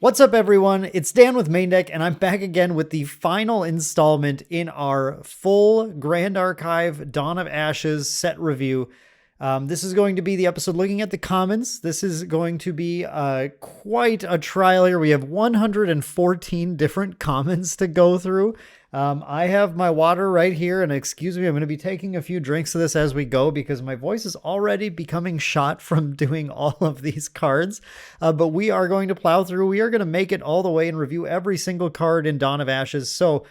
What's up, everyone? It's Dan with Main Deck, and I'm back again with the final installment in our full Grand Archive Dawn of Ashes set review. This is going to be the episode looking at the commons. This is going to be quite a trial here. We have 114 different commons to go through. I have my water right here, and excuse me, I'm going to be taking a few drinks of this as we go because my voice is already becoming shot from doing all of these cards. But we are going to plow through. We are going to make it all the way and review every single card in Dawn of Ashes. So,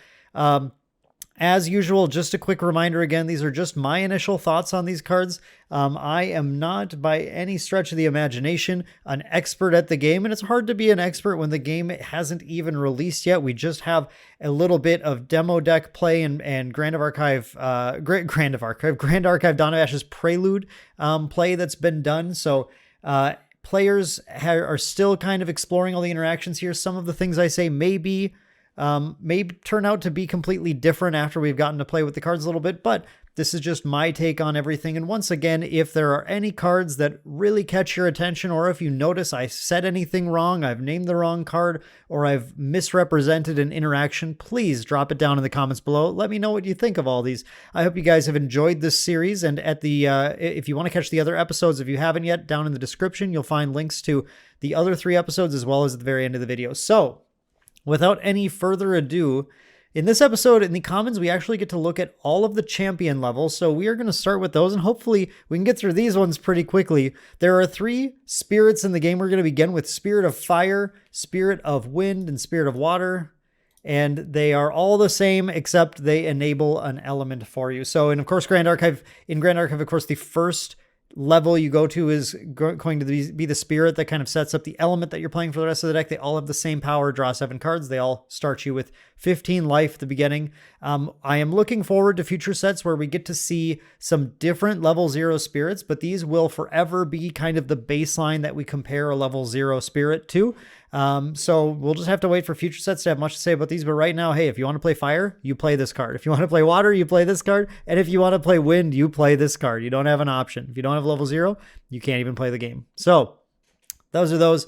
as usual, just a quick reminder again, these are just my initial thoughts on these cards. I am not, by any stretch of the imagination, an expert at the game, and it's hard to be an expert when the game hasn't even released yet. We just have a little bit of demo deck play and Grand Archive Dawn of Ashes Prelude play that's been done. So players are still kind of exploring all the interactions here. Some of the things I say may turn out to be completely different after we've gotten to play with the cards a little bit, but this is just my take on everything. And once again, if there are any cards that really catch your attention, or if you notice I said anything wrong, I've named the wrong card, or I've misrepresented an interaction, please drop it down in the comments below. Let me know what you think of all these. I hope you guys have enjoyed this series, and at the if you want to catch the other episodes, if you haven't yet, down in the description, you'll find links to the other 3 episodes as well as at the very end of the video. So, without any further ado, in this episode, in the commons, we actually get to look at all of the champion levels. So we are going to start with those, and hopefully we can get through these ones pretty quickly. There are 3 spirits in the game. We're going to begin with Spirit of Fire, Spirit of Wind, and Spirit of Water. And they are all the same, except they enable an element for you. So, and of course, in Grand Archive, of course, the first level you go to is going to be the spirit that kind of sets up the element that you're playing for the rest of the deck. They all have the same power, draw 7 cards. They all start you with 15 life at the beginning. I am looking forward to future sets where we get to see some different level 0 spirits, but these will forever be kind of the baseline that we compare a level 0 spirit to. So we'll just have to wait for future sets to have much to say about these. But right now, hey, if you want to play fire, you play this card. If you want to play water, you play this card. And if you want to play wind, you play this card. You don't have an option. If you don't have level 0, you can't even play the game. So those are those.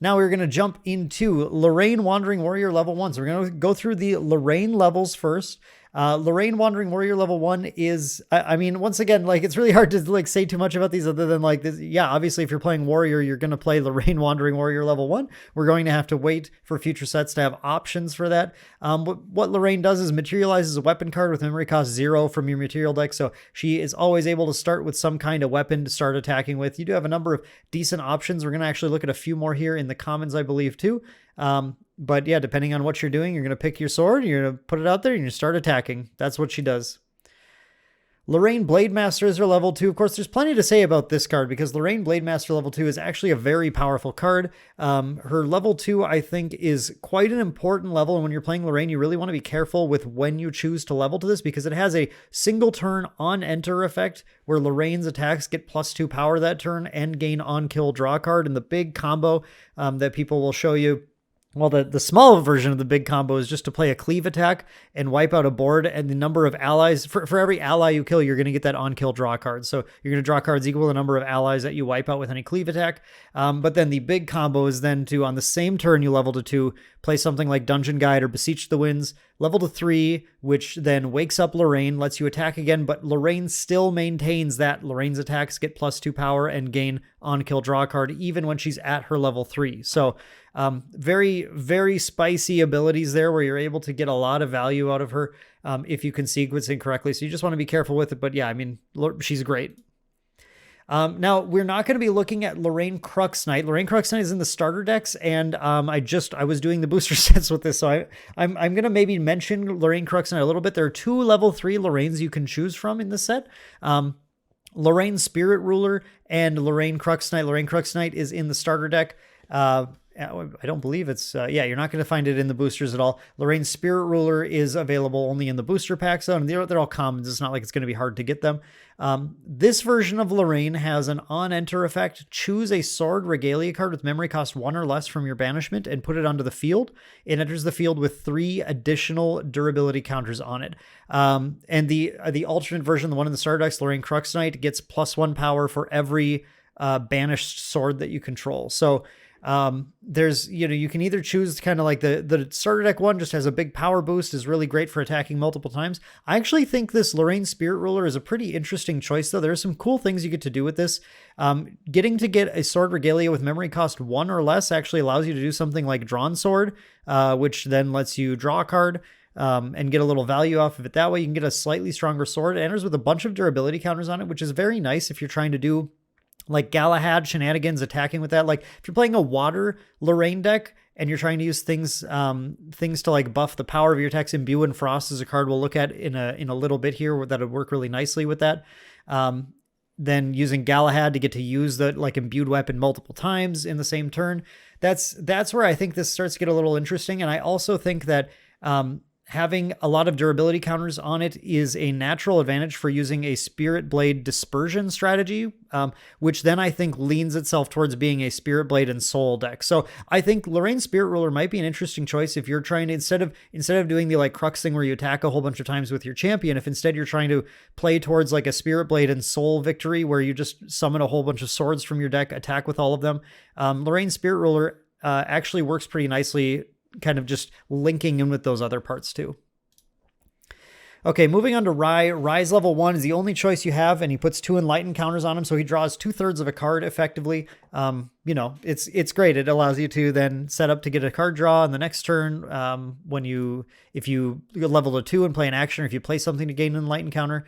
Now we're going to jump into Lorraine Wandering Warrior level 1. So we're going to go through the Lorraine levels first. Lorraine Wandering Warrior level 1 is, I mean, once again, like, it's really hard to say too much about these other than like this. Yeah, obviously if you're playing Warrior, you're going to play Lorraine Wandering Warrior level 1. We're going to have to wait for future sets to have options for that. What Lorraine does is materializes a weapon card with memory cost 0 from your material deck. So she is always able to start with some kind of weapon to start attacking with. You do have a number of decent options. We're going to actually look at a few more here in the commons, I believe, too. But yeah, depending on what you're doing, you're going to pick your sword, you're going to put it out there, and you start attacking. That's what she does. Lorraine Blademaster is her level 2. Of course, there's plenty to say about this card because Lorraine Blademaster level 2 is actually a very powerful card. Her level 2, I think, is quite an important level. And when you're playing Lorraine, you really want to be careful with when you choose to level to this because it has a single turn on enter effect where Lorraine's attacks get +2 power that turn and gain on kill draw card. And the big combo that people will show you, well, the small version of the big combo is just to play a cleave attack and wipe out a board, and the number of allies, for every ally you kill, you're going to get that on-kill draw card. So you're going to draw cards equal to the number of allies that you wipe out with any cleave attack. But then the big combo is then to, on the same turn you level to 2, play something like Dungeon Guide or Beseech the Winds, level to 3, which then wakes up Lorraine, lets you attack again, but Lorraine still maintains that Lorraine's attacks get +2 power and gain on-kill draw card even when she's at her level 3. So very, very spicy abilities there where you're able to get a lot of value out of her if you can sequence it correctly. So you just want to be careful with it. But yeah, I mean, she's great. Now, we're not going to be looking at Lorraine Crux Knight. Lorraine Crux Knight is in the starter decks, and I was doing the booster sets with this, so I'm going to maybe mention Lorraine Crux Knight a little bit. There are 2 level 3 Lorraines you can choose from in this set. Lorraine Spirit Ruler and Lorraine Crux Knight. Lorraine Crux Knight is in the starter deck. I don't believe it's, yeah, you're not going to find it in the boosters at all. Lorraine's Spirit Ruler is available only in the booster packs, though, and they're all commons. It's not like it's going to be hard to get them. This version of Lorraine has an on-enter effect. Choose a Sword Regalia card with memory cost 1 or less from your banishment and put it onto the field. It enters the field with 3 additional durability counters on it. And the alternate version, the one in the starter decks, Lorraine Crux Knight, gets +1 power for every banished sword that you control. So there's, you can either choose kind of like the starter deck one just has a big power boost, is really great for attacking multiple times. I actually think this Lorraine Spirit Ruler is a pretty interesting choice, though. There's some cool things you get to do with this. Getting to get a Sword Regalia with memory cost 1 or less actually allows you to do something like Drawn Sword, which then lets you draw a card and get a little value off of it. That way you can get a slightly stronger sword. It enters with a bunch of durability counters on it, which is very nice if you're trying to do like Galahad shenanigans attacking with that. Like if you're playing a water Lorraine deck and you're trying to use things to like buff the power of your attacks, Imbue and Frost is a card we'll look at in a little bit here that would work really nicely with that. Then using Galahad to get to use the like imbued weapon multiple times in the same turn. That's where I think this starts to get a little interesting. And I also think that having a lot of durability counters on it is a natural advantage for using a Spirit Blade dispersion strategy, which then I think leans itself towards being a Spirit Blade and Soul deck. So I think Lorraine Spirit Ruler might be an interesting choice if you're trying to, instead of doing the like Crux thing where you attack a whole bunch of times with your champion, if instead you're trying to play towards like a Spirit Blade and Soul victory where you just summon a whole bunch of swords from your deck, attack with all of them, Lorraine Spirit Ruler actually works pretty nicely, kind of just linking in with those other parts too. Okay, moving on to Rye. Rye's level 1 is the only choice you have, and he puts 2 Enlightened counters on him, so he draws 2/3 of a card effectively. It's great. It allows you to then set up to get a card draw in the next turn if you level to 2 and play an action, or if you play something to gain an Enlightened counter.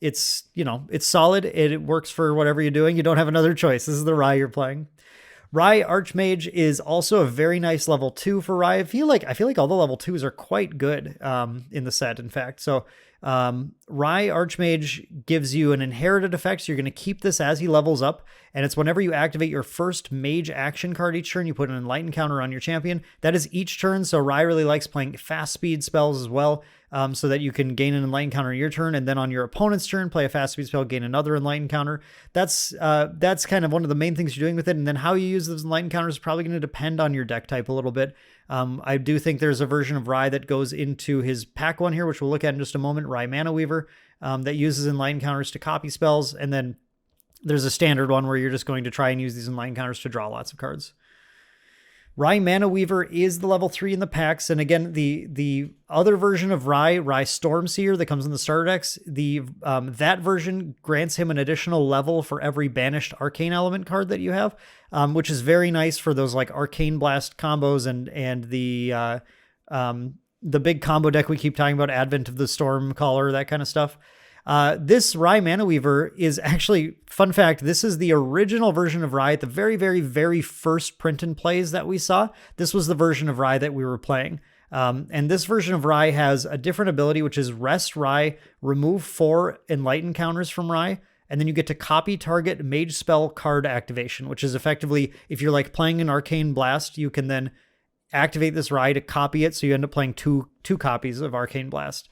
It's solid. It works for whatever you're doing. You don't have another choice. This is the Rye you're playing. Rye Archmage is also a very nice level 2 for Rye. I feel like all the level 2s are quite good in the set, in fact. So Rye Archmage gives you an inherited effect, so you're going to keep this as he levels up, and it's whenever you activate your first mage action card each turn, you put an Enlightened counter on your champion. That is each turn, so Rye really likes playing fast speed spells as well, so that you can gain an Enlightened counter on your turn, and then on your opponent's turn, play a fast speed spell, gain another Enlightened counter. That's kind of one of the main things you're doing with it, and then how you use those Enlightened counters is probably going to depend on your deck type a little bit. I do think there's a version of Rye that goes into his pack one here, which we'll look at in just a moment, Rye Mana Weaver, that uses Enlightened counters to copy spells, and then there's a standard one where you're just going to try and use these Enlightened counters to draw lots of cards. Rye Mana Weaver is the level 3 in the packs, and again, the other version of Rye Stormseer that comes in the starter decks, that version grants him an additional level for every banished Arcane Element card that you have, which is very nice for those like Arcane Blast combos and the big combo deck we keep talking about, Advent of the Stormcaller, that kind of stuff. This Rye Mana Weaver is actually, fun fact, this is the original version of Rye at the very, very, very first print and plays that we saw. This was the version of Rye that we were playing. And this version of Rye has a different ability, which is Rest Rye, remove 4 Enlightened counters from Rye, and then you get to copy target mage spell card activation, which is effectively, if you're like playing an Arcane Blast, you can then activate this Rye to copy it, so you end up playing two copies of Arcane Blast.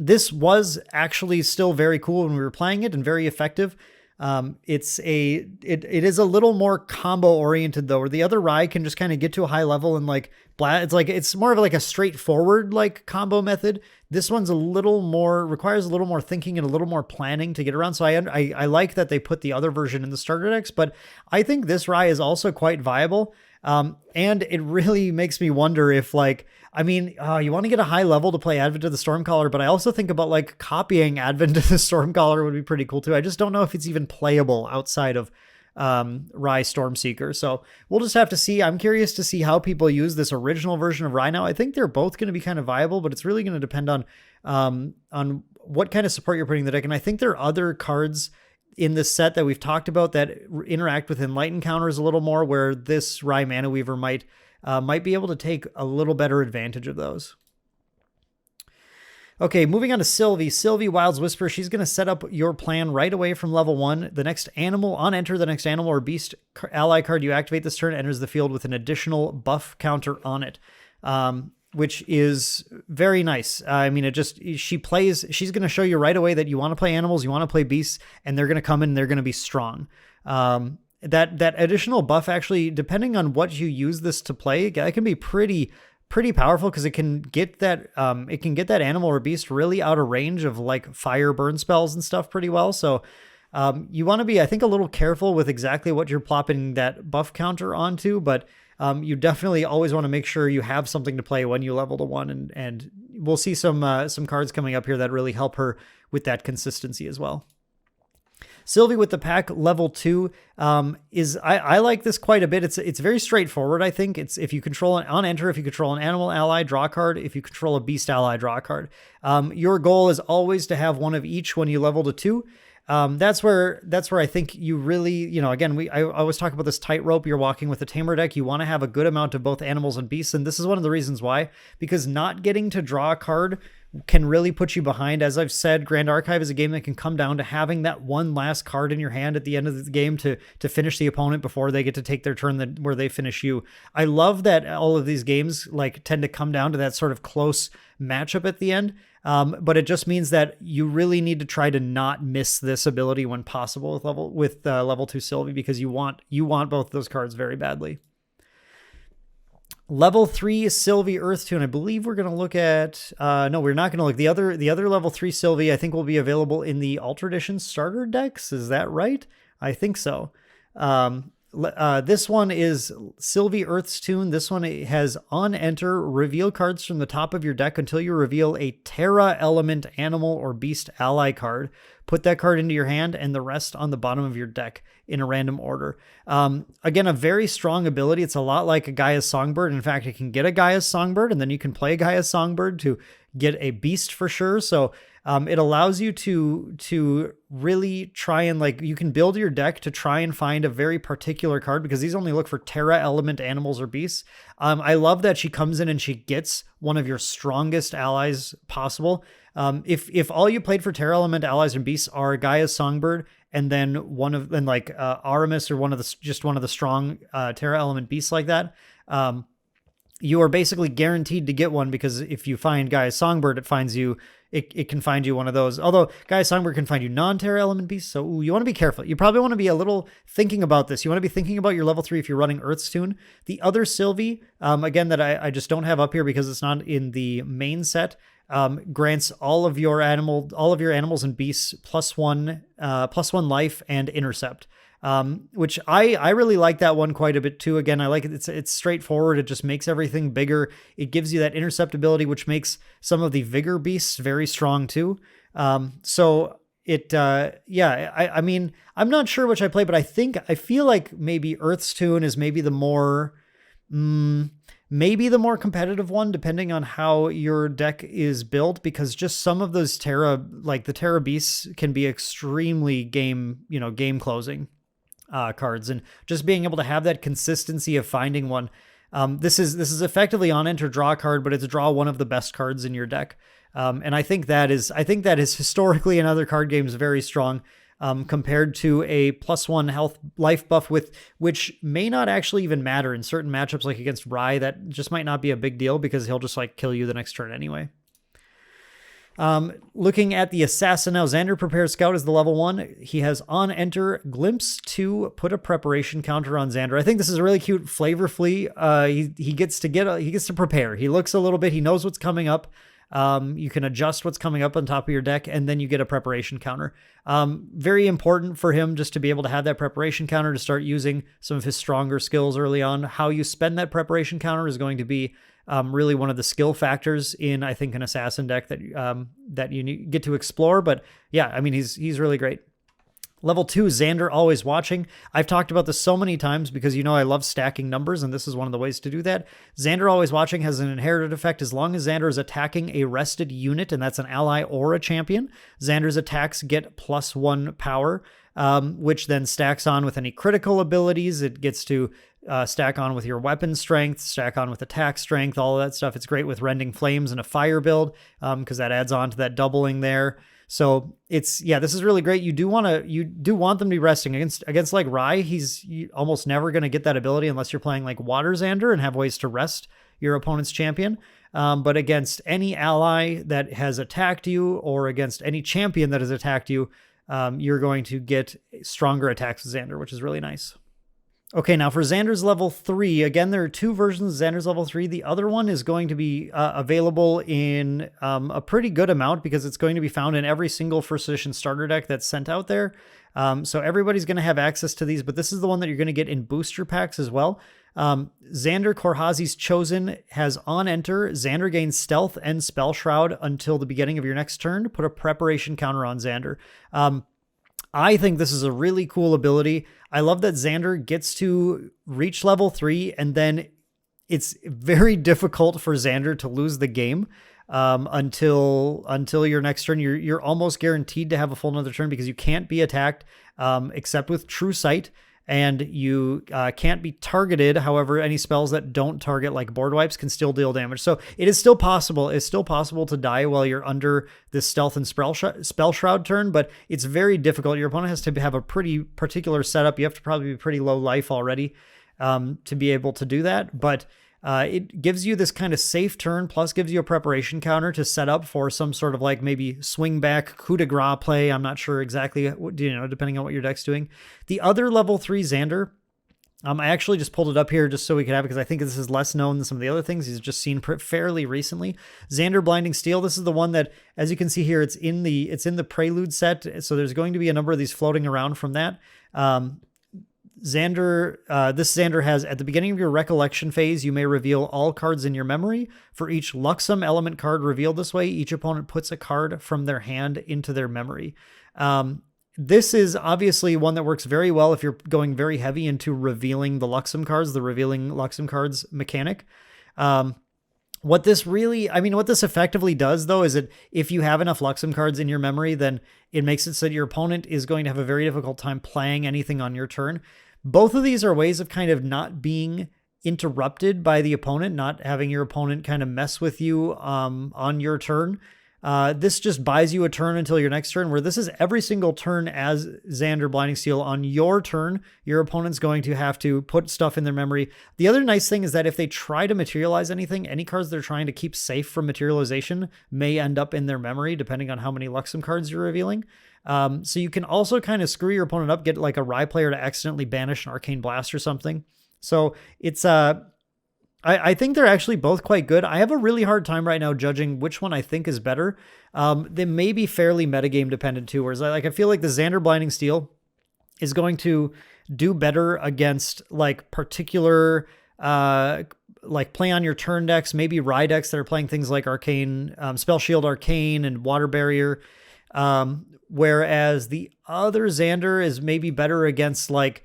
This was actually still very cool when we were playing it and very effective. It is a little more combo oriented though, where the other Rye can just kind of get to a high level and like it's more of like a straightforward like combo method. This one's requires a little more thinking and a little more planning to get around. So I like that they put the other version in the starter decks, but I think this Rye is also quite viable. And it really makes me wonder if you want to get a high level to play Advent of the Stormcaller, but I also think about like copying Advent of the Stormcaller would be pretty cool too. I just don't know if it's even playable outside of Rye Stormseeker. So we'll just have to see. I'm curious to see how people use this original version of Rye now. I think they're both going to be kind of viable, but it's really going to depend on what kind of support you're putting in the deck. And I think there are other cards in this set that we've talked about that interact with Enlightened counters a little more, where this Rye Mana Weaver might be able to take a little better advantage of those. Okay, moving on to Sylvie. Sylvie, Wild's Whisper. She's going to set up your plan right away from level 1. The next animal, on enter, the next animal or beast ally card you activate this turn enters the field with an additional buff counter on it, which is very nice. I mean, she's going to show you right away that you want to play animals, you want to play beasts, and they're going to come in and they're going to be strong. That additional buff, actually, depending on what you use this to play, it can be pretty powerful, because it can get that animal or beast really out of range of like fire burn spells and stuff pretty well. So you want to be, I think, a little careful with exactly what you're plopping that buff counter onto, but you definitely always want to make sure you have something to play when you level to 1, and we'll see some cards coming up here that really help her with that consistency as well. Sylvie with the pack level 2 I like this quite a bit. It's very straightforward. I think it's, if you control on enter, if you control an animal ally, draw a card. If you control a beast ally, draw a card. Your goal is always to have one of each when you level to 2. That's where I think you really, again, I always talk about this tightrope you're walking with a tamer deck. You want to have a good amount of both animals and beasts, and this is one of the reasons why, because not getting to draw a card can really put you behind. As I've said, Grand Archive is a game that can come down to having that one last card in your hand at the end of the game to finish the opponent before they get to take their turn where they finish you. I love that all of these games like tend to come down to that sort of close matchup at the end. But it just means that you really need to try to not miss this ability when possible with level 2 Sylvie, because you want both those cards very badly. Level 3 Sylvie Earthtoon. I believe we're going to look at, no, we're not going to look. The other level 3 Sylvie, I think, will be available in the Ultra Edition starter decks. Is that right? I think so. This one is Sylvie Earthtoon. This one has on enter, reveal cards from the top of your deck until you reveal a Terra element animal or beast ally card. Put that card into your hand and the rest on the bottom of your deck in a random order. Again, a very strong ability. It's a lot like a Gaia's Songbird. In fact, it can get a Gaia's Songbird, and then you can play a Gaia's Songbird to get a beast for sure. So it allows you to really try and, like, you can build your deck to try and find a very particular card, because these only look for Terra element animals or beasts. I love that she comes in and she gets one of your strongest allies possible. If all you played for Terra element allies and beasts are Gaia's Songbird and then Aramis or one of the strong Terra element beasts like that, you are basically guaranteed to get one, because if you find Gaia's Songbird, it can find you one of those. Although Gaia's Songbird can find you non-Terra element beasts, so you want to be careful. You probably want to be a little thinking about this. You want to be thinking about your level 3 if you're running Earthstoon. The other Sylvie, again, that I just don't have up here because it's not in the main set, grants all of your animals and beasts +1 life and intercept. Which I really like that one quite a bit too. Again, I like it. It's straightforward. It just makes everything bigger. It gives you that intercept ability, which makes some of the vigor beasts very strong too. So it, I mean, I'm not sure which I play, but I feel like maybe Earthstoon is maybe the more competitive one, depending on how your deck is built, because just some of those the Terra beasts can be extremely game closing cards, and just being able to have that consistency of finding one. This is effectively on enter, draw a card, but it's draw one of the best cards in your deck. And I think that is historically in other card games very strong, compared to a +1 health life buff which may not actually even matter in certain matchups, like against Rye. That just might not be a big deal because he'll just like kill you the next turn anyway. Looking at the assassin now, Xander Prepared Scout is the level 1. He has on enter glimpse to put a preparation counter on Xander. I think this is a really cute flavor flea. He gets to prepare. He looks a little bit, he knows what's coming up. You can adjust what's coming up on top of your deck, and then you get a preparation counter. Very important for him just to be able to have that preparation counter to start using some of his stronger skills early on. How you spend that preparation counter is going to be really one of the skill factors in, I think, an assassin deck that you get to explore. But yeah, I mean, he's really great. Level 2, Xander Always Watching. I've talked about this so many times because I love stacking numbers, and this is one of the ways to do that. Xander Always Watching has an inherited effect as long as Xander is attacking a rested unit, and that's an ally or a champion. Xander's attacks get +1 power, which then stacks on with any critical abilities. It gets to stack on with your weapon strength, stack on with attack strength, all of that stuff. It's great with Rending Flames and a fire build because that adds on to that doubling there. So this is really great. You do want them to be resting against like Rai. He's almost never going to get that ability unless you're playing like Water Xander and have ways to rest your opponent's champion. But against any ally that has attacked you or against any champion that has attacked you, you're going to get stronger attacks with Xander, which is really nice. Okay, now for Xander's level 3, again, there are 2 versions of Xander's level 3. The other one is going to be available in a pretty good amount because it's going to be found in every single first edition starter deck that's sent out there. So everybody's going to have access to these, but this is the one that you're going to get in booster packs as well. Xander Korhazi's Chosen has on enter, Xander gains Stealth and Spell Shroud until the beginning of your next turn to put a preparation counter on Xander. I think this is a really cool ability. I love that Xander gets to reach level 3 and then it's very difficult for Xander to lose the game until your next turn. You're almost guaranteed to have a full another turn because you can't be attacked except with True Sight. And you can't be targeted. However, any spells that don't target, like board wipes, can still deal damage. So it is still possible. It's still possible to die while you're under this Stealth and Spell Shroud turn, but it's very difficult. Your opponent has to have a pretty particular setup. You have to probably be pretty low life already to be able to do that. But it gives you this kind of safe turn, plus gives you a preparation counter to set up for some sort of like maybe swing back coup de grace play. I'm not sure exactly, depending on what your deck's doing. The other level 3 Xander, I actually just pulled it up here just so we could have it because I think this is less known than some of the other things he's just seen fairly recently. Xander Blinding Steel. This is the one that, as you can see here, it's in the Prelude set. So there's going to be a number of these floating around from that. This Xander has, at the beginning of your recollection phase, you may reveal all cards in your memory. For each Luxem element card revealed this way, each opponent puts a card from their hand into their memory. This is obviously one that works very well if you're going very heavy into revealing the Luxem cards, the revealing Luxem cards mechanic. What this effectively does, though, is that if you have enough Luxem cards in your memory, then it makes it so that your opponent is going to have a very difficult time playing anything on your turn. Both of these are ways of kind of not being interrupted by the opponent, not having your opponent kind of mess with you on your turn. This just buys you a turn until your next turn, where this is every single turn as Xander Blinding Steel on your turn. Your opponent's going to have to put stuff in their memory. The other nice thing is that if they try to materialize anything, any cards they're trying to keep safe from materialization may end up in their memory, depending on how many Luxem cards you're revealing. So you can also kind of screw your opponent up, get like a Rai player to accidentally banish an Arcane Blast or something. So it's I think they're actually both quite good. I have a really hard time right now judging which one I think is better. They may be fairly metagame dependent too, whereas I feel like the Xander Blinding Steel is going to do better against like particular like play on your turn decks, maybe Rai decks that are playing things like Arcane, Spell Shield Arcane and Water Barrier. Whereas the other Xander is maybe better against like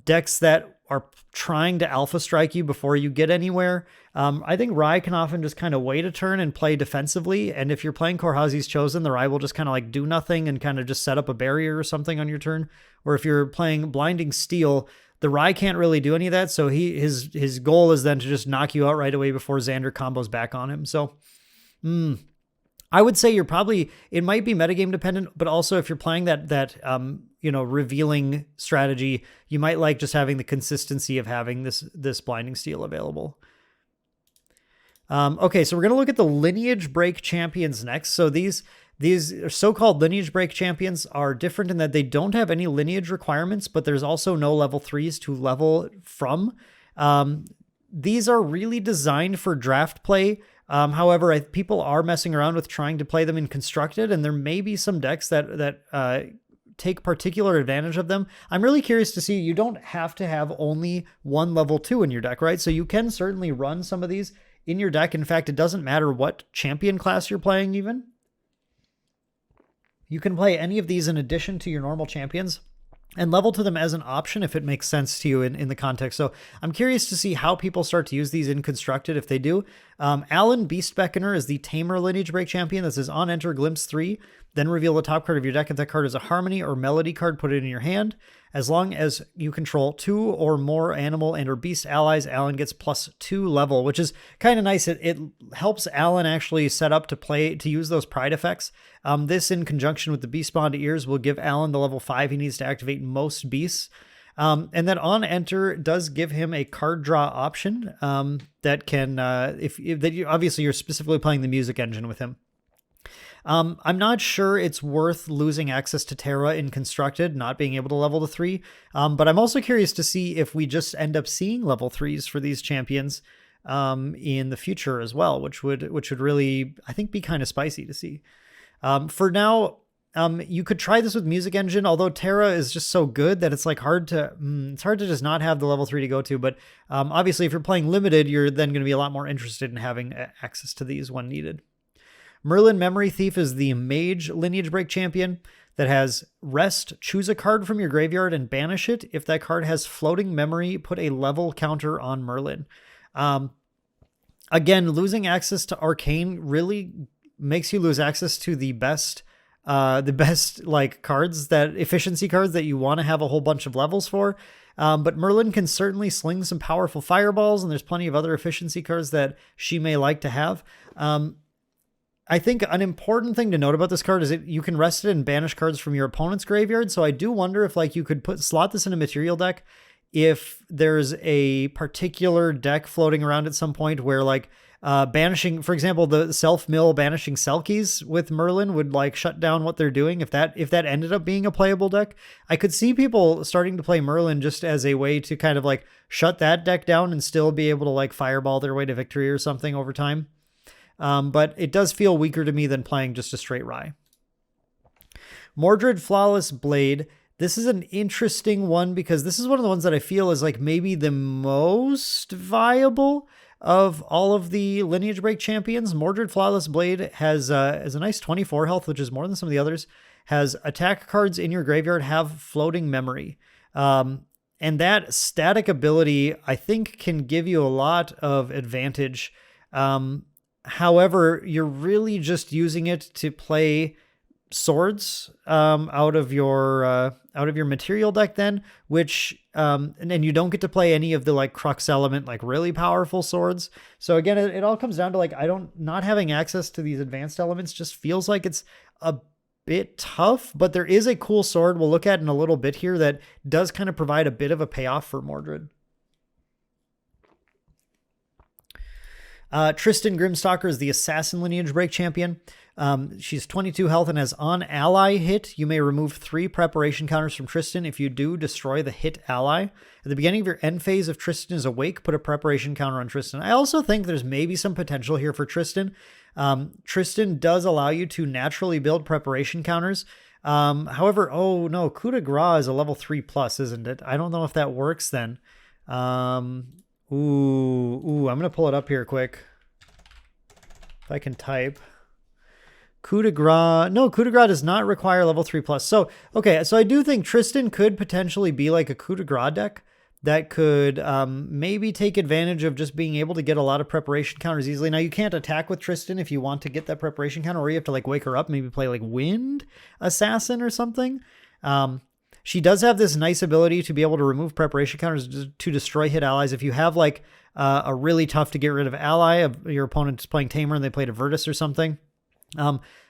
decks that are trying to alpha strike you before you get anywhere. I think Rai can often just kind of wait a turn and play defensively. And if you're playing Korhazi's Chosen, the Rai will just kind of like do nothing and kind of just set up a barrier or something on your turn. Or if you're playing Blinding Steel, the Rai can't really do any of that. So his goal is then to just knock you out right away before Xander combos back on him. So, I would say it might be metagame dependent, but also if you're playing that revealing strategy, you might like just having the consistency of having this Blinding Steel available. Okay, so we're going to look at the Lineage Break champions next. So these so-called Lineage Break champions are different in that they don't have any lineage requirements, but there's also no level 3s to level from. These are really designed for draft play. However, people are messing around with trying to play them in Constructed, and there may be some decks that take particular advantage of them. I'm really curious to see. You don't have to have only one level 2 in your deck, right? So you can certainly run some of these in your deck. In fact, it doesn't matter what champion class you're playing even. You can play any of these in addition to your normal champions and level to them as an option if it makes sense to you in the context. So I'm curious to see how people start to use these in Constructed if they do. Alan Beastbeckener is the Tamer Lineage Break champion. This is on enter Glimpse 3. Then reveal the top card of your deck. If that card is a Harmony or Melody card, put it in your hand. As long as you control 2 or more animal and or beast allies, Alan gets +2 level, which is kind of nice. It helps Alan actually set up to use those pride effects. This, in conjunction with the Beast Bond Ears, will give Alan the level 5 he needs to activate most beasts. And then on enter does give him a card draw option that can, obviously you're specifically playing the music engine with him. I'm not sure it's worth losing access to Terra in Constructed, not being able to level to 3. But I'm also curious to see if we just end up seeing level 3s for these champions in the future as well, which would really, I think, be kind of spicy to see. For now, you could try this with Music Engine, although Terra is just so good that it's like hard to just not have the level 3 to go to. But obviously, if you're playing limited, you're then going to be a lot more interested in having access to these when needed. Merlin Memory Thief is the Mage Lineage Break champion that has Rest. Choose a card from your graveyard and banish it. If that card has Floating Memory, put a level counter on Merlin. Again, losing access to Arcane really makes you lose access to the best like cards, that efficiency cards that you want to have a whole bunch of levels for. But Merlin can certainly sling some powerful fireballs, and there's plenty of other efficiency cards that she may like to have. I think an important thing to note about this card is that you can rest it and banish cards from your opponent's graveyard. So I do wonder if like you could slot this in a material deck if there's a particular deck floating around at some point where like banishing, for example, the self-mill banishing Selkies with Merlin would like shut down what they're doing. If that ended up being a playable deck, I could see people starting to play Merlin just as a way to kind of like shut that deck down and still be able to like fireball their way to victory or something over time. But it does feel weaker to me than playing just a straight Rye. Mordred Flawless Blade. This is an interesting one because this is one of the ones that I feel is like maybe the most viable of all of the Lineage Break champions. Mordred Flawless Blade has a nice 24 health, which is more than some of the others. Has attack cards in your graveyard have Floating Memory. And that static ability, I think, can give you a lot of advantage. However, you're really just using it to play swords out of your material deck then, which and you don't get to play any of the like crux element, like really powerful swords. So again, it all comes down to like not having access to these advanced elements just feels like it's a bit tough, but there is a cool sword we'll look at in a little bit here that does kind of provide a bit of a payoff for Mordred. Tristan Grimstalker is the Assassin Lineage Break champion. She's 22 health and has on ally hit. You may remove 3 preparation counters from Tristan. If you do, destroy the hit ally. At the beginning of your end phase, if Tristan is awake, put a preparation counter on Tristan. I also think there's maybe some potential here for Tristan. Tristan does allow you to naturally build preparation counters. However, oh no, Coup de Grace is a level 3+, isn't it? I don't know if that works then. Ooh, I'm going to pull it up here quick. If I can type. Coup de Grace. No, Coup de Grace does not require level 3+. So, okay, so I do think Tristan could potentially be like a Coup de Grace deck that could maybe take advantage of just being able to get a lot of preparation counters easily. Now, you can't attack with Tristan if you want to get that preparation counter, or you have to like wake her up, maybe play like Wind Assassin or something. She does have this nice ability to be able to remove preparation counters to destroy hit allies. If you have like a really tough to get rid of ally, your opponent is playing Tamer and they played a Virtus or something,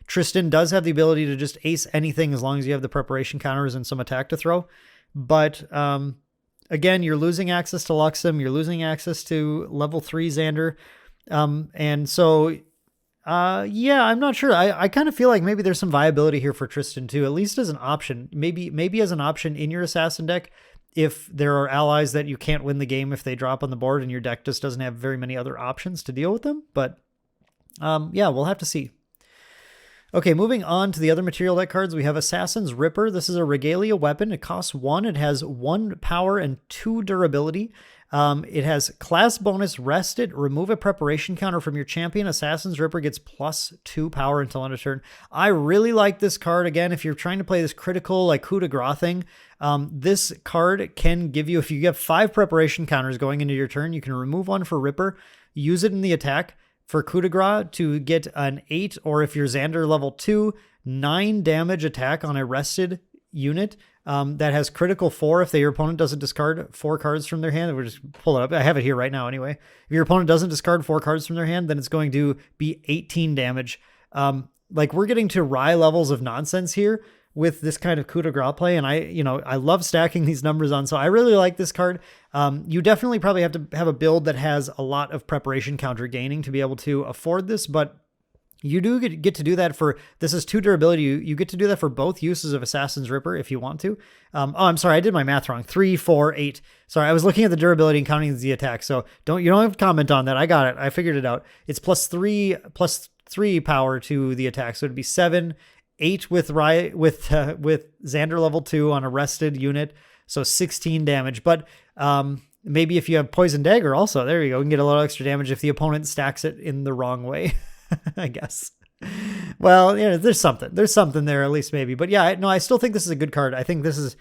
Tristan does have the ability to just ace anything as long as you have the preparation counters and some attack to throw. But again, you're losing access to Luxem, you're losing access to level 3 Xander. And so yeah, I'm not sure. I kind of feel like maybe there's some viability here for Tristan too, at least as an option. Maybe as an option in your assassin deck, if there are allies that you can't win the game if they drop on the board and your deck just doesn't have very many other options to deal with them. But yeah, we'll have to see. Okay, moving on to the other material deck cards, we have Assassin's Ripper. This is a Regalia weapon. It costs 1. It has 1 power and 2 durability. It has class bonus, rest it, remove a preparation counter from your champion. Assassin's Ripper gets +2 power until end of turn. I really like this card. Again, if you're trying to play this critical like coup de grace thing, this card can give you, if you get 5 preparation counters going into your turn, you can remove 1 for Ripper, use it in the attack for coup de grace to get an 8, or if you're Xander level 2, 9 damage attack on a rested unit that has critical 4 if your opponent doesn't discard 4 cards from their hand. We'll just pull it up. I have it here right now anyway. If your opponent doesn't discard 4 cards from their hand, then it's going to be 18 damage. Like we're getting to Rye levels of nonsense here with this kind of coup de grace play. And I love stacking these numbers on. So I really like this card. You definitely probably have to have a build that has a lot of preparation counter gaining to be able to afford this, but you do get to do that for, this is 2 durability. You get to do that for both uses of Assassin's Ripper if you want to. Oh, I'm sorry. I did my math wrong. 3, 4, 8. Sorry. I was looking at the durability and counting the attack. So you don't have to comment on that. I got it. I figured it out. It's plus 3 power to the attack. So it'd be 7, 8 with Xander level 2 on a rested unit. So 16 damage, but, maybe if you have Poison Dagger also, there you go. You can get a little extra damage if the opponent stacks it in the wrong way. I guess. Well, there's something there at least maybe, but yeah, no, I still think this is a good card. I think this is,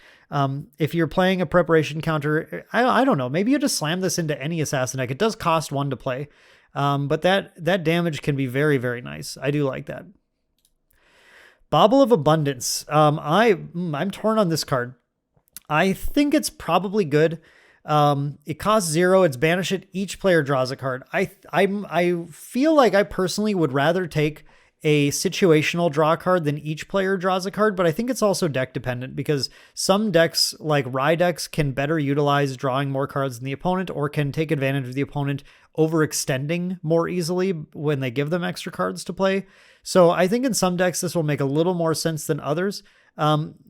if you're playing a preparation counter, I don't know, maybe you just slam this into any assassin deck. It does cost 1 to play. But that damage can be very, very nice. I do like that. Bauble of Abundance. I'm torn on this card. I think it's probably good. It costs 0. It's banish it. Each player draws a card. I feel like I personally would rather take a situational draw card than each player draws a card, but I think it's also deck dependent because some decks like Rye decks can better utilize drawing more cards than the opponent or can take advantage of the opponent overextending more easily when they give them extra cards to play. So I think in some decks this will make a little more sense than others.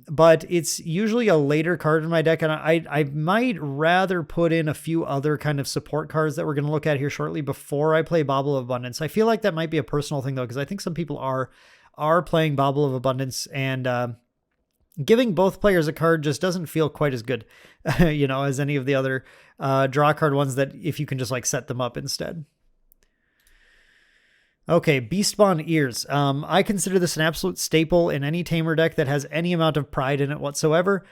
But it's usually a later card in my deck, and I might rather put in a few other kind of support cards that we're going to look at here shortly before I play Bauble of Abundance. I feel like that might be a personal thing though, because I think some people are playing Bauble of Abundance, and giving both players a card just doesn't feel quite as good, as any of the other draw card ones that if you can just like set them up instead. Okay, Beastbond Ears. I consider this an absolute staple in any Tamer deck that has any amount of pride in it whatsoever.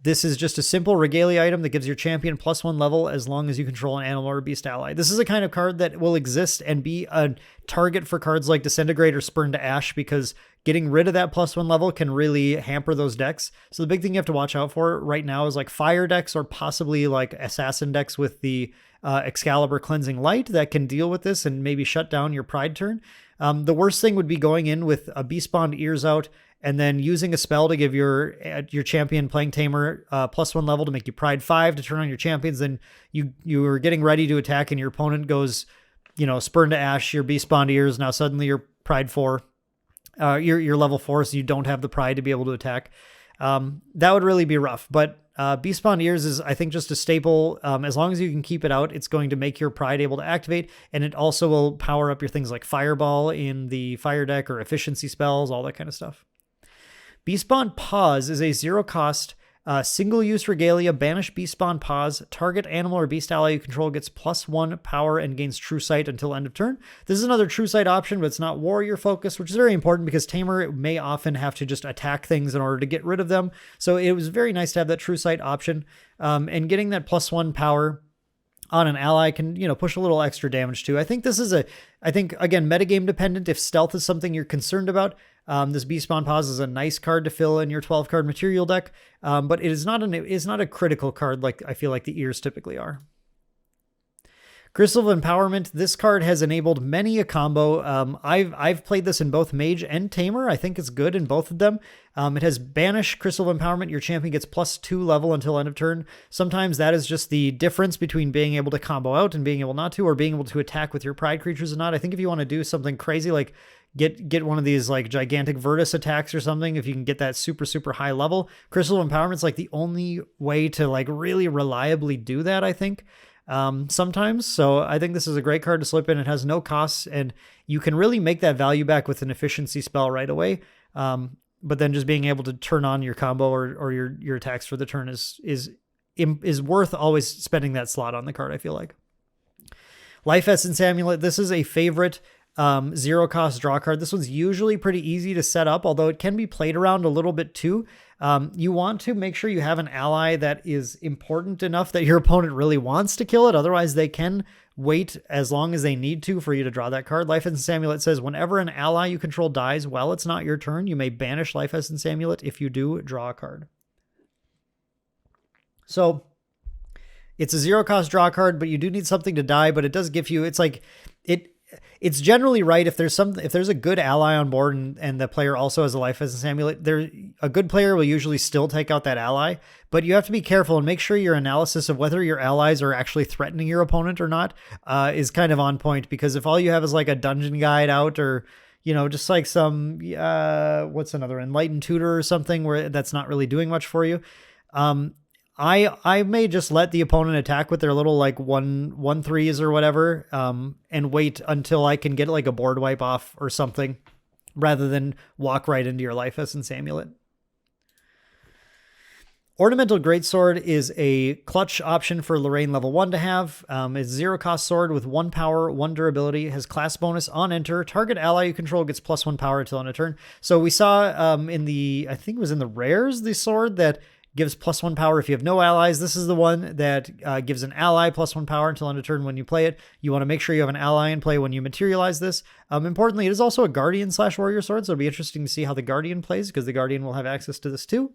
This is just a simple regalia item that gives your champion +1 level as long as you control an animal or beast ally. This is a kind of card that will exist and be a target for cards like Disintegrate or Spurn to Ash because getting rid of that +1 level can really hamper those decks. So the big thing you have to watch out for right now is like fire decks or possibly like assassin decks with the Excalibur Cleansing Light that can deal with this and maybe shut down your pride turn. The worst thing would be going in with a Beastbond Ears out and then using a spell to give your champion playing Tamer +1 level to make you pride 5 to turn on your champions. Then you are getting ready to attack and your opponent goes, Spurn to Ash, your Beastbond Ears. Now suddenly you're pride 4. You're level 4, so you don't have the pride to be able to attack. That would really be rough, but Beastbond Ears is, I think, just a staple. As long as you can keep it out, it's going to make your pride able to activate, and it also will power up your things like Fireball in the fire deck or efficiency spells, all that kind of stuff. Beastbond Pause is a 0-cost single-use regalia. Banish Beastbond Pause. Target animal or beast ally you control gets +1 power and gains True Sight until end of turn. This is another True Sight option, but it's not warrior focused, which is very important because Tamer may often have to just attack things in order to get rid of them. So it was very nice to have that True Sight option. And getting that +1 power on an ally can, push a little extra damage too. I think this is again, metagame dependent. If stealth is something you're concerned about, this Beastbond Pause is a nice card to fill in your 12-card material deck, but it is not a critical card like I feel like the Ears typically are. Crystal of Empowerment. This card has enabled many a combo. I've played this in both Mage and Tamer. I think it's good in both of them. It has Banish Crystal of Empowerment. Your champion gets +2 level until end of turn. Sometimes that is just the difference between being able to combo out and being able not to, or being able to attack with your pride creatures or not. I think if you want to do something crazy like get one of these like gigantic Virtus attacks or something, if you can get that super, super high level, Crystal of Empowerment's like the only way to like really reliably do that, I think. Sometimes. So I think this is a great card to slip in. It has no costs and you can really make that value back with an efficiency spell right away. But then just being able to turn on your combo or your attacks for the turn is worth always spending that slot on the card, I feel like. Life Essence Amulet. This is a favorite 0-cost draw card. This one's usually pretty easy to set up, although it can be played around a little bit too. You want to make sure you have an ally that is important enough that your opponent really wants to kill it. Otherwise, they can wait as long as they need to for you to draw that card. Life Essence Amulet says whenever an ally you control dies while it's not your turn, you may banish Life Essence Amulet. If you do, draw a card. So it's a 0-cost draw card, but you do need something to die, but it does give you, it's generally right if there's a good ally on board and the player also has a Life Essence Amulet, a good player will usually still take out that ally, but you have to be careful and make sure your analysis of whether your allies are actually threatening your opponent or not is kind of on point, because if all you have is like a dungeon guide out, or just like some what's another Enlightened Tutor or something where that's not really doing much for you, I may just let the opponent attack with their little like 1/3s or whatever, and wait until I can get like a board wipe off or something, rather than walk right into your Life Essence Amulet. Ornamental Greatsword is a clutch option for Lorraine level 1 to have. It's 0-cost sword with 1 power, 1 durability, has class bonus on enter. Target ally you control gets +1 power until end of turn. So we saw I think it was in the rares, the sword that gives +1 power if you have no allies. This is the one that gives an ally +1 power until end of turn when you play it. You want to make sure you have an ally in play when you materialize this. Importantly, it is also a Guardian/Warrior sword, so it'll be interesting to see how the Guardian plays, because the Guardian will have access to this too.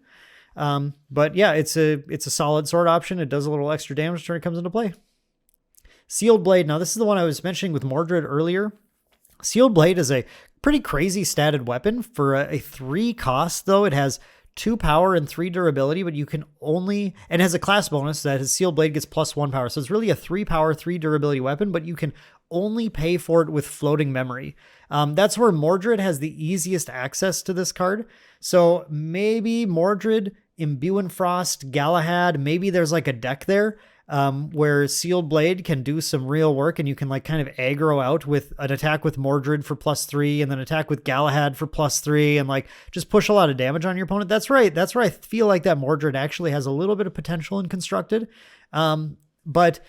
But yeah, it's a solid sword option. It does a little extra damage when it comes into play. Sealed Blade. Now, this is the one I was mentioning with Mordred earlier. Sealed Blade is a pretty crazy statted weapon. For a 3-cost, though, it has 2 power and 3 durability, but you can only, and has a class bonus that his Sealed Blade gets +1 power. So it's really a 3 power, 3 durability weapon, but you can only pay for it with floating memory. That's where Mordred has the easiest access to this card. So maybe Mordred, Imbue and Frost, Galahad, maybe there's like a deck there where Sealed Blade can do some real work, and you can like kind of aggro out with an attack with Mordred for +3 and then attack with Galahad for +3 and like just push a lot of damage on your opponent. That's right. That's where I feel like that Mordred actually has a little bit of potential in Constructed. But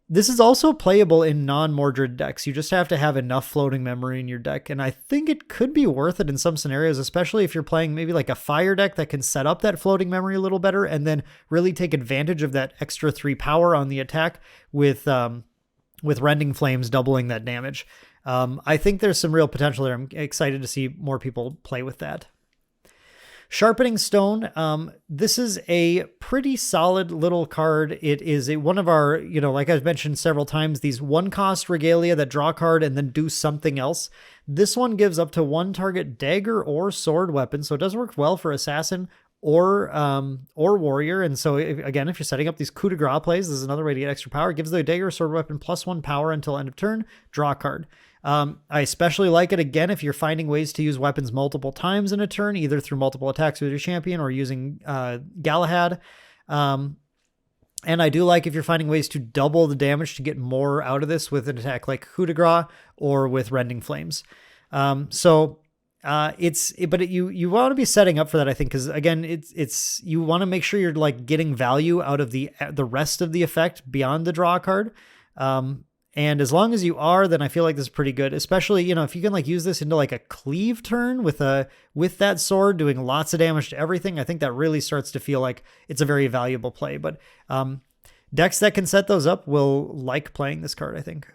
this is also playable in non-Mordred decks. You just have to have enough floating memory in your deck, and I think it could be worth it in some scenarios, especially if you're playing maybe like a fire deck that can set up that floating memory a little better and then really take advantage of that extra 3 power on the attack with Rending Flames doubling that damage. I think there's some real potential there. I'm excited to see more people play with that. Sharpening Stone. This is a pretty solid little card. It is one of our, like I've mentioned several times, these 1-cost regalia that draw a card and then do something else. This one gives up to 1 target dagger or sword weapon. So it does work well for assassin or warrior. And so again, if you're setting up these coup de grace plays, this is another way to get extra power. It gives the dagger or sword weapon +1 power until end of turn, draw a card. I especially like it, again, if you're finding ways to use weapons multiple times in a turn, either through multiple attacks with your champion or using Galahad. And I do like if you're finding ways to double the damage to get more out of this with an attack like Coup de Grace or with Rending Flames. You want to be setting up for that, I think, because again, you want to make sure you're like getting value out of the rest of the effect beyond the draw card. And as long as you are, then I feel like this is pretty good, especially, if you can like use this into like a cleave turn with that sword doing lots of damage to everything. I think that really starts to feel like it's a very valuable play, but decks that can set those up will like playing this card, I think.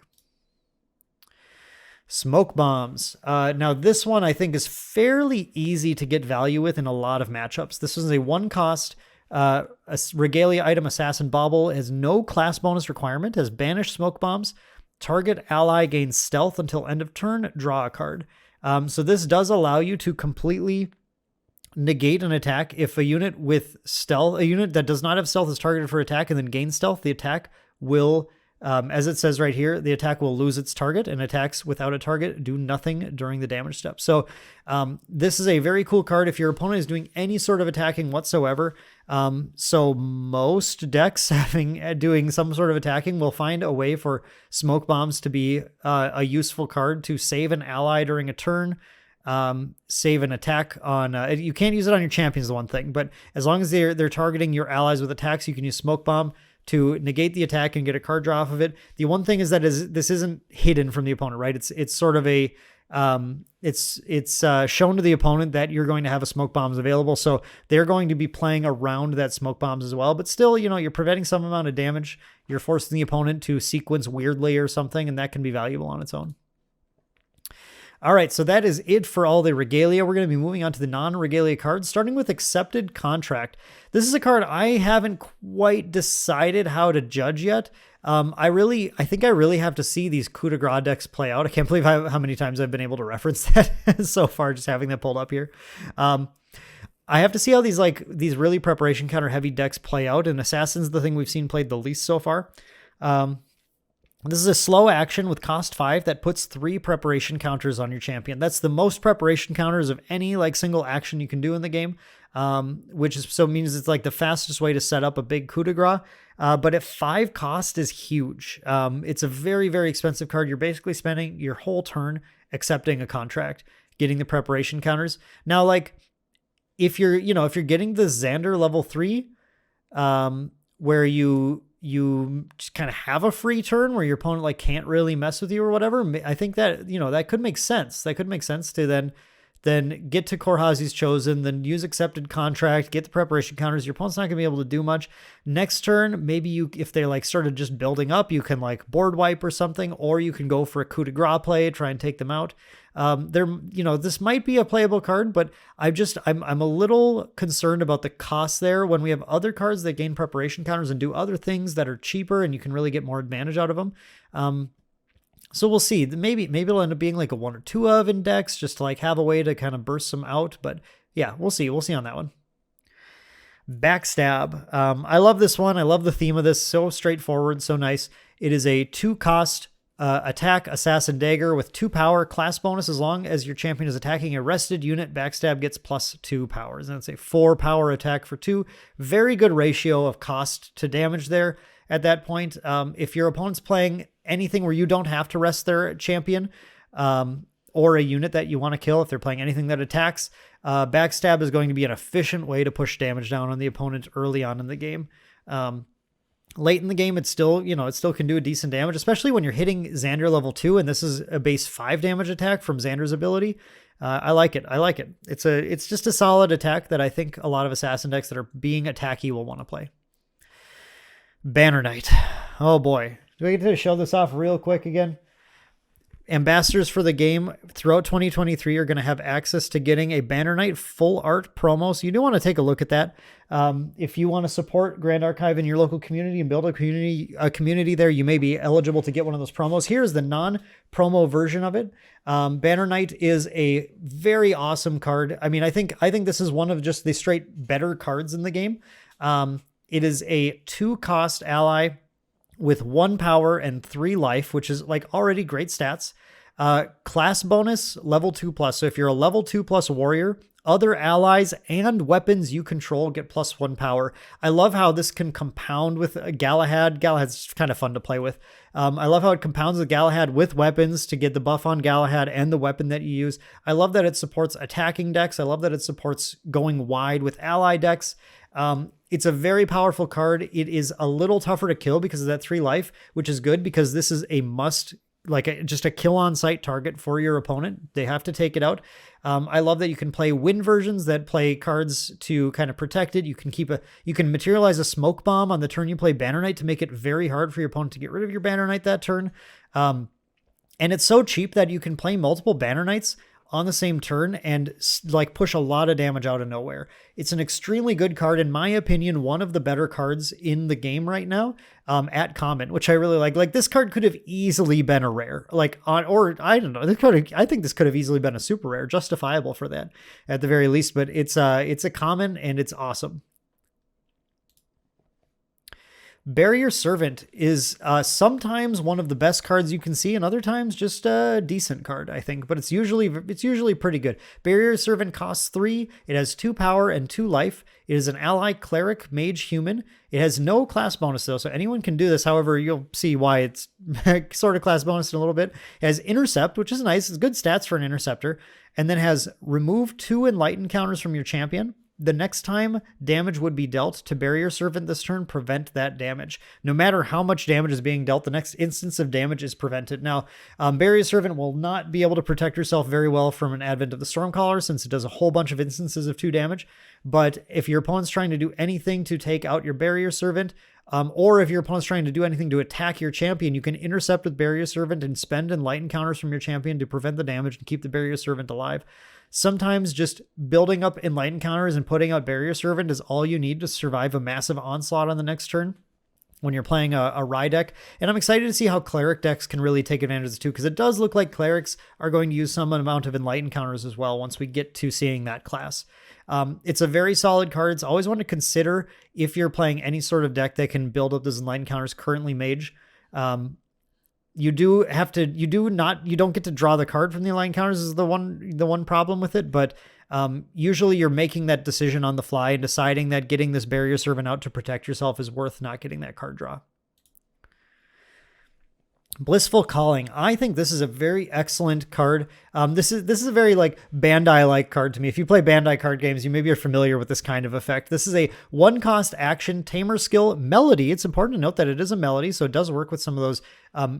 Smoke Bombs. Now this one I think is fairly easy to get value with in a lot of matchups. This is a 1-cost a regalia item. Assassin Bauble has no class bonus requirement, has banished Smoke Bombs. Target ally gains stealth until end of turn, draw a card. So this does allow you to completely negate an attack. If a unit that does not have stealth is targeted for attack and then gains stealth, the attack will, as it says right here, the attack will lose its target, and attacks without a target do nothing during the damage step. So this is a very cool card if your opponent is doing any sort of attacking whatsoever. So most decks doing some sort of attacking will find a way for Smoke Bombs to be a useful card to save an ally during a turn, save an attack on, you can't use it on your champions, the one thing, but as long as they're targeting your allies with attacks, you can use Smoke Bomb to negate the attack and get a card draw off of it. The one thing is that this isn't hidden from the opponent, right? It's sort of It's shown to the opponent that you're going to have a smoke bombs available. So they're going to be playing around that smoke bombs as well. But still, you're preventing some amount of damage. You're forcing the opponent to sequence weirdly or something, and that can be valuable on its own. All right, so that is it for all the regalia. We're going to be moving on to the non-regalia cards, starting with Accepted Contract. This is a card I haven't quite decided how to judge yet. I think I really have to see these coup de grace decks play out. I can't believe how many times I've been able to reference that so far, just having that pulled up here. I have to see how these really preparation counter heavy decks play out, and Assassin's the thing we've seen played the least so far. This is a slow action with cost 5 that puts 3 preparation counters on your champion. That's the most preparation counters of any single action you can do in the game, which means it's the fastest way to set up a big coup de grace. But at 5 cost is huge. It's a very, very expensive card. You're basically spending your whole turn accepting a contract, getting the preparation counters. Now, if you're getting the Xander level 3, where you just kind of have a free turn where your opponent can't really mess with you or whatever, I think that, that could make sense. That could make sense to then get to Korhazi's Chosen, then use Accepted Contract, get the preparation counters. Your opponent's not going to be able to do much. Next turn, maybe if they started just building up, you can board wipe or something, or you can go for a coup de grace play, try and take them out. This might be a playable card, but I'm a little concerned about the cost there when we have other cards that gain preparation counters and do other things that are cheaper and you can really get more advantage out of them. So we'll see. Maybe it'll end up being a 1 or 2 of index just to have a way to kind of burst some out. But yeah, we'll see. We'll see on that one. Backstab. I love this one. I love the theme of this. So straightforward, so nice. It is a 2 cost attack assassin dagger with 2 power, class bonus as long as your champion is attacking a rested unit. Backstab gets +2 powers, and it's a 4 power attack for 2. Very good ratio of cost to damage there at that point. If your opponent's playing anything where you don't have to rest their champion, or a unit that you want to kill, if they're playing anything that attacks, Backstab is going to be an efficient way to push damage down on the opponent early on in the game. Late in the game, it still can do a decent damage, especially when you're hitting Xander level 2, and this is a base 5 damage attack from Xander's ability. I like it. It's just a solid attack that I think a lot of assassin decks that are being attacky will want to play. Banner Knight. Oh boy. Do I get to show this off real quick again? Ambassadors for the game throughout 2023 are going to have access to getting a Banner Knight full art promo. So you do want to take a look at that. If you want to support Grand Archive in your local community and build a community there, you may be eligible to get one of those promos. Here's the non-promo version of it. Banner Knight is a very awesome card. I mean, I think this is one of just the straight better cards in the game. It is a 2 cost ally with 1 power and 3 life, which is already great stats. Class bonus, level 2+. So if you're a level 2+ warrior, other allies and weapons you control get +1 power. I love how this can compound with Galahad. Galahad's kind of fun to play with. I love how it compounds with Galahad with weapons to get the buff on Galahad and the weapon that you use. I love that it supports attacking decks. I love that it supports going wide with ally decks. It's a very powerful card. It is a little tougher to kill because of that 3 life, which is good because this is a must, just a kill on sight target for your opponent. They have to take it out. I love that you can play win versions that play cards to kind of protect it. You can materialize a smoke bomb on the turn you play Banner Knight to make it very hard for your opponent to get rid of your Banner Knight that turn. And it's so cheap that you can play multiple Banner Knights on the same turn and push a lot of damage out of nowhere. It's an extremely good card. In my opinion, one of the better cards in the game right now, at common, which I really like. This card could have easily been a rare, I don't know. I think this could have easily been a super rare, justifiable for that at the very least, but it's a common and it's awesome. Barrier Servant is sometimes one of the best cards you can see, and other times just a decent card, I think. But it's usually pretty good. Barrier Servant costs 3. It has 2 power and 2 life. It is an ally cleric mage human. It has no class bonus though, so anyone can do this. However, you'll see why it's sort of class bonus in a little bit. It has intercept, which is nice. It's good stats for an interceptor, and then has remove 2 enlighten counters from your champion. the next time damage would be dealt to Barrier Servant this turn, prevent that damage. No matter how much damage is being dealt, the next instance of damage is prevented. Now, Barrier Servant will not be able to protect yourself very well from an Advent of the Stormcaller, since it does a whole bunch of instances of 2 damage. But if your opponent's trying to do anything to take out your Barrier Servant, or if your opponent's trying to do anything to attack your champion, you can intercept with Barrier Servant and spend enlightened counters from your champion to prevent the damage and keep the Barrier Servant alive. Sometimes just building up enlightened counters and putting out Barrier Servant is all you need to survive a massive onslaught on the next turn when you're playing a Rye deck. And I'm excited to see how Cleric decks can really take advantage of this too, because it does look like Clerics are going to use some amount of enlightened counters as well once we get to seeing that class. It's a very solid card. It's always one to consider if you're playing any sort of deck that can build up those enlightened counters, currently Mage. You don't get to draw the card from the enlightened counters is the one problem with it, but usually you're making that decision on the fly and deciding that getting this Barrier Servant out to protect yourself is worth not getting that card draw. Blissful Calling. I think this is a very excellent card. This is a very like Bandai-like card to me. If you play Bandai card games, you maybe are familiar with this kind of effect. This is a 1-cost action Tamer skill melody. It's important to note that it is a melody, so it does work with some of those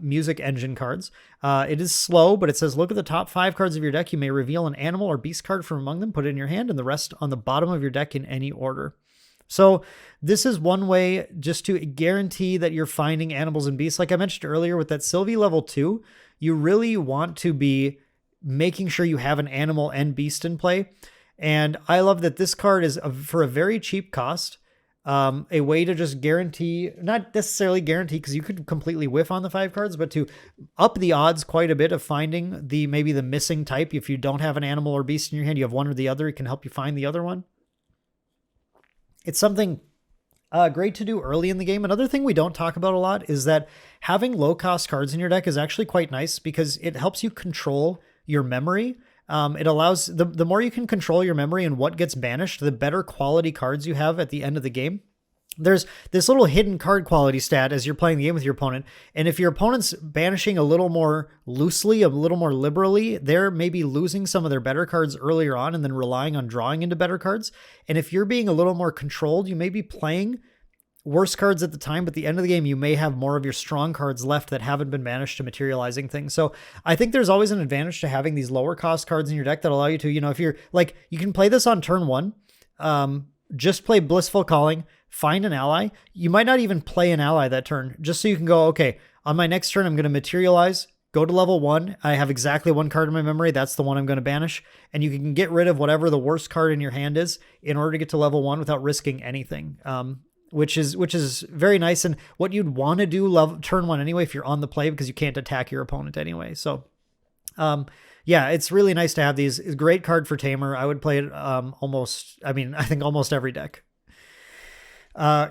music engine cards. It is slow, but it says look at the top 5 cards of your deck. You may reveal an animal or beast card from among them, put it in your hand, and the rest on the bottom of your deck in any order. So this is one way just to guarantee that you're finding animals and beasts. Like I mentioned earlier with that Sylvie level 2, you really want to be making sure you have an animal and beast in play. And I love that this card is for a very cheap cost, a way to just guarantee, not necessarily guarantee because you could completely whiff on the 5 cards, but to up the odds quite a bit of finding maybe the missing type. If you don't have an animal or beast in your hand, you have one or the other, it can help you find the other one. It's something great to do early in the game. Another thing we don't talk about a lot is that having low-cost cards in your deck is actually quite nice because it helps you control your memory. It allows, the more you can control your memory and what gets banished, the better quality cards you have at the end of the game. There's this little hidden card quality stat as you're playing the game with your opponent. And if your opponent's banishing a little more loosely, a little more liberally, they're maybe losing some of their better cards earlier on and then relying on drawing into better cards. And if you're being a little more controlled, you may be playing worse cards at the time, but at the end of the game, you may have more of your strong cards left that haven't been banished to materializing things. So I think there's always an advantage to having these lower cost cards in your deck that allow you to, if you're like, you can play this on turn 1, just play Blissful Calling, find an ally. You might not even play an ally that turn, just so you can go, okay, on my next turn, I'm going to materialize, go to level 1. I have exactly 1 card in my memory. That's the one I'm going to banish. And you can get rid of whatever the worst card in your hand is in order to get to level 1 without risking anything. Which is very nice and what you'd want to do turn 1 anyway if you're on the play because you can't attack your opponent anyway. So, yeah, it's really nice to have these. It's a great card for Tamer. I would play it I think almost every deck.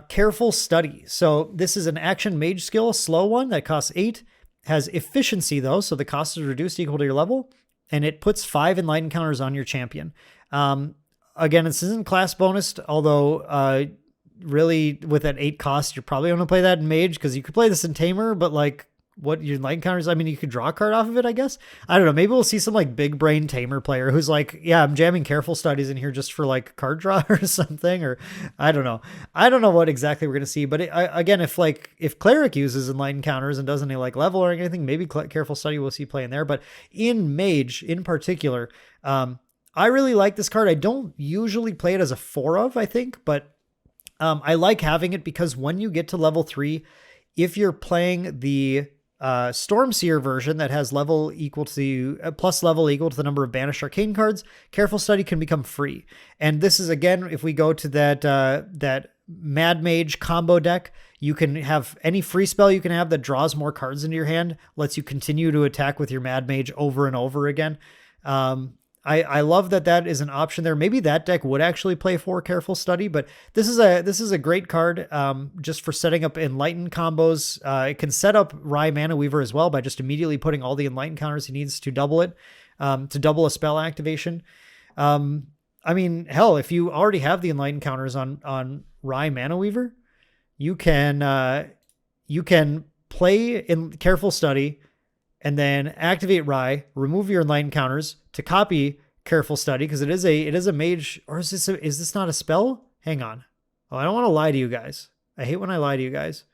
Careful Study. So this is an action mage skill, a slow one that costs 8, has efficiency though, so the cost is reduced equal to your level, and it puts 5 enlightened counters on your champion. Again, this isn't class bonus, although really with that 8 cost, you're probably going to play that in mage because you could play this in Tamer, but like what your enlightened counters, I mean, you could draw a card off of it, I guess. I don't know. Maybe we'll see some like big brain Tamer player who's like, yeah, I'm jamming Careful Studies in here just for like card draw or something, or I don't know. I don't know what exactly we're going to see, but again, if Cleric uses enlightened counters and doesn't like level or anything, maybe Careful Study we'll see playing there. But in Mage in particular, I really like this card. I don't usually play it as a 4 of, I think, but I like having it because when you get to level 3, if you're playing the Stormseer version that has level equal to plus level equal to the number of banished arcane cards, Careful Study can become free. And this is, again, if we go to that Mad Mage combo deck, you can have any free spell you can have that draws more cards into your hand, lets you continue to attack with your Mad Mage over and over again. I love that is an option there. Maybe that deck would actually play for Careful Study, but this is a great card just for setting up Enlightened combos. It can set up Rye Mana Weaver as well by just immediately putting all the Enlightened counters he needs to double it, to double a spell activation. I mean, hell, if you already have the Enlightened counters on Rye Mana Weaver, you can play in Careful Study and then activate Rye, remove your enlightened counters to copy careful study because it is a mage, or is this not a spell? Hang on. Oh, I don't want to lie to you guys. I hate when I lie to you guys.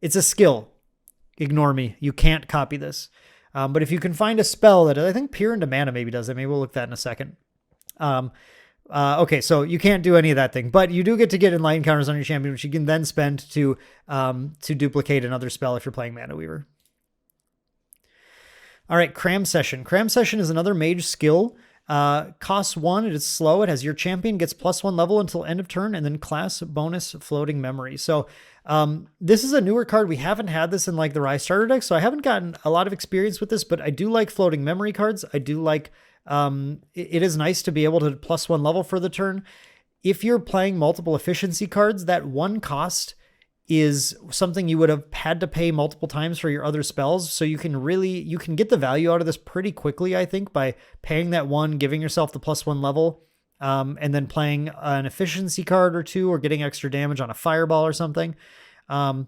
It's a skill. Ignore me. You can't copy this. But if you can find a spell that I think Peer into Mana maybe does it, maybe we'll look at that in a second. Okay, so you can't do any of that thing, but you do get to get enlightened counters on your champion, which you can then spend to duplicate another spell if you're playing Mana Weaver. All right, Cram Session. Cram Session is another mage skill. Costs 1, it is slow. It has your champion gets +1 level until end of turn, and then class bonus Floating Memory. So this is a newer card. We haven't had this in like the Rise starter deck, so I haven't gotten a lot of experience with this, but I do like Floating Memory cards. I do like, it is nice to be able to +1 level for the turn. If you're playing multiple efficiency cards, that 1 cost is something you would have had to pay multiple times for your other spells. So you can get the value out of this pretty quickly, I think, by paying that 1, giving yourself the +1 level, and then playing an efficiency card or 2, or getting extra damage on a fireball or something. And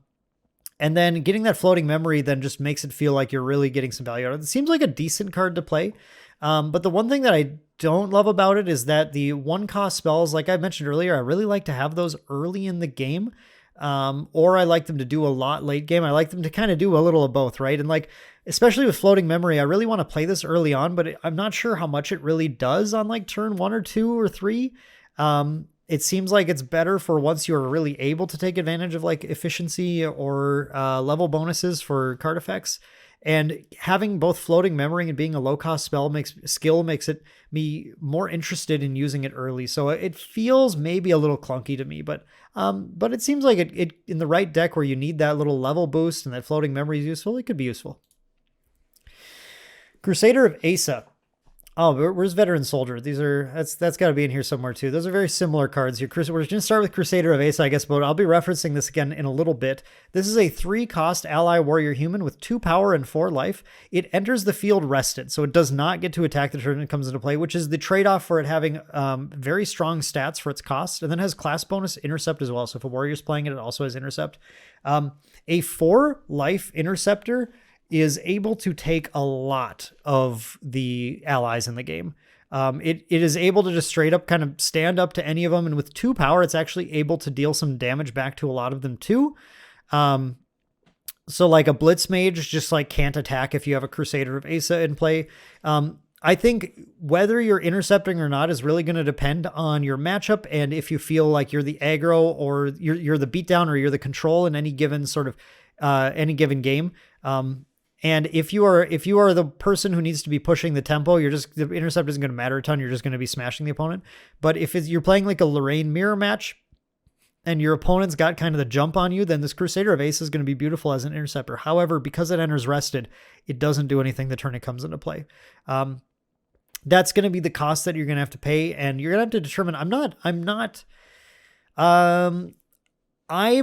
then getting that Floating Memory then just makes it feel like you're really getting some value out of it. It seems like a decent card to play. But the one thing that I don't love about it is that the 1-cost spells, like I mentioned earlier, I really like to have those early in the game. Or I like them to do a lot late game. I like them to kind of do a little of both, right? And like, especially with Floating Memory, I really want to play this early on, but I'm not sure how much it really does on like turn 1 or 2 or 3. It seems like it's better for once you're really able to take advantage of like efficiency or level bonuses for card effects. And having both Floating Memory and being a low-cost spell makes it me more interested in using it early. So it feels maybe a little clunky to me, but it seems like it in the right deck where you need that little level boost and that Floating Memory is useful, it could be useful. Crusader of Asa. Oh, where's Veteran Soldier? That's got to be in here somewhere too. Those are very similar cards here. We're going to start with Crusader of Asa, I guess, but I'll be referencing this again in a little bit. This is a 3-cost ally warrior human with 2 power and 4 life. It enters the field rested, so it does not get to attack the turn it comes into play, which is the trade-off for it having very strong stats for its cost, and then has class bonus Intercept as well. So if a warrior's playing it, it also has Intercept. A 4 life Interceptor is able to take a lot of the allies in the game. It is able to just straight up kind of stand up to any of them. And with 2 power, it's actually able to deal some damage back to a lot of them too. So like a Blitz Mage just like can't attack if you have a Crusader of Asa in play. I think whether you're intercepting or not is really going to depend on your matchup. And if you feel like you're the aggro or you're the beatdown or you're the control in any given sort of, any given game. And if you are the person who needs to be pushing the tempo, the intercept isn't going to matter a ton. You're just going to be smashing the opponent. But if you're playing like a Lorraine mirror match and your opponent's got kind of the jump on you, then this Crusader of Ace is going to be beautiful as an interceptor. However, because it enters rested, it doesn't do anything the turn it comes into play. That's going to be the cost that you're going to have to pay. And you're going to have to determine, I'm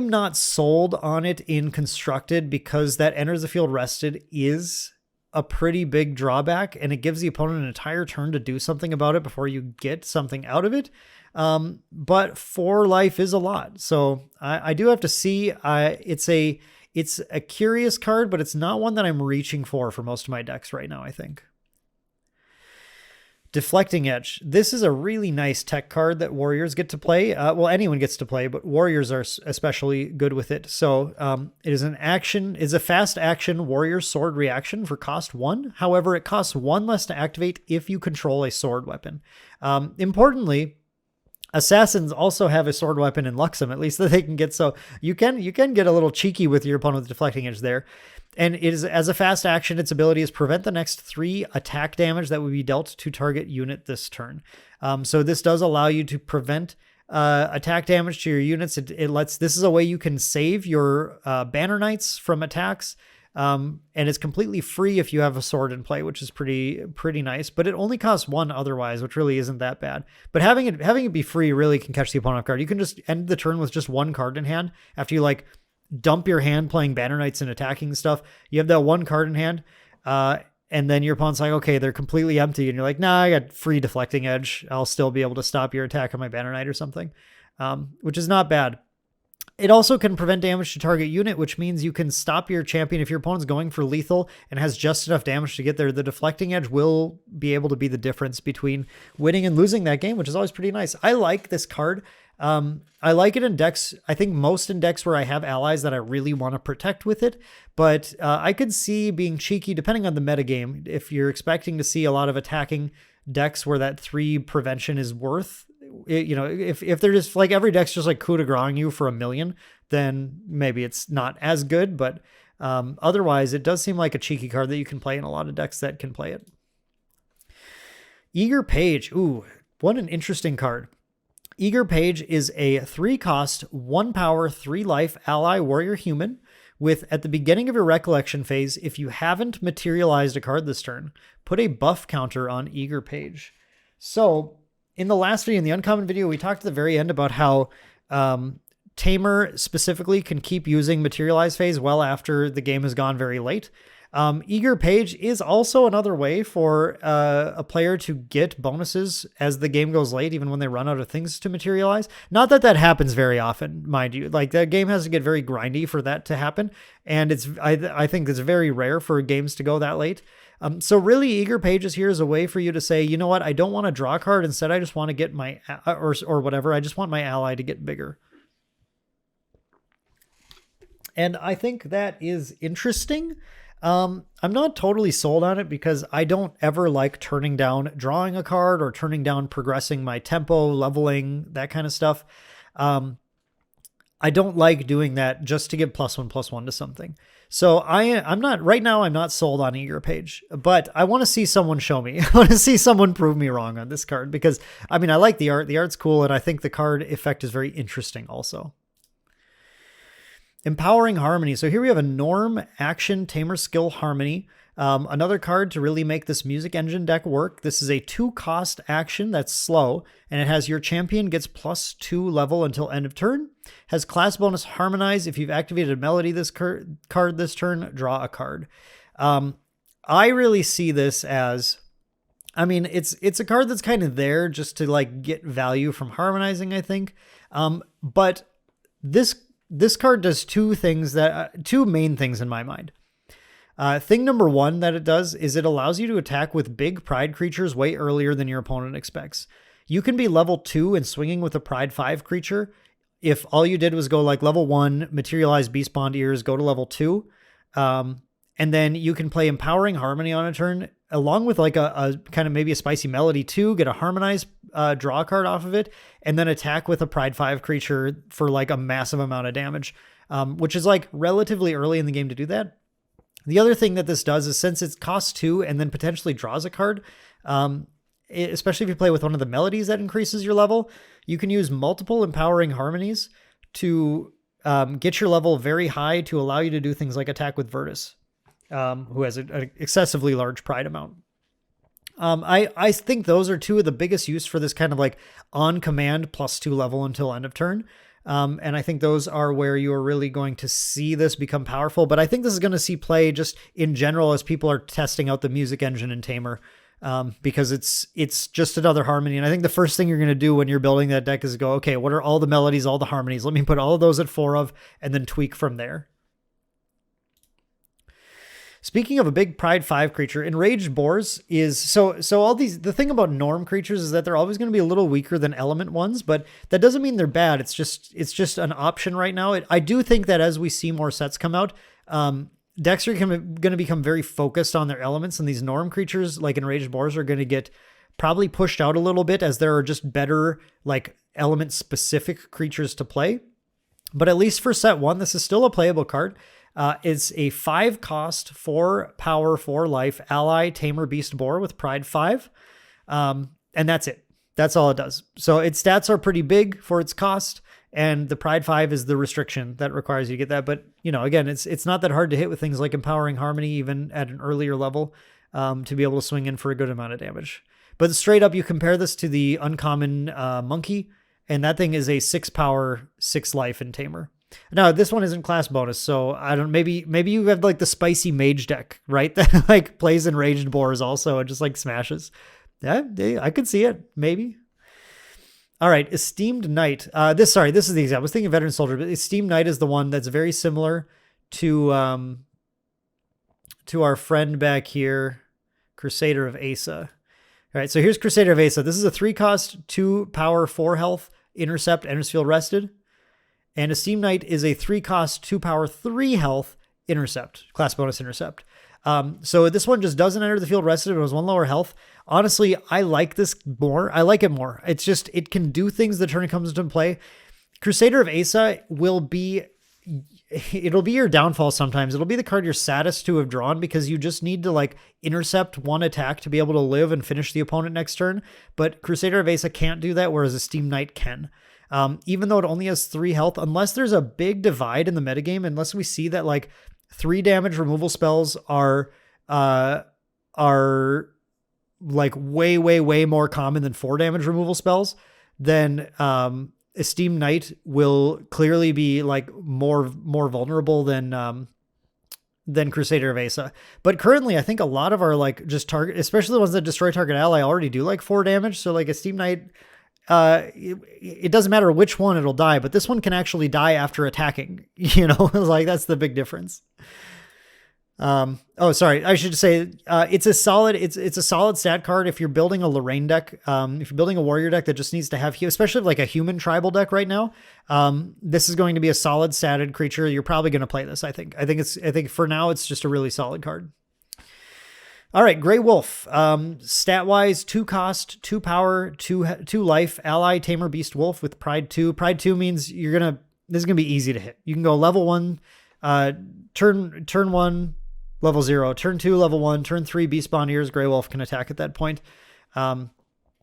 not sold on it in Constructed because that enters the field rested is a pretty big drawback, and it gives the opponent an entire turn to do something about it before you get something out of it. But 4 life is a lot. So I do have to see. It's a curious card, but it's not one that I'm reaching for most of my decks right now, I think. Deflecting Edge. This is a really nice tech card that warriors get to play. Well, anyone gets to play, but warriors are especially good with it. So it is a fast action warrior sword reaction for cost 1. However, it costs 1 less to activate if you control a sword weapon. Importantly, assassins also have a sword weapon in Luxem, at least that they can get. So you can get a little cheeky with your opponent with Deflecting Edge there. And it is, as a fast action, its ability is prevent the next 3 attack damage that would be dealt to target unit this turn. So this does allow you to prevent attack damage to your units. This is a way you can save your Banner Knights from attacks. And it's completely free if you have a sword in play, which is pretty nice, but it only costs 1 otherwise, which really isn't that bad. But having it be free really can catch the opponent off guard. You can just end the turn with just 1 card in hand after you dump your hand playing Banner Knights and attacking stuff. You have that 1 card in hand, and then your opponent's like, okay, they're completely empty, and you're like, nah, I got free Deflecting Edge. I'll still be able to stop your attack on my Banner Knight or something, which is not bad. It also can prevent damage to target unit, which means you can stop your champion if your opponent's going for lethal and has just enough damage to get there. The deflecting edge will be able to be the difference between winning and losing that game, which is always pretty nice. I like this card. I like it in decks. I think most in decks where I have allies that I really want to protect with it, but I could see being cheeky depending on the metagame. If you're expecting to see a lot of attacking decks where that 3 prevention is worth, if they're just like every deck's just like coup de grace you for 1,000,000, then maybe it's not as good. But otherwise, it does seem like a cheeky card that you can play in a lot of decks that can play it. Eager Page. Ooh, what an interesting card. Eager Page is a 3-cost, 1 power, 3 life ally warrior human with, at the beginning of your recollection phase, if you haven't materialized a card this turn, put a buff counter on Eager Page. So in the last video, in the uncommon video, we talked at the very end about how Tamer specifically can keep using materialized phase well after the game has gone very late. Eager Page is also another way for a player to get bonuses as the game goes late, even when they run out of things to materialize. Not that that happens very often, mind you. Like, that game has to get very grindy for that to happen, and I think it's very rare for games to go that late. So really, Eager Page is here as a way for you to say, you know what, I don't want to draw a card. Instead, I just want to get my, or whatever, I just want my ally to get bigger. And I think that is interesting. I'm not totally sold on it because I don't ever like turning down drawing a card or turning down progressing my tempo, leveling, that kind of stuff. I don't like doing that just to give +1/+1 to something. So I'm not sold on Eager Page, but I want to see someone show me. I want to see someone prove me wrong on this card because, I mean, I like the art. The art's cool, and I think the card effect is very interesting also. Empowering Harmony. So here we have a Norm Action Tamer Skill Harmony. Another card to really make this music engine deck work. This is a 2-cost action that's slow, and it has your champion gets +2 level until end of turn. Has class bonus Harmonize. If you've activated a melody this card this turn, draw a card. I really see this as, I mean, it's a card that's kind of there just to like get value from harmonizing, I think. But this card does two main things in my mind. Thing number one that it does is it allows you to attack with big pride creatures way earlier than your opponent expects. You can be level 2 and swinging with a pride 5 creature if all you did was go like level 1, materialize Beast Bond Ears, go to level 2. And then you can play Empowering Harmony on a turn, along with like a kind of maybe a Spicy Melody 2, get a Harmonize draw card off of it, and then attack with a Pride 5 creature for like a massive amount of damage, which is like relatively early in the game to do that. The other thing that this does is since it costs 2 and then potentially draws a card, especially if you play with one of the melodies that increases your level, you can use multiple Empowering Harmonies to get your level very high to allow you to do things like attack with Virtus, who has an excessively large pride amount. I think those are two of the biggest use for this kind of like on command +2 level until end of turn. And I think those are where you are really going to see this become powerful. But I think this is going to see play just in general as people are testing out the music engine in Tamer, because it's just another harmony. And I think the first thing you're going to do when you're building that deck is go, okay, what are all the melodies, all the harmonies? Let me put all of those at 4 of, and then tweak from there. Speaking of a big Pride 5 creature, Enraged Boars is so all these, the thing about norm creatures is that they're always going to be a little weaker than element ones, but that doesn't mean they're bad. It's just an option right now. I do think that as we see more sets come out, decks are going to become very focused on their elements, and these norm creatures like Enraged Boars are going to get probably pushed out a little bit as there are just better like element specific creatures to play. But at least for set 1, this is still a playable card. It's a 5 cost, 4 power, 4 life ally Tamer Beast Boar with Pride 5. And that's it. That's all it does. So its stats are pretty big for its cost, and the Pride 5 is the restriction that requires you to get that. But, you know, again, it's not that hard to hit with things like Empowering Harmony, even at an earlier level, to be able to swing in for a good amount of damage. But straight up, you compare this to the uncommon Monkey, and that thing is a 6 power, 6 life in Tamer. Now, this one isn't class bonus, so I don't, maybe you have like the Spicy Mage deck, right? That like plays Enraged Boars also and just like smashes. Yeah, I could see it, maybe. All right, Esteemed Knight. This is the example. I was thinking Veteran Soldier, but Esteemed Knight is the one that's very similar to our friend back here, Crusader of Asa. All right, so here's Crusader of Asa. This is a 3-cost, 2 power, 4 health, intercept, enters field rested. And Esteemed Knight is a 3-cost, 2 power, 3 health, intercept, class bonus intercept. So this one just doesn't enter the field rested. It was 1 lower health. Honestly, I like this more. I like it more. It's just, it can do things the turn it comes into play. Crusader of Asa it'll be your downfall sometimes. It'll be the card you're saddest to have drawn because you just need to like intercept 1 attack to be able to live and finish the opponent next turn. But Crusader of Asa can't do that, whereas Esteemed Knight can. Even though it only has 3 health, unless there's a big divide in the metagame, unless we see that like 3 damage removal spells are like way more common than 4 damage removal spells, then Esteemed Knight will clearly be like more vulnerable than Crusader of Asa. But currently, I think a lot of our like just target, especially the ones that destroy target ally, already do like 4 damage. So like Esteemed Knight, it doesn't matter which one, it'll die, but this one can actually die after attacking. You know, like that's the big difference. Oh, sorry. I should say, it's a solid stat card if you're building a Lorraine deck. If you're building a warrior deck that just needs to have, especially like a human tribal deck right now, this is going to be a solid statted creature. You're probably going to play this. I think for now, it's just a really solid card. All right. Grey Wolf, stat wise, 2 cost, 2 power, 2 life, ally, tamer, beast, wolf with pride 2. Pride 2 means this is going to be easy to hit. You can go level 1, turn 1, level 0, turn 2, level 1, turn 3, Beast Bonniers, Grey Wolf can attack at that point. And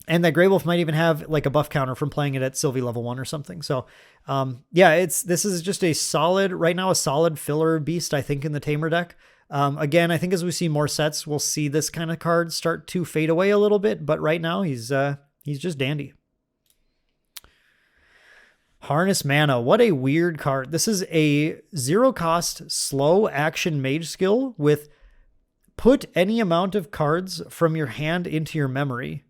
that Grey Wolf might even have like a buff counter from playing it at Sylvie level 1 or something. So, yeah, this is just a solid filler beast, I think, in the Tamer deck. Again, I think as we see more sets, we'll see this kind of card start to fade away a little bit, but right now he's just dandy. Harness Mana. What a weird card. This is a 0-cost slow action mage skill with put any amount of cards from your hand into your memory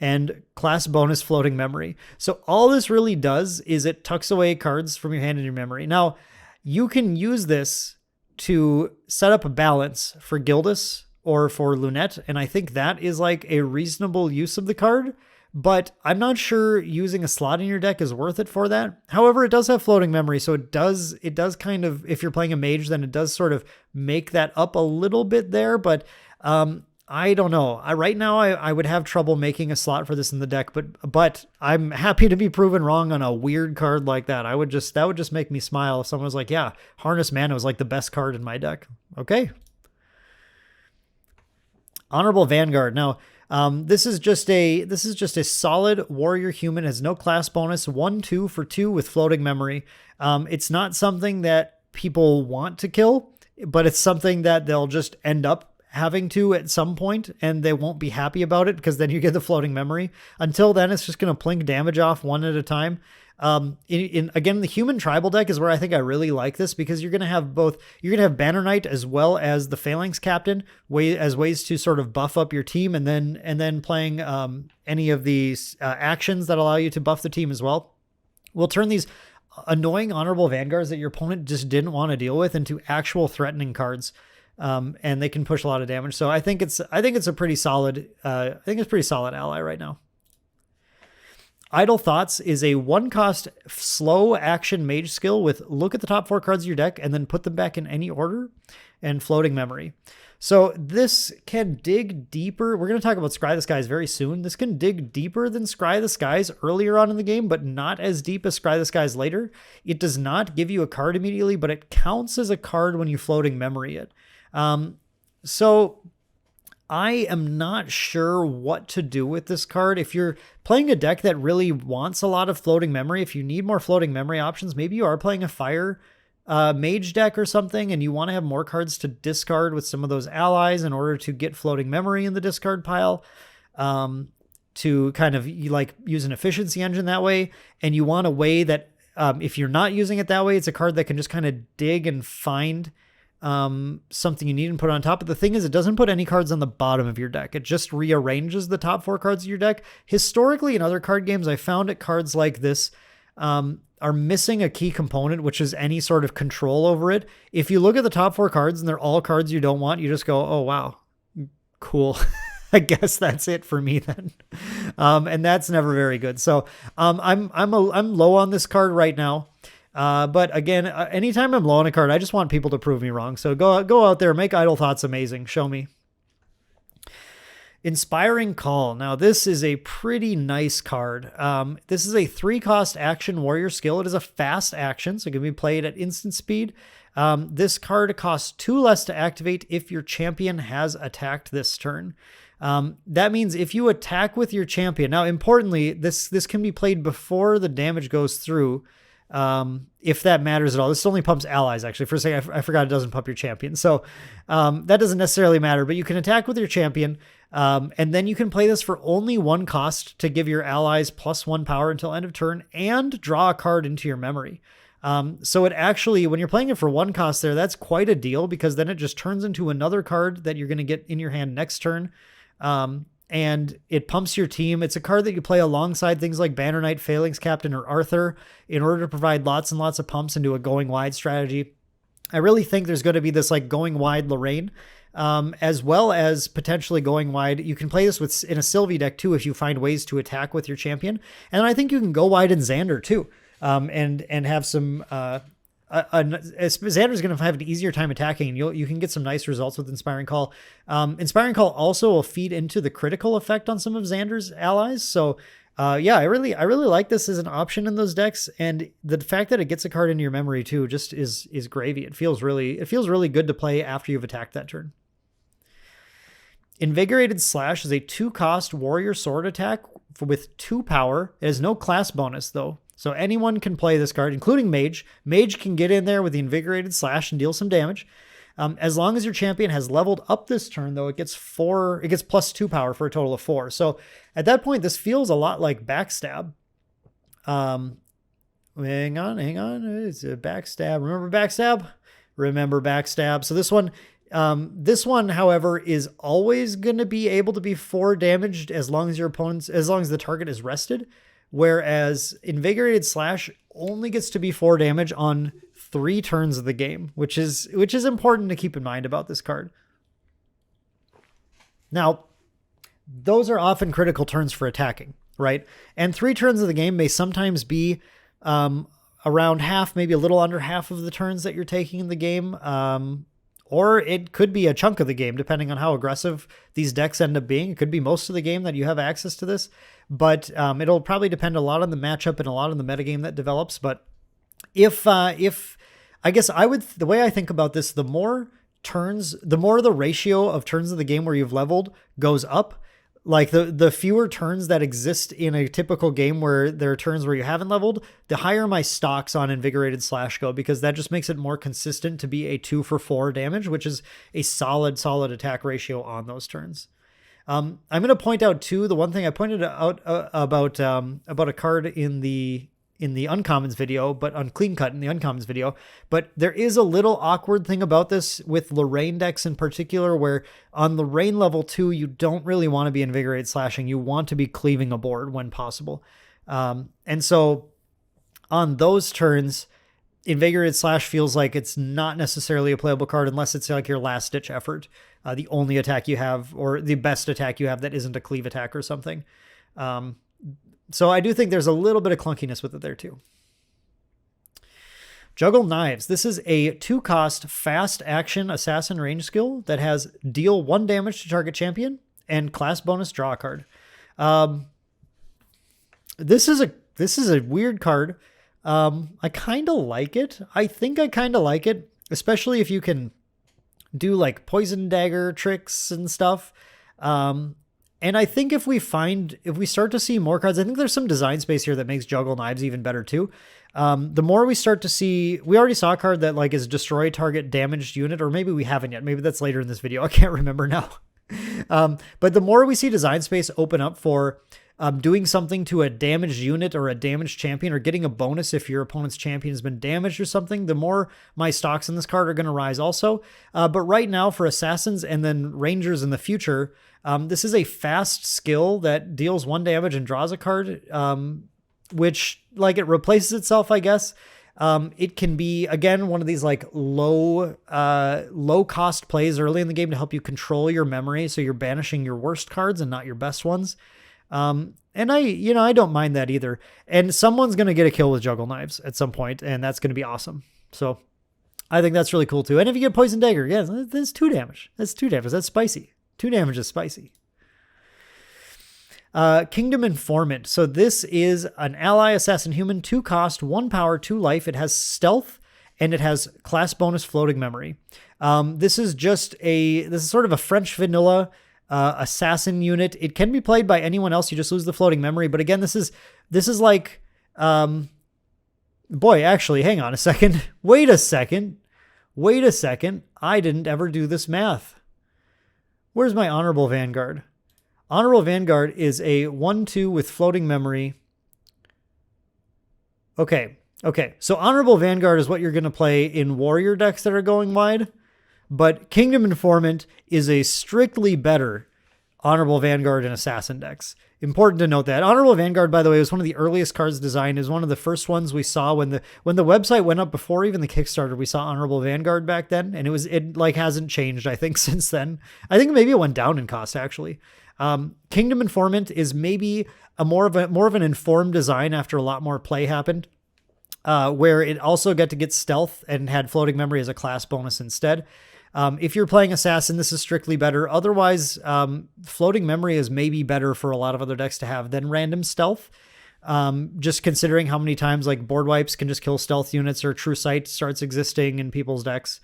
and class bonus floating memory. So all this really does is it tucks away cards from your hand in your memory. Now, you can use this to set up a balance for Gildas or for Lunette, and I think that is like a reasonable use of the card. But I'm not sure using a slot in your deck is worth it for that. However, it does have floating memory, so it does kind of, if you're playing a mage, then it does sort of make that up a little bit there. But I don't know. Right now, I would have trouble making a slot for this in the deck. But I'm happy to be proven wrong on a weird card like that. That would just make me smile if someone was like, "Yeah, Harness Mana was like the best card in my deck." Okay. Honorable Vanguard. Now, this is just a solid warrior human, has no class bonus, 1/2 for 2 with floating memory. It's not something that people want to kill, but it's something that they'll just end up having to at some point, and they won't be happy about it because then you get the floating memory. Until then, it's just going to plink damage off one at a time. Again, the human tribal deck is where I think I really like this, because you're going to have Banner Knight as well as the Phalanx Captain as ways to sort of buff up your team, and then playing any of these actions that allow you to buff the team as well. We'll turn these annoying honorable vanguards that your opponent just didn't want to deal with into actual threatening cards. And they can push a lot of damage. So I think it's a pretty solid, ally right now. Idle Thoughts is a 1-cost slow action mage skill with look at the top 4 cards of your deck and then put them back in any order, and floating memory. So this can dig deeper. We're going to talk about Scry the Skies very soon. This can dig deeper than Scry the Skies earlier on in the game, but not as deep as Scry the Skies later. It does not give you a card immediately, but it counts as a card when you floating memory it. So I am not sure what to do with this card. If you're playing a deck that really wants a lot of floating memory, if you need more floating memory options, maybe you are playing a fire mage deck or something, and you want to have more cards to discard with some of those allies in order to get floating memory in the discard pile, to kind of like use an efficiency engine that way. And you want a way that if you're not using it that way, it's a card that can just kind of dig and find something you need and put on top. But the thing is, it doesn't put any cards on the bottom of your deck. It just rearranges the top 4 cards of your deck. Historically, in other card games, I found that cards like this are missing a key component, which is any sort of control over it. If you look at the top 4 cards and they're all cards you don't want, you just go, oh, wow, cool. I guess that's it for me then. And that's never very good. So I'm low on this card right now. But again, anytime I'm low on a card, I just want people to prove me wrong. So go out there, make Idle Thoughts amazing. Show me. Inspiring Call. Now, this is a pretty nice card. This is a 3-cost action warrior skill. It is a fast action, so it can be played at instant speed. This card costs 2 less to activate if your champion has attacked this turn. That means if you attack with your champion, now importantly, this can be played before the damage goes through, if that matters at all. This only pumps allies, actually. For a second, I forgot it doesn't pump your champion. So that doesn't necessarily matter, but you can attack with your champion, and then you can play this for only 1 cost to give your allies +1 power until end of turn and draw a card into your memory. So it actually, when you're playing it for 1 cost there, that's quite a deal, because then it just turns into another card that you're going to get in your hand next turn. And it pumps your team. It's a card that you play alongside things like Banner Knight, Phalanx Captain, or Arthur in order to provide lots and lots of pumps into a going wide strategy. I really think there's going to be this like going wide Lorraine, as well as potentially going wide. You can play this in a Sylvie deck too, if you find ways to attack with your champion. And I think you can go wide in Xander too, and have some, Xander's going to have an easier time attacking, and you can get some nice results with Inspiring Call. Inspiring Call also will feed into the critical effect on some of Xander's allies. So yeah, I really like this as an option in those decks, and the fact that it gets a card into your memory too just is gravy. It feels really good to play after you've attacked that turn. Invigorated Slash is a 2-cost warrior sword attack with 2 power. It has no class bonus though. So anyone can play this card, including Mage. Mage can get in there with the Invigorated Slash and deal some damage. As long as your champion has leveled up this turn, though, it gets +2 power for a total of 4. So at that point, this feels a lot like Backstab. Hang on. It's a Backstab. Remember Backstab. So this one, however, is always going to be able to be 4 damaged as long as the target is rested. Whereas Invigorated Slash only gets to be 4 damage on 3 turns of the game, which is important to keep in mind about this card. Now, those are often critical turns for attacking, right? And 3 turns of the game may sometimes be around half, maybe a little under half of the turns that you're taking in the game. Or it could be a chunk of the game, depending on how aggressive these decks end up being. It could be most of the game that you have access to this, but it'll probably depend a lot on the matchup and a lot on the metagame that develops. But if I guess the way I think about this, the more the ratio of turns of the game where you've leveled goes up. Like the fewer turns that exist in a typical game where there are turns where you haven't leveled, the higher my stocks on Invigorated Slash go, because that just makes it more consistent to be a 2 for 4 damage, which is a solid attack ratio on those turns. I'm going to point out too, the one thing I pointed out about a card in the Uncommons video, but on Clean Cut in the Uncommons video. But there is a little awkward thing about this with Lorraine decks in particular, where on Lorraine level 2, you don't really want to be Invigorated Slashing. You want to be cleaving a board when possible. And so on those turns, Invigorated Slash feels like it's not necessarily a playable card unless it's like your last ditch effort. The only attack you have, or the best attack you have that isn't a cleave attack or something. So I do think there's a little bit of clunkiness with it there too. Juggle Knives. This is a 2-cost fast action assassin range skill that has deal 1 damage to target champion and class bonus draw a card. This is a weird card. I kind of like it. I think I kind of like it, especially if you can do like poison dagger tricks and stuff. And I think if we start to see more cards, I think there's some design space here that makes Juggle Knives even better too. The more we start to see, we already saw a card that like is destroy target damaged unit, or maybe we haven't yet. Maybe that's later in this video. I can't remember now. But the more we see design space open up for doing something to a damaged unit or a damaged champion, or getting a bonus if your opponent's champion has been damaged or something, the more my stocks in this card are going to rise also. But right now for assassins and then rangers in the future, this is a fast skill that deals 1 damage and draws a card, which like it replaces itself, I guess. It can be, again, one of these like low cost plays early in the game to help you control your memory. So you're banishing your worst cards and not your best ones. And I don't mind that either. And someone's going to get a kill with juggle knives at some point, and that's going to be awesome. So I think that's really cool too. And if you get poison dagger, yeah, that's 2 damage. That's 2 damage. That's spicy. 2 damage is spicy. Kingdom Informant. So this is an ally assassin human, 2 cost, 1 power, 2 life. It has stealth and it has class bonus floating memory. This is sort of a French vanilla assassin unit. It can be played by anyone else. You just lose the floating memory. But again, this is like, boy, actually, hang on a second. Wait a second. I didn't ever do this math. Where's my Honorable Vanguard? Honorable Vanguard is a 1/2 with floating memory. Okay. So Honorable Vanguard is what you're going to play in warrior decks that are going wide. But Kingdom Informant is a strictly better Honorable Vanguard in assassin decks. Important to note that. Honorable Vanguard, by the way, was one of the earliest cards designed. It was one of the first ones we saw when the website went up before even the Kickstarter. We saw Honorable Vanguard back then, and it like hasn't changed, I think, since then. I think maybe it went down in cost actually. Kingdom Informant is maybe more of an informed design after a lot more play happened, where it also got to get stealth and had floating memory as a class bonus instead. If you're playing assassin, this is strictly better. Otherwise, floating memory is maybe better for a lot of other decks to have than random stealth. Just considering how many times like board wipes can just kill stealth units, or True Sight starts existing in people's decks.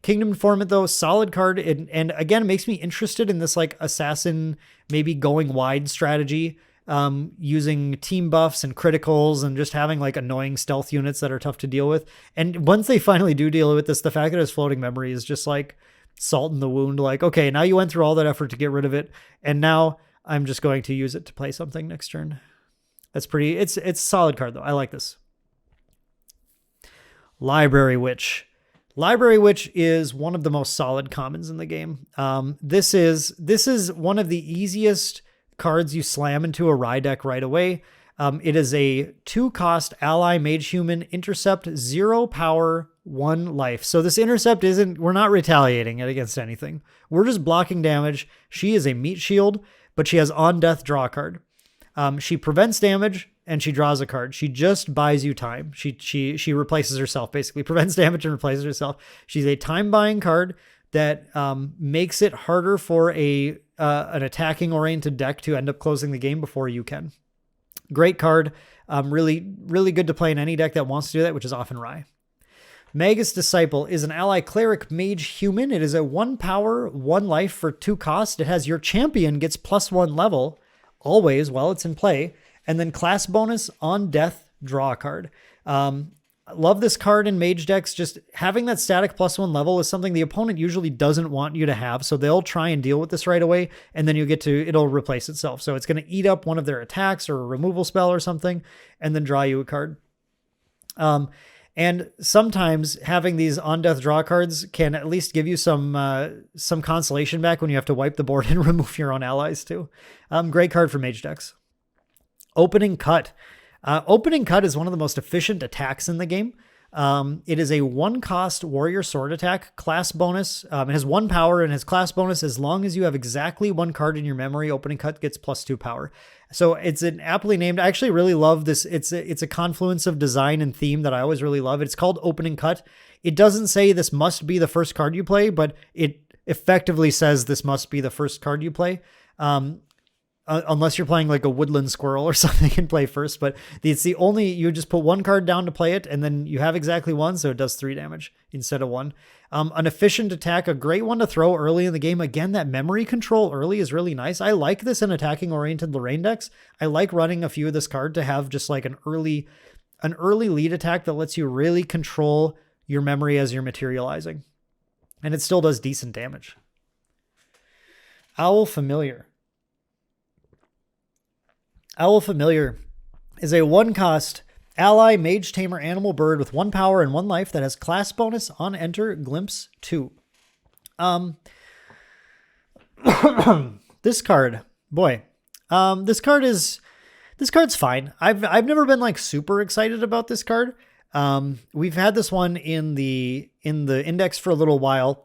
Kingdom Informant, though, solid card. And again, it makes me interested in this like assassin, maybe going wide strategy, using team buffs and criticals and just having like annoying stealth units that are tough to deal with. And once they finally do deal with this, the fact that it's floating memory is just like salt in the wound. Like, okay, now you went through all that effort to get rid of it, and now I'm just going to use it to play something next turn. That's pretty, it's a solid card though. I like this. Library Witch. Library Witch is one of the most solid commons in the game. This is one of the easiest cards you slam into a Rye deck right away. It is a 2 cost ally mage human, intercept, 0 power, 1 life. So this intercept we're not retaliating it against anything. We're just blocking damage. She is a meat shield, but she has on death draw card. She prevents damage and she draws a card. She just buys you time. She replaces herself, basically prevents damage and replaces herself. She's a time buying card that makes it harder for an attacking oriented deck to end up closing the game before you can. Great card. Really, really good to play in any deck that wants to do that, which is often Rye. Magus Disciple is an ally cleric mage human. It is a 1 power, 1 life for 2 cost. It has your champion gets +1 level always while it's in play, and then class bonus on death, draw a card. Love this card in mage decks. Just having that static +1 level is something the opponent usually doesn't want you to have, so they'll try and deal with this right away, and then it'll replace itself. So it's going to eat up one of their attacks or a removal spell or something, and then draw you a card. And sometimes having these on death draw cards can at least give you some consolation back when you have to wipe the board and remove your own allies too. Great card for mage decks. Opening Cut. Opening Cut is one of the most efficient attacks in the game. It is a 1 cost warrior sword attack, class bonus. It has 1 power and has class bonus. As long as you have exactly 1 card in your memory, Opening Cut gets +2 power. So it's an aptly named. I actually really love this. It's a confluence of design and theme that I always really love. It's called Opening Cut. It doesn't say this must be the first card you play, but it effectively says this must be the first card you play. Unless you're playing like a woodland squirrel or something and play first, but it's the only, you just put 1 card down to play it, and then you have exactly 1, so it does 3 damage instead of 1. An efficient attack, a great one to throw early in the game. Again, that memory control early is really nice. I like this in attacking oriented Lorraine decks. I like running a few of this card to have just like an early lead attack that lets you really control your memory as you're materializing. And it still does decent damage. Owl Familiar. Owl Familiar is a 1-cost ally mage tamer animal bird with 1 power and 1 life that has class bonus on enter glimpse 2. This card, boy, this card's fine. I've never been like super excited about this card. We've had this one in the index for a little while.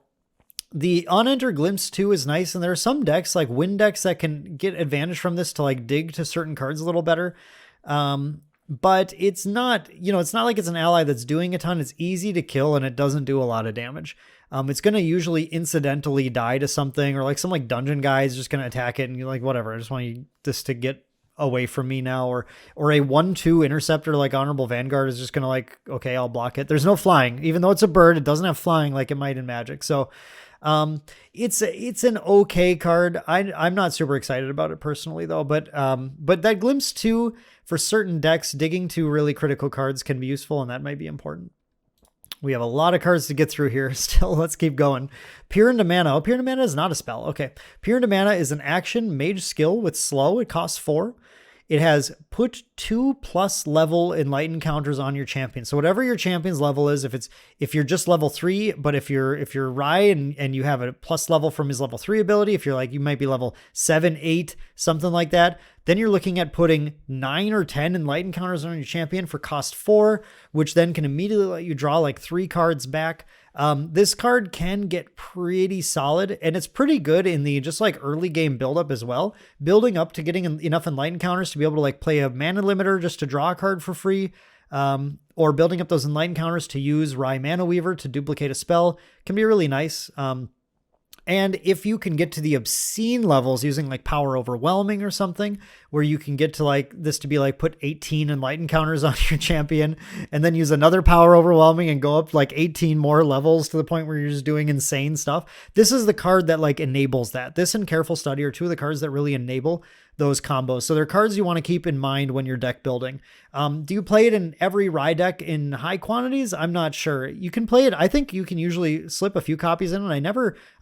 The on enter glimpse 2 is nice, and there are some decks like win decks that can get advantage from this to like dig to certain cards a little better. But it's not, it's not like it's an ally that's doing a ton. It's easy to kill and it doesn't do a lot of damage. It's going to usually incidentally die to something, or like some like dungeon guy is just going to attack it and you're like, whatever, I just want this to get away from me now. Or a 1/2 interceptor like Honorable Vanguard is just going to like, okay, I'll block it. There's no flying. Even though it's a bird, it doesn't have flying like it might in Magic. So it's an okay card. I'm not super excited about it personally though, but that Glimpse 2 for certain decks, digging to really critical cards can be useful, and that might be important. We have a lot of cards to get through here still. Let's keep going. Peer into Mana. Oh, Peer into Mana is not a spell. Okay. Peer into Mana is an action mage skill with slow. It costs 4. It has put 2+ level enlightened counters on your champion. So whatever your champion's level is, if you're just level 3, but if you're Rai and you have a plus level from his level 3 ability, if you're like, you might be level 7, 8, something like that, then you're looking at putting 9 or 10 enlightened counters on your champion for cost 4, which then can immediately let you draw like 3 cards back. This card can get pretty solid, and it's pretty good in the just like early game buildup as well, building up to getting enough enlightened counters to be able to like play a mana limiter just to draw a card for free, or building up those enlightened counters to use Rai Mana Weaver to duplicate a spell can be really nice. And if you can get to the obscene levels using like Power Overwhelming or something, where you can get to like this to be like put 18 enlightened counters on your champion and then use another Power Overwhelming and go up like 18 more levels to the point where you're just doing insane stuff. This is the card that like enables that. This and Careful Study are two of the cards that really enable those combos. So they're cards you want to keep in mind when you're deck building. Do you play it in every Rai deck in high quantities? I'm not sure. You can play it. I think you can usually slip a few copies in, and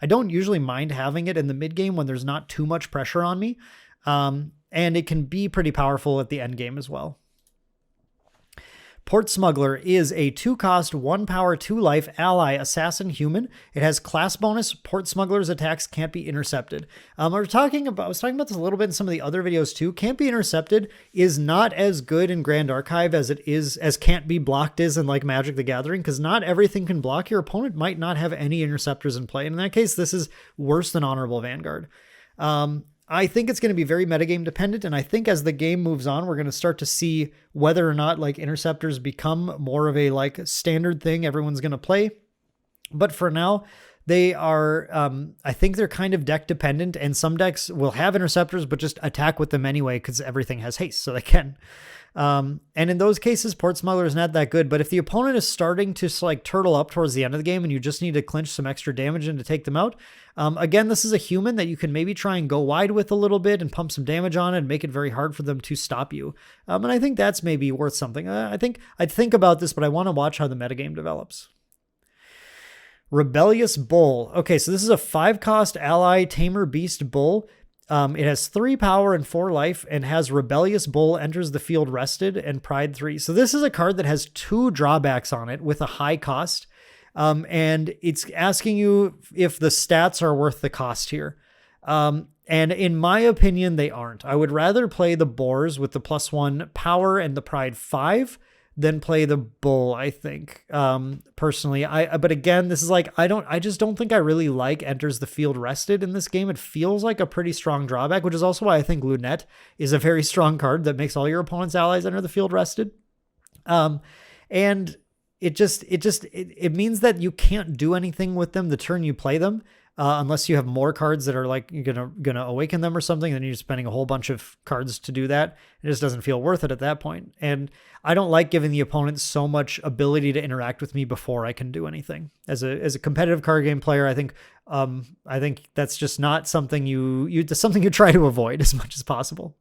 I don't usually mind having it in the mid game when there's not too much pressure on me. And it can be pretty powerful at the end game as well. Port Smuggler is a 2-cost, 1 power, 2 life ally assassin human. It has class bonus. Port Smuggler's attacks can't be intercepted. I was talking about this a little bit in some of the other videos too. Can't be intercepted is not as good in Grand Archive as can't be blocked is in like Magic the Gathering, because not everything can block. Your opponent might not have any interceptors in play. And in that case, this is worse than Honorable Vanguard. I think it's going to be very metagame dependent, and I think as the game moves on, we're going to start to see whether or not like interceptors become more of a like standard thing everyone's going to play. But for now, they are, I think they're kind of deck dependent, and some decks will have interceptors, but just attack with them anyway because everything has haste, so they can. And in those cases, Port Smuggler is not that good, but if the opponent is starting to like turtle up towards the end of the game and you just need to clinch some extra damage and to take them out, again, this is a human that you can maybe try and go wide with a little bit and pump some damage on it and make it very hard for them to stop you. And I think that's maybe worth something. I think I'd think about this, but I want to watch how the metagame develops. Rebellious Bull. Okay, so this is a 5-cost ally tamer beast bull. It has 3 power and 4 life and has Rebellious Bull enters the field rested and Pride 3. So this is a card that has 2 drawbacks on it with a high cost. And it's asking you if the stats are worth the cost here. And in my opinion, they aren't. I would rather play the Boars with the +1 power and the Pride 5 than play the Bull, I think, personally. But again, this is like, I just don't think I really like enters the field rested in this game. It feels like a pretty strong drawback, which is also why I think Lunette is a very strong card that makes all your opponent's allies enter the field rested. And it means that you can't do anything with them the turn you play them. Unless you have more cards that are like you're gonna awaken them or something, then you're spending a whole bunch of cards to do that. It just doesn't feel worth it at that point. And I don't like giving the opponent so much ability to interact with me before I can do anything. As a competitive card game player, I think that's just not something that's something you try to avoid as much as possible.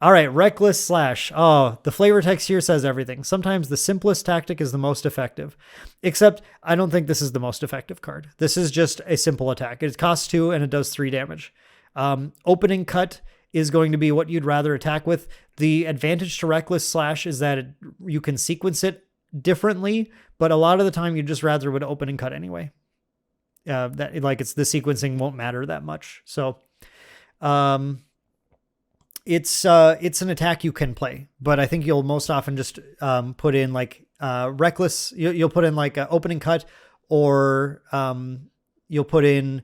All right, Reckless Slash. Oh, the flavor text here says everything. Sometimes the simplest tactic is the most effective. Except, I don't think this is the most effective card. This is just a simple attack. It costs 2 and it does 3 damage. Opening Cut is going to be what you'd rather attack with. The advantage to Reckless Slash is that you can sequence it differently, but a lot of the time you'd just rather would open and cut anyway. It's the sequencing won't matter that much. So it's an attack you can play, but I think you'll most often just put in like Reckless. You'll put in like open and cut, or you'll put in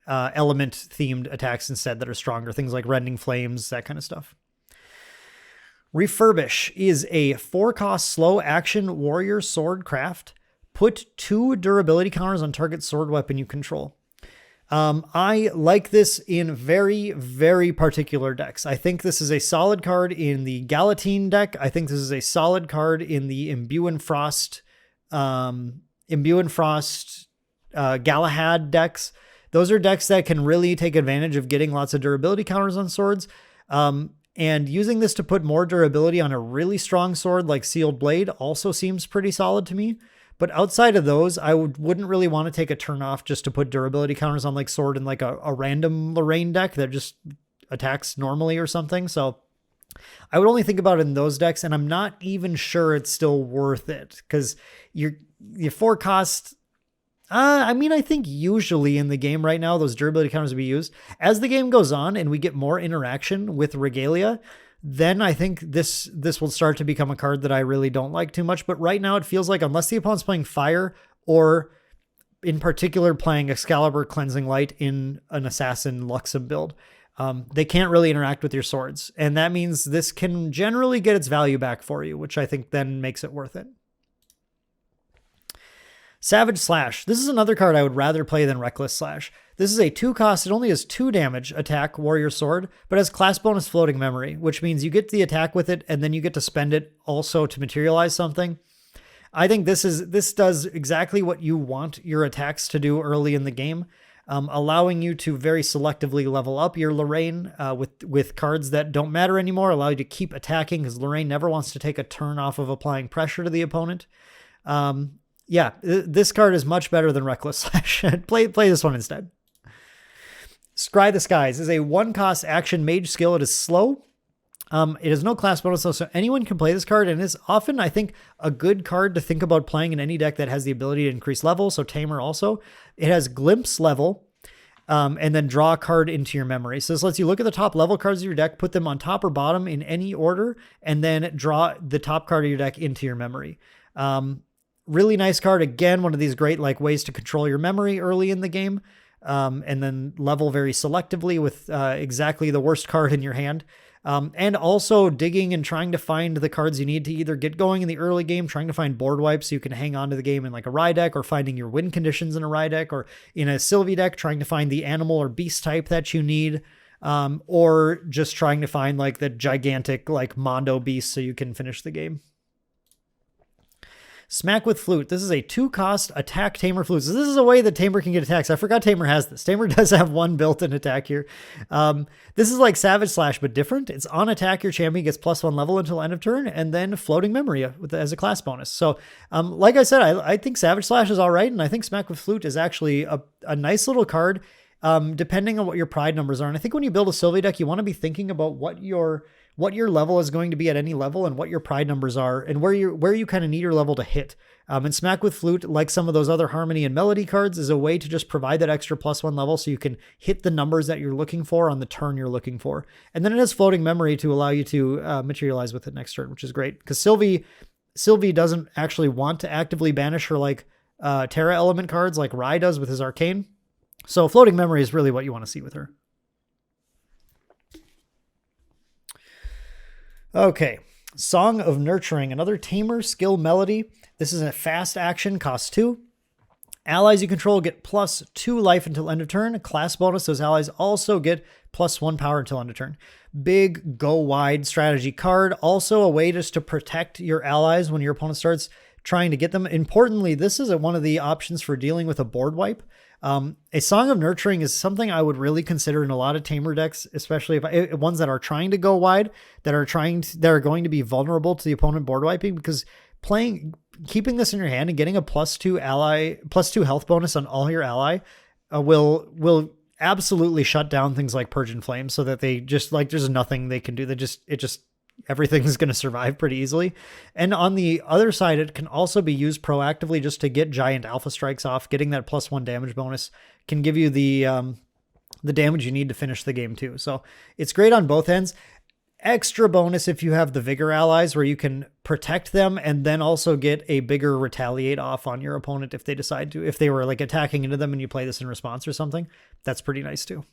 element themed attacks instead that are stronger, things like Rending Flames, that kind of stuff. Refurbish is a 4-cost slow action warrior sword craft. Put 2 durability counters on target sword weapon you control. I like this in very, very particular decks. I think this is a solid card in the Galatine deck. I think this is a solid card in the Imbue and Frost Galahad decks. Those are decks that can really take advantage of getting lots of durability counters on swords. And using this to put more durability on a really strong sword like Sealed Blade also seems pretty solid to me. But outside of those, I wouldn't really want to take a turn off just to put durability counters on like sword in like a random Lorraine deck that just attacks normally or something. So I would only think about it in those decks, and I'm not even sure it's still worth it because your 4-cost. I think usually in the game right now, those durability counters will be used. As the game goes on and we get more interaction with Regalia, then I think this will start to become a card that I really don't like too much. But right now it feels like unless the opponent's playing Fire, or in particular playing Excalibur Cleansing Light in an Assassin Luxem build, they can't really interact with your swords. And that means this can generally get its value back for you, which I think then makes it worth it. Savage Slash. This is another card I would rather play than Reckless Slash. This is a 2-cost. It only has 2 damage attack warrior sword, but has class bonus Floating Memory, which means you get the attack with it and then you get to spend it also to materialize something. I think this does exactly what you want your attacks to do early in the game, allowing you to very selectively level up your Lorraine with cards that don't matter anymore, allow you to keep attacking because Lorraine never wants to take a turn off of applying pressure to the opponent. Yeah, this card is much better than Reckless Slash. Play this one instead. Scry the Skies is a 1-cost action mage skill. It is slow. It has no class bonus, so anyone can play this card, and is often, I think, a good card to think about playing in any deck that has the ability to increase level, so Tamer also. It has Glimpse level, and then draw a card into your memory. So this lets you look at the top level cards of your deck, put them on top or bottom in any order, and then draw the top card of your deck into your memory. Really nice card. Again, one of these great like ways to control your memory early in the game, and then level very selectively with exactly the worst card in your hand. And also digging and trying to find the cards you need to either get going in the early game, trying to find board wipes so you can hang on to the game in like a Rye deck, or finding your win conditions in a Rye deck, or in a Sylvie deck, trying to find the animal or beast type that you need, or just trying to find like the gigantic like Mondo beast so you can finish the game. Smack with Flute. This is a 2-cost attack Tamer Flute. So this is a way that Tamer can get attacks. I forgot Tamer has this. Tamer does have 1 built-in attack here. This is like Savage Slash, but different. It's on attack. Your champion gets +1 level until end of turn, and then Floating Memory as a class bonus. So like I said, I think Savage Slash is all right, and I think Smack with Flute is actually a nice little card, depending on what your pride numbers are. And I think when you build a Sylvie deck, you want to be thinking about what your level is going to be at any level, and what your pride numbers are, and where you kind of need your level to hit. And Smack with Flute, like some of those other Harmony and Melody cards, is a way to just provide that extra +1 level so you can hit the numbers that you're looking for on the turn you're looking for. And then it has Floating Memory to allow you to materialize with it next turn, which is great, because Sylvie doesn't actually want to actively banish her like Terra element cards like Rye does with his Arcane. So Floating Memory is really what you want to see with her. Okay, Song of Nurturing, another Tamer skill melody. This is a fast action, costs 2. Allies you control get +2 life until end of turn. Class bonus, those allies also get +1 power until end of turn. Big, go wide strategy card. Also a way just to protect your allies when your opponent starts trying to get them. Importantly, this is one of the options for dealing with a board wipe. A Song of Nurturing is something I would really consider in a lot of Tamer decks, especially if ones that are trying to go wide, that are going to be vulnerable to the opponent board wiping, because keeping this in your hand and getting a +2 health bonus on all your ally will absolutely shut down things like Purge and Flame so that they just like, there's nothing they can do. Everything's going to survive pretty easily. And on the other side, it can also be used proactively just to get giant alpha strikes off. Getting that +1 damage bonus can give you the damage you need to finish the game too. So it's great on both ends. Extra bonus if you have the Vigor allies where you can protect them and then also get a bigger retaliate off on your opponent if they decide to, if they were like attacking into them and you play this in response or something. That's pretty nice too.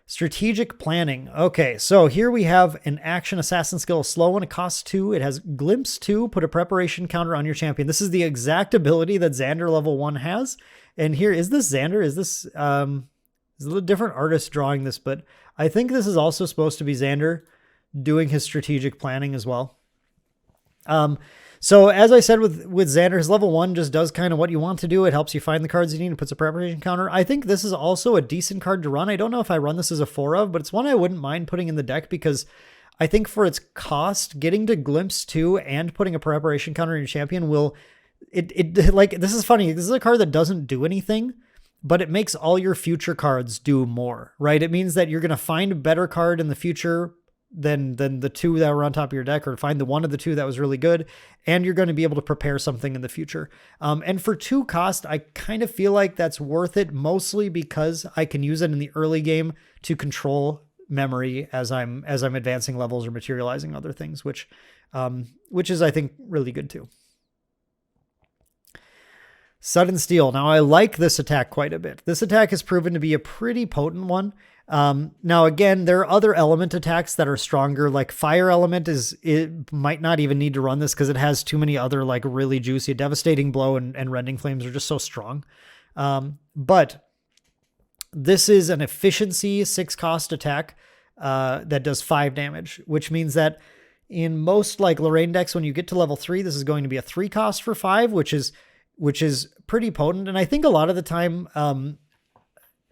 Strategic planning. Okay, so here we have an action assassin skill, slow one, it costs 2. It has glimpse 2, put a preparation counter on your champion. This is the exact ability that Xander level 1 has. And here, is this Xander? Is this, there's a little different artist drawing this, but I think this is also supposed to be Xander doing his strategic planning as well. So as I said with Xander, his level 1 just does kind of what you want to do. It helps you find the cards you need and puts a preparation counter. I think this is also a decent card to run. I don't know if I run this as a 4 of, but it's one I wouldn't mind putting in the deck because I think for its cost, getting to glimpse 2 and putting a preparation counter in your champion will, like, this is funny. This is a card that doesn't do anything, but it makes all your future cards do more, right? It means that you're going to find a better card in the future than the 2 that were on top of your deck, or find the 1 of the 2 that was really good, and you're going to be able to prepare something in the future. And for 2 cost, I kind of feel like that's worth it, mostly because I can use it in the early game to control memory as I'm advancing levels or materializing other things, which is, I think, really good too. Sudden Steel. Now, I like this attack quite a bit. This attack has proven to be a pretty potent one. Now, again, there are other element attacks that are stronger, like Fire Element it might not even need to run this because it has too many other like really juicy. Devastating Blow and Rending Flames are just so strong. But this is an efficiency 6 cost attack that does 5 damage, which means that in most like Lorraine decks, when you get to level 3, this is going to be a 3 cost for 5, which is pretty potent. And I think a lot of the time,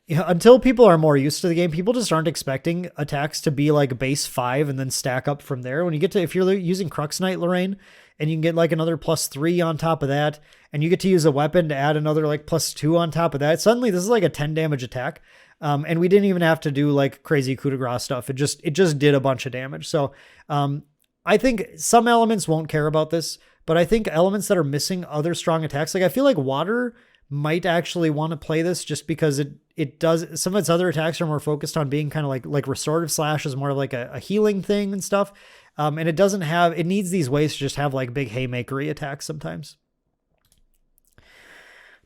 until people are more used to the game, people just aren't expecting attacks to be like base 5 and then stack up from there. When you get to, if you're using Crux Knight Lorraine and you can get like another +3 on top of that, and you get to use a weapon to add another like +2 on top of that, suddenly this is like a 10 damage attack. And we didn't even have to do like crazy coup de grace stuff. It just did a bunch of damage. So I think some elements won't care about this, but I think elements that are missing other strong attacks, like I feel like Water might actually want to play this just because it does, some of its other attacks are more focused on being kind of like Restorative Slash is more like a healing thing and stuff. And it needs these ways to just have like big haymakery attacks sometimes.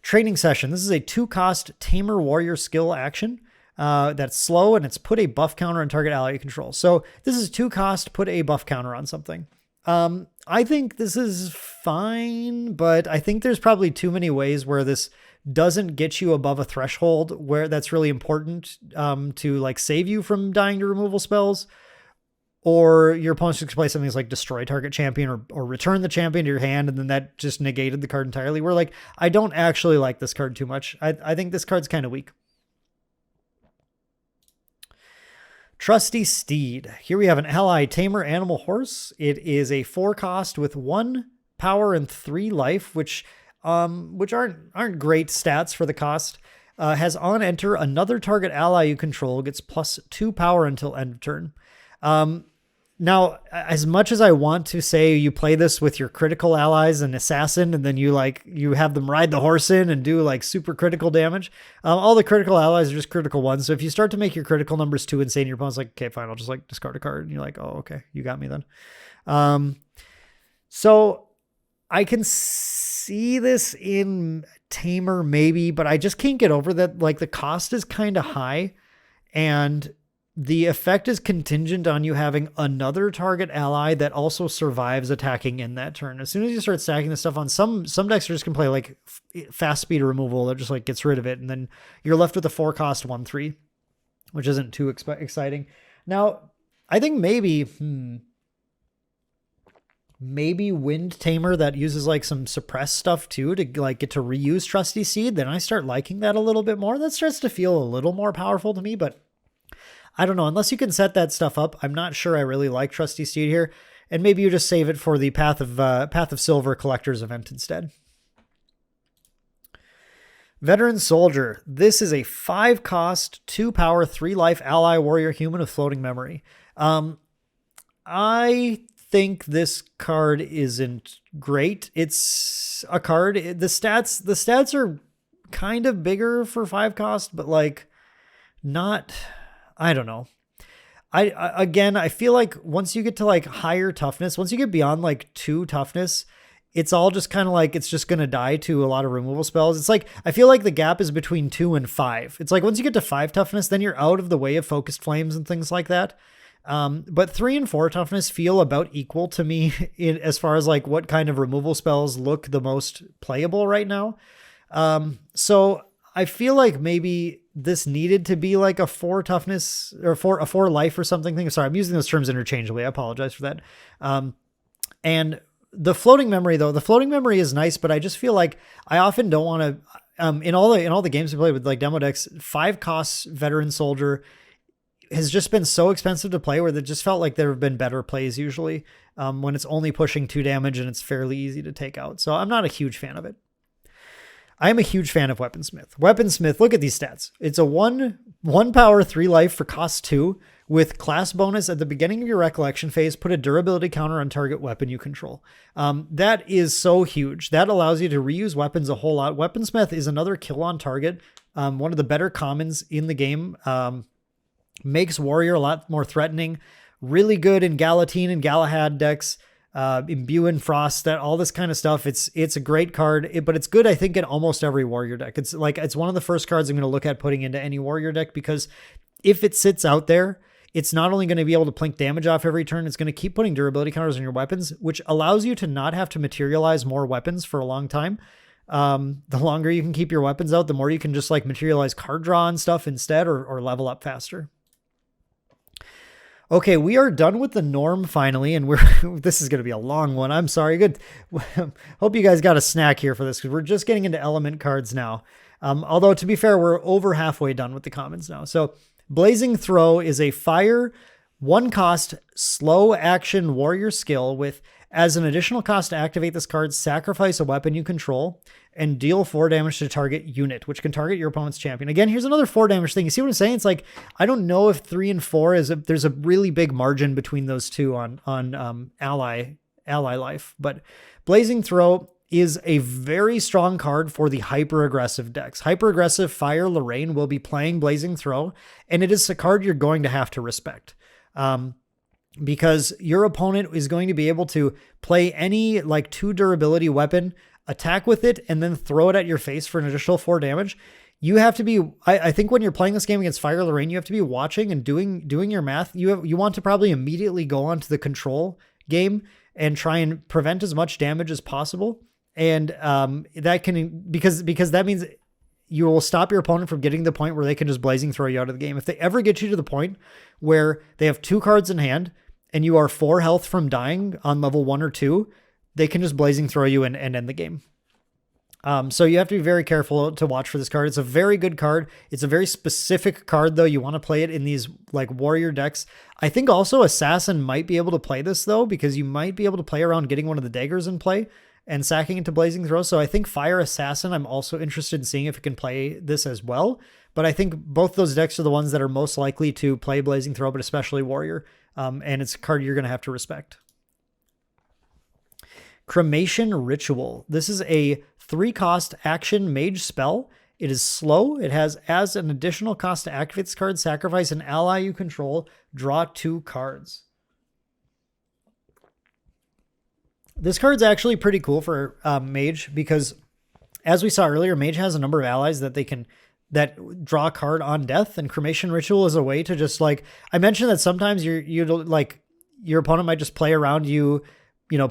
Training Session. This is a 2 cost Tamer Warrior skill action. That's slow, and it's put a buff counter on target ally you control. So this is 2 cost, put a buff counter on something. I think this is fine, but I think there's probably too many ways where this doesn't get you above a threshold where that's really important to like save you from dying to removal spells, or your opponent should play something like destroy target champion or return the champion to your hand, and then that just negated the card entirely. Where like, I don't actually like this card too much. I think this card's kind of weak. Trusty Steed. Here we have an ally Tamer Animal Horse. It is a 4 cost with 1 power and 3 life, which aren't great stats for the cost. Has on enter, another target ally you control gets +2 power until end of turn. Now, as much as I want to say you play this with your critical allies and assassin, and then you have them ride the horse in and do like super critical damage, all the critical allies are just critical ones. So if you start to make your critical numbers too insane, your opponent's like, okay, fine, I'll just like discard a card. And you're like, oh, okay, you got me then. So I can see this in Tamer maybe, but I just can't get over that. Like the cost is kind of high, and the effect is contingent on you having another target ally that also survives attacking in that turn. As soon as you start stacking this stuff on, some decks just can play like fast speed removal that just like gets rid of it, and then you're left with a 4 cost 1/3, which isn't too exciting. Now, I think maybe Wind Tamer that uses like some suppressed stuff too to like get to reuse Trusty Seed. Then I start liking that a little bit more. That starts to feel a little more powerful to me, but I don't know. Unless you can set that stuff up, I'm not sure I really like Trusty Steed here. And maybe you just save it for the Path of Silver Collector's event instead. Veteran Soldier. This is a 5 cost, 2 power, 3 life ally warrior human with floating memory. I think this card isn't great. It's a card. The stats are kind of bigger for 5 cost, but like not, I don't know. I feel like once you get to like higher toughness, once you get beyond like 2 toughness, it's all just kind of like, it's just going to die to a lot of removal spells. It's like, I feel like the gap is between 2 and 5. It's like once you get to 5 toughness, then you're out of the way of focused flames and things like that. But 3 and 4 toughness feel about equal to me as far as like what kind of removal spells look the most playable right now. So I feel like maybe this needed to be like a 4 toughness or a 4 life or something. Sorry, I'm using those terms interchangeably. I apologize for that. And the floating memory though, the floating memory is nice, but I just feel like I often don't want to, in all the games we play with like demo decks, 5 costs Veteran Soldier has just been so expensive to play where it just felt like there have been better plays usually when it's only pushing 2 damage and it's fairly easy to take out. So I'm not a huge fan of it. I am a huge fan of Weaponsmith. Weaponsmith, look at these stats. It's a 1 power, 3 life for cost 2 with class bonus at the beginning of your recollection phase. Put a durability counter on target weapon you control. That is so huge. That allows you to reuse weapons a whole lot. Weaponsmith is another kill on target. One of the better commons in the game. Makes warrior a lot more threatening. Really good in Galatine and Galahad decks. Imbue and Frost, that all this kind of stuff. It's a great card, but it's good, I think, in almost every warrior deck. It's one of the first cards I'm going to look at putting into any warrior deck, because if it sits out there, it's not only going to be able to plink damage off every turn, it's going to keep putting durability counters on your weapons, which allows you to not have to materialize more weapons for a long time. The longer you can keep your weapons out, the more you can just like materialize card draw and stuff instead, or level up faster. Okay, we are done with the norm finally, and this is going to be a long one. I'm sorry. Good. Hope you guys got a snack here for this, because we're just getting into element cards now. Although to be fair, we're over halfway done with the commons now. So Blazing Throw is a fire 1 cost slow action warrior skill with, as an additional cost to activate this card, sacrifice a weapon you control and deal 4 damage to target unit, which can target your opponent's champion. Again, here's another 4 damage thing. You see what I'm saying? It's like, I don't know if 3 and 4 there's a really big margin between those two on ally life, but Blazing Throw is a very strong card for the hyper-aggressive decks. Hyper-aggressive Fire Lorraine will be playing Blazing Throw, and it is a card you're going to have to respect. Because your opponent is going to be able to play any like 2 durability weapon, attack with it, and then throw it at your face for an additional 4 damage. You have to be, I think when you're playing this game against Fire Lorraine, you have to be watching and doing your math. You want to probably immediately go onto the control game and try and prevent as much damage as possible. And that can, because that means you will stop your opponent from getting to the point where they can just Blazing Throw you out of the game. If they ever get you to the point where they have 2 cards in hand and you are 4 health from dying on level 1 or 2, they can just Blazing Throw you and end the game. So you have to be very careful to watch for this card. It's a very good card. It's a very specific card, though. You want to play it in these like warrior decks. I think also Assassin might be able to play this, though, because you might be able to play around getting one of the daggers in play and sacking into Blazing Throw. So I think Fire Assassin, I'm also interested in seeing if it can play this as well. But I think both those decks are the ones that are most likely to play Blazing Throw, but especially Warrior. And it's a card you're going to have to respect. Cremation Ritual. This is a 3-cost action mage spell. It is slow. It has, as an additional cost to activate this card, sacrifice an ally you control, draw 2 cards. This card's actually pretty cool for Mage because, as we saw earlier, Mage has a number of allies that draw a card on death, and Cremation Ritual is a way to just like, I mentioned that sometimes your opponent might just play around you,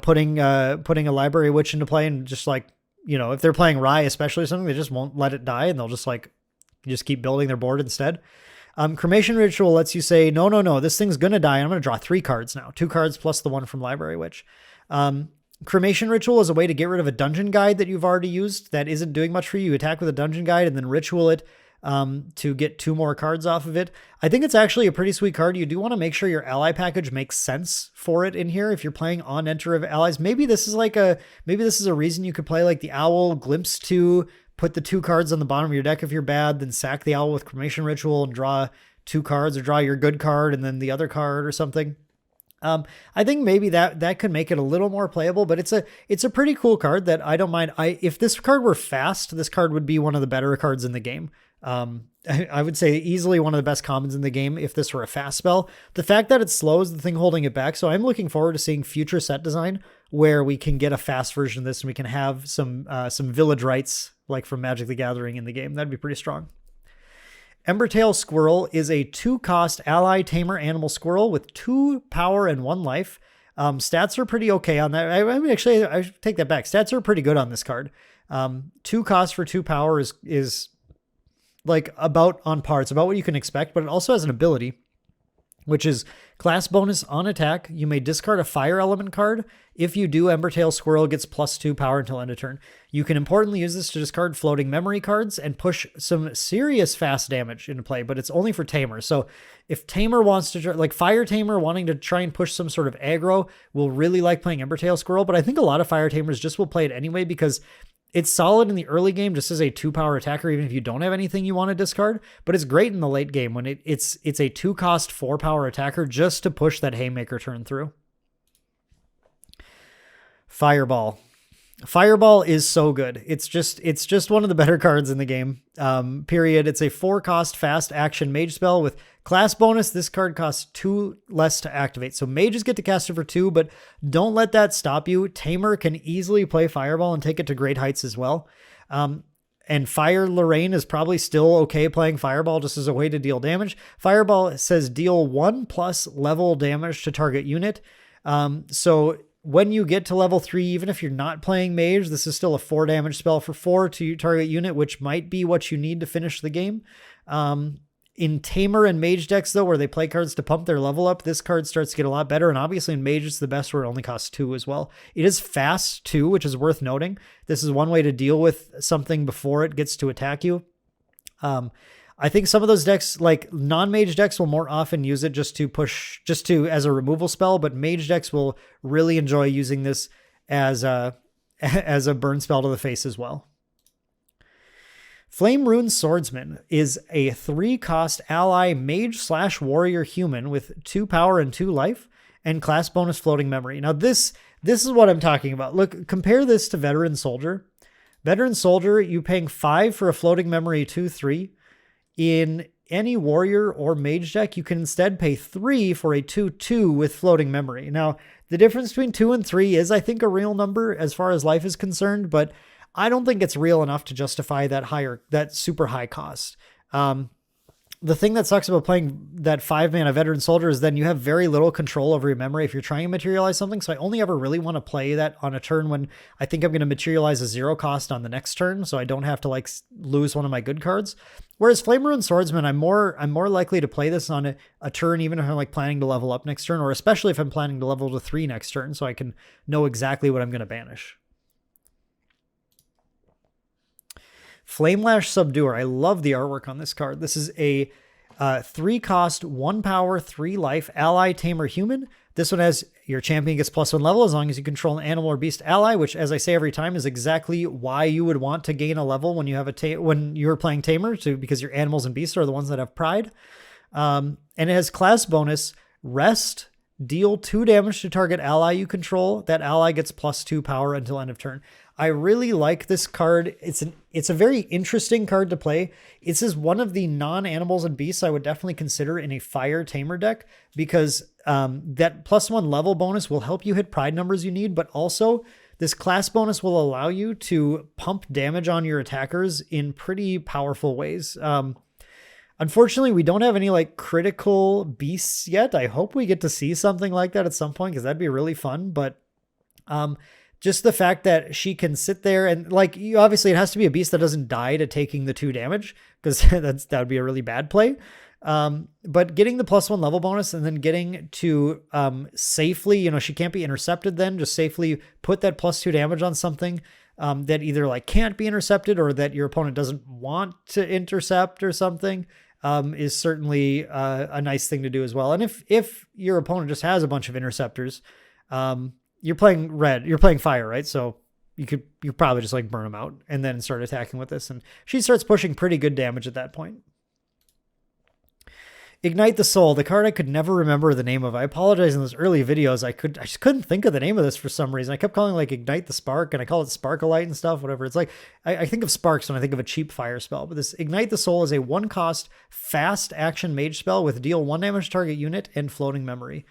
putting a Library Witch into play, and just like, if they're playing Rye especially or something, they just won't let it die, and they'll just keep building their board instead. Cremation Ritual lets you say, no, this thing's gonna die, and I'm gonna draw 3 cards now, 2 cards plus the one from Library Witch. Cremation Ritual is a way to get rid of a dungeon guide that you've already used that isn't doing much for you. You attack with a dungeon guide and then ritual it to get 2 more cards off of it. I think it's actually a pretty sweet card. You do want to make sure your ally package makes sense for it in here. If you're playing on Enter of Allies, maybe this is a reason you could play like the Owl, Glimpse 2, put the 2 cards on the bottom of your deck if you're bad, then sack the owl with Cremation Ritual and draw 2 cards, or draw your good card and then the other card or something. I think maybe that could make it a little more playable, but it's a pretty cool card that I don't mind. If this card were fast, this card would be one of the better cards in the game. I would say easily one of the best commons in the game if this were a fast spell. The fact that it's slow is the thing holding it back. So I'm looking forward to seeing future set design where we can get a fast version of this and we can have some village rites like from Magic the Gathering in the game. That'd be pretty strong. Embertail Squirrel is a 2-cost ally tamer animal squirrel with 2 power and 1 life. Stats are pretty okay on that. I take that back. Stats are pretty good on this card. 2 cost for 2 power is like about on par. It's about what you can expect, but it also has an ability, which is class bonus on attack. You may discard a fire element card. If you do, Embertail Squirrel gets +2 power until end of turn. You can importantly use this to discard floating memory cards and push some serious fast damage into play, but it's only for Tamer. So if Tamer wants to, like Fire Tamer wanting to try and push some sort of aggro, will really like playing Embertail Squirrel, but I think a lot of Fire Tamers just will play it anyway because it's solid in the early game just as a 2-power attacker, even if you don't have anything you want to discard, but it's great in the late game when it's a 2-cost 4-power attacker just to push that Haymaker turn through. Fireball. Fireball is so good. It's just one of the better cards in the game, period. It's a 4-cost fast action mage spell with class bonus. This card costs 2 less to activate. So mages get to cast it for 2, but don't let that stop you. Tamer can easily play Fireball and take it to great heights as well. And Fire Lorraine is probably still okay playing Fireball just as a way to deal damage. Fireball says deal 1+ level damage to target unit. So when you get to level 3, even if you're not playing mage, this is still a 4 damage spell for 4 to target unit, which might be what you need to finish the game. In Tamer and Mage decks, though, where they play cards to pump their level up, this card starts to get a lot better. And obviously in Mage, it's the best where it only costs 2 as well. It is fast, too, which is worth noting. This is one way to deal with something before it gets to attack you. I think some of those decks, like non-mage decks, will more often use it just as a removal spell, but mage decks will really enjoy using this as a burn spell to the face as well. Flame Rune Swordsman is a 3-cost ally mage/warrior human with 2 power and 2 life and class bonus floating memory. Now this is what I'm talking about. Look, compare this to Veteran Soldier. Veteran Soldier, you paying 5 for a floating memory 2/3. In any warrior or mage deck, you can instead pay 3 for a 2/2 with floating memory. Now, the difference between 2 and 3 is, I think, a real number as far as life is concerned, but I don't think it's real enough to justify that super high cost. The thing that sucks about playing that 5-mana Veteran Soldier is then you have very little control over your memory if you're trying to materialize something. So I only ever really want to play that on a turn when I think I'm going to materialize a 0 cost on the next turn, so I don't have to lose one of my good cards. Whereas Flame Rune Swordsman, I'm more likely to play this on a turn, even if I'm planning to level up next turn, or especially if I'm planning to level to 3 next turn, so I can know exactly what I'm going to banish. Flamelash Subduer. I love the artwork on this card. This is a 3-cost, 1 power, 3 life ally tamer human. This one has your champion gets +1 level as long as you control an animal or beast ally, which, as I say every time, is exactly why you would want to gain a level when you have when you're playing tamer, because your animals and beasts are the ones that have pride. And it has class bonus rest. Deal 2 damage to target ally you control. That ally gets +2 power until end of turn. I really like this card. It's a very interesting card to play. This is one of the non-animals and beasts I would definitely consider in a fire tamer deck, because that +1 level bonus will help you hit pride numbers you need, but also this class bonus will allow you to pump damage on your attackers in pretty powerful ways. Unfortunately, we don't have any critical beasts yet. I hope we get to see something like that at some point, because that'd be really fun. But just the fact that she can sit there and obviously it has to be a beast that doesn't die to taking the 2 damage, because that would be a really bad play. But getting the +1 level bonus and then getting to safely, she can't be intercepted then, just safely put that +2 damage on something that either can't be intercepted or that your opponent doesn't want to intercept or something, is certainly a nice thing to do as well. And if your opponent just has a bunch of interceptors, you're playing red, you're playing fire, right? So you could probably just like burn them out and then start attacking with this. And she starts pushing pretty good damage at that point. Ignite the Soul, the card I could never remember the name of. I apologize in those early videos. I just couldn't think of the name of this for some reason. I kept calling it like Ignite the Spark, and I call it Sparkalite and stuff, whatever. It's like, I think of sparks when I think of a cheap fire spell, but this Ignite the Soul is a 1-cost fast action mage spell with deal 1 damage to target unit and floating memory.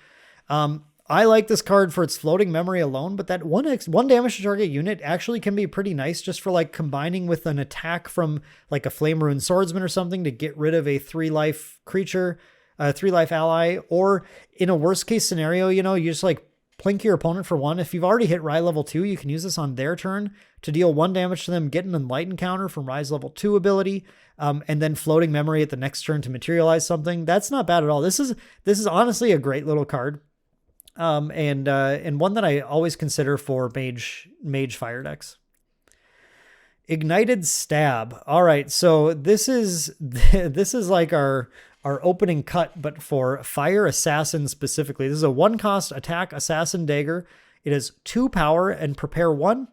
I like this card for its floating memory alone, but that 1 damage to target unit actually can be pretty nice just for like combining with an attack from like a Flame Ruined Swordsman or something to get rid of a 3-life creature, a 3-life ally, or in a worst case scenario, you just like plink your opponent for 1. If you've already hit Rise level 2, you can use this on their turn to deal 1 damage to them, get an Enlighten counter from Rise level 2 ability, and then floating memory at the next turn to materialize something. That's not bad at all. This is honestly a great little card. And one that I always consider for mage fire decks. Ignited Stab. All right, so this is like our opening cut, but for Fire Assassin specifically. This is a 1-cost attack Assassin Dagger. It has 2 power and prepare 1.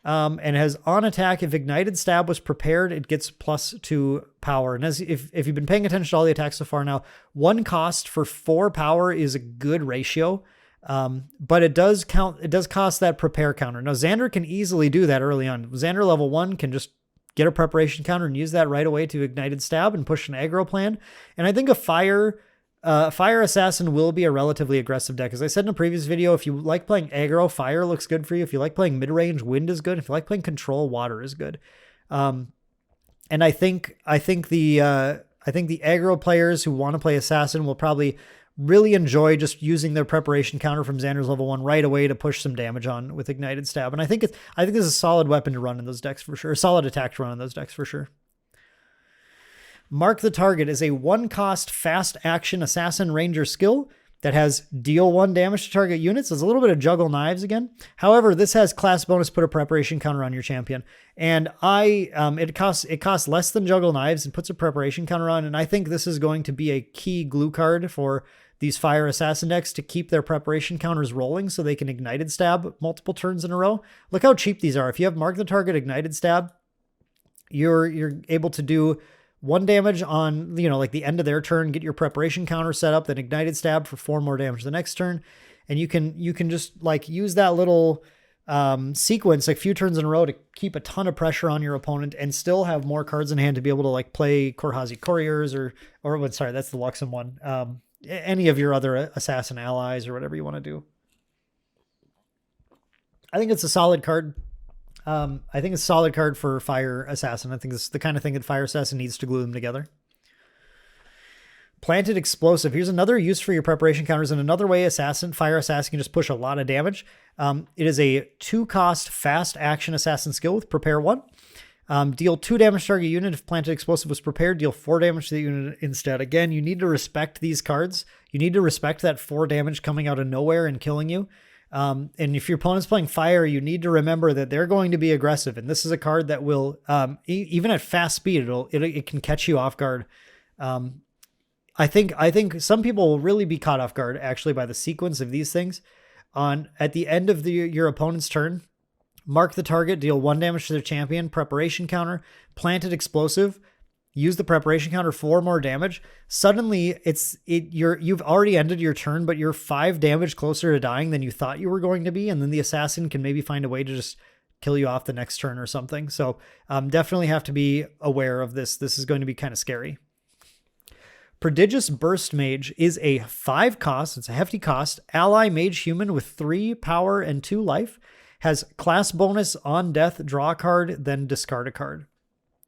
And has on attack, if Ignited Stab was prepared, it gets +2 power. And if you've been paying attention to all the attacks so far now, 1 cost for 4 power is a good ratio. But it does cost that prepare counter. Now Xander can easily do that early on. Xander level 1 can just get a preparation counter and use that right away to Ignited Stab and push an aggro plan. And I think a Fire Assassin will be a relatively aggressive deck. As I said in a previous video, if you like playing aggro, Fire looks good for you. If you like playing mid-range, Wind is good. If you like playing control, Water is good. And I think the aggro players who want to play Assassin will probably really enjoy just using their preparation counter from Xander's level 1 right away to push some damage on with Ignited Stab. And I think this is a solid weapon to run in those decks for sure. A solid attack to run in those decks for sure. Mark the Target is a 1-cost fast action Assassin Ranger skill that has deal 1 damage to target units. There's a little bit of Juggle Knives again. However, this has class bonus, put a preparation counter on your champion. And it costs less than Juggle Knives and puts a preparation counter on. And I think this is going to be a key glue card for these Fire Assassin decks to keep their preparation counters rolling so they can Ignited Stab multiple turns in a row. Look how cheap these are. If you have Mark the Target, Ignited Stab, you're able to do 1 damage on, like the end of their turn, get your preparation counter set up, then Ignited Stab for 4 more damage the next turn. And you can just like use that little sequence like a few turns in a row to keep a ton of pressure on your opponent and still have more cards in hand to be able to like play Korhazi Couriers or sorry, that's the Luxem one. Any of your other Assassin allies or whatever you want to do. I think it's a solid card. I think it's a solid card for Fire Assassin. I think this is the kind of thing that Fire Assassin needs to glue them together. Planted Explosive. Here's another use for your preparation counters and another way Fire Assassin can just push a lot of damage. It is a 2-cost fast action Assassin skill with prepare 1. Deal 2 damage to target unit. If Planted Explosive was prepared, deal 4 damage to the unit instead. Again, you need to respect these cards. You need to respect that 4 damage coming out of nowhere and killing you. And if your opponent's playing Fire, you need to remember that they're going to be aggressive. And this is a card that will, even at fast speed, it can catch you off guard. I think some people will really be caught off guard actually by the sequence of these things. At the end of your opponent's turn, Mark the Target, deal 1 damage to their champion, preparation counter, Planted Explosive, use the preparation counter, 4 more damage. Suddenly you've already ended your turn, but you're 5 damage closer to dying than you thought you were going to be. And then the assassin can maybe find a way to just kill you off the next turn or something. So definitely have to be aware of this. This is going to be kind of scary. Prodigious Burst Mage is a 5-cost, it's a hefty cost, ally mage human with 3 power and 2 life. Has class bonus on death, draw a card, then discard a card.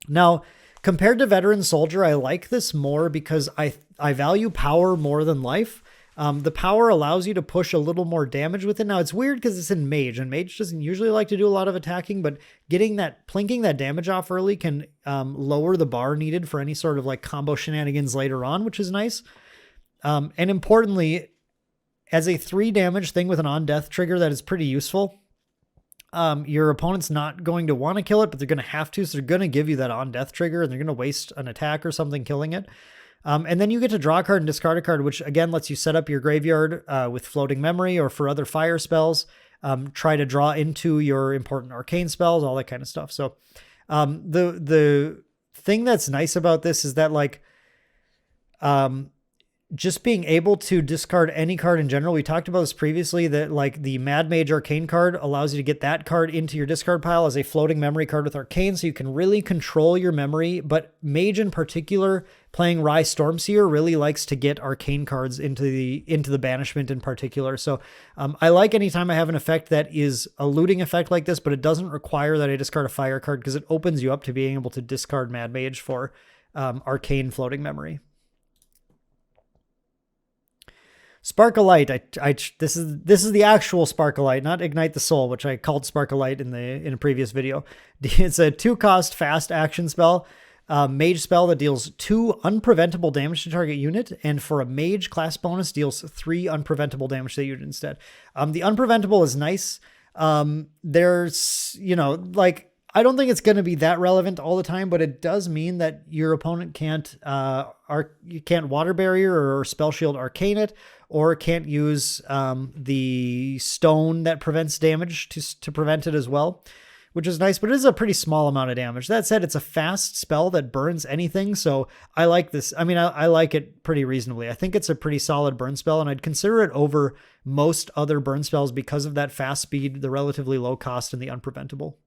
Now, compared to Veteran Soldier, I like this more because I value power more than life. The power allows you to push a little more damage with it. Now, it's weird because it's in Mage, and Mage doesn't usually like to do a lot of attacking, but plinking that damage off early can lower the bar needed for any sort of like combo shenanigans later on, which is nice. And importantly, as a 3 damage thing with an on-death trigger that is pretty useful, your opponent's not going to want to kill it, but they're going to have to. So they're going to give you that on death trigger and they're going to waste an attack or something killing it. And then you get to draw a card and discard a card, which again lets you set up your graveyard with floating memory or for other fire spells. try to draw into your important arcane spells, all that kind of stuff. So the thing that's nice about this is that like just being able to discard any card in general. We talked about this previously, that like the Mad Mage Arcane card allows you to get that card into your discard pile as a floating memory card with Arcane, so you can really control your memory. But Mage in particular, playing Rye Stormseer, really likes to get Arcane cards into the banishment in particular. So I like anytime I have an effect that is a looting effect like this, but it doesn't require that I discard a fire card, because it opens you up to being able to discard Mad Mage for Arcane floating memory. Sparklight. This is the actual Sparklight, not Ignite the Soul, which I called Sparklight in a previous video. It's a 2-cost fast action spell, mage spell that deals 2 unpreventable damage to target unit, and for a mage class bonus deals 3 unpreventable damage to the unit instead. The unpreventable is nice. There's, like, I don't think it's going to be that relevant all the time, but it does mean that your opponent can't water barrier or spell shield arcane it, or can't use the stone that prevents damage to prevent it as well, which is nice, but it is a pretty small amount of damage. That said, it's a fast spell that burns anything, so I like this. I mean, I like it pretty reasonably. I think it's a pretty solid burn spell, and I'd consider it over most other burn spells because of that fast speed, the relatively low cost, and the unpreventable.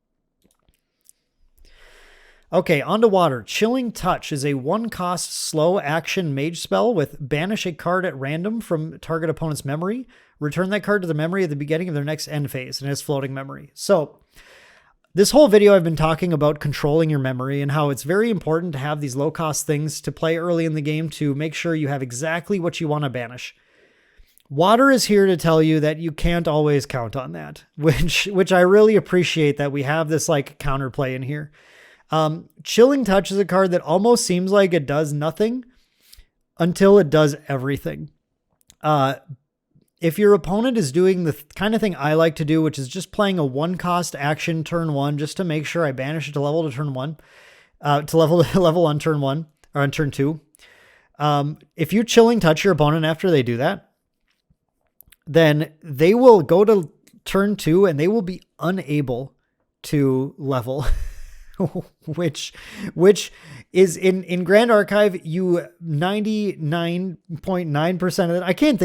Okay, on to water. Chilling Touch is a 1-cost slow action mage spell with banish a card at random from target opponent's memory. Return that card to the memory at the beginning of their next end phase, and it has floating memory. So this whole video I've been talking about controlling your memory and how it's very important to have these low-cost things to play early in the game to make sure you have exactly what you want to banish. Water is here to tell you that you can't always count on that, which I really appreciate that we have this like counterplay in here. Chilling Touch is a card that almost seems like it does nothing until it does everything. If your opponent is doing the kind of thing I like to do, which is just playing a 1-cost action turn 1, just to make sure I banish it to level to turn 1, to level on turn 1 or on turn 2. If you Chilling Touch your opponent after they do that, then they will go to turn 2 and they will be unable to level. which is in Grand Archive, you 99.9% of it. I just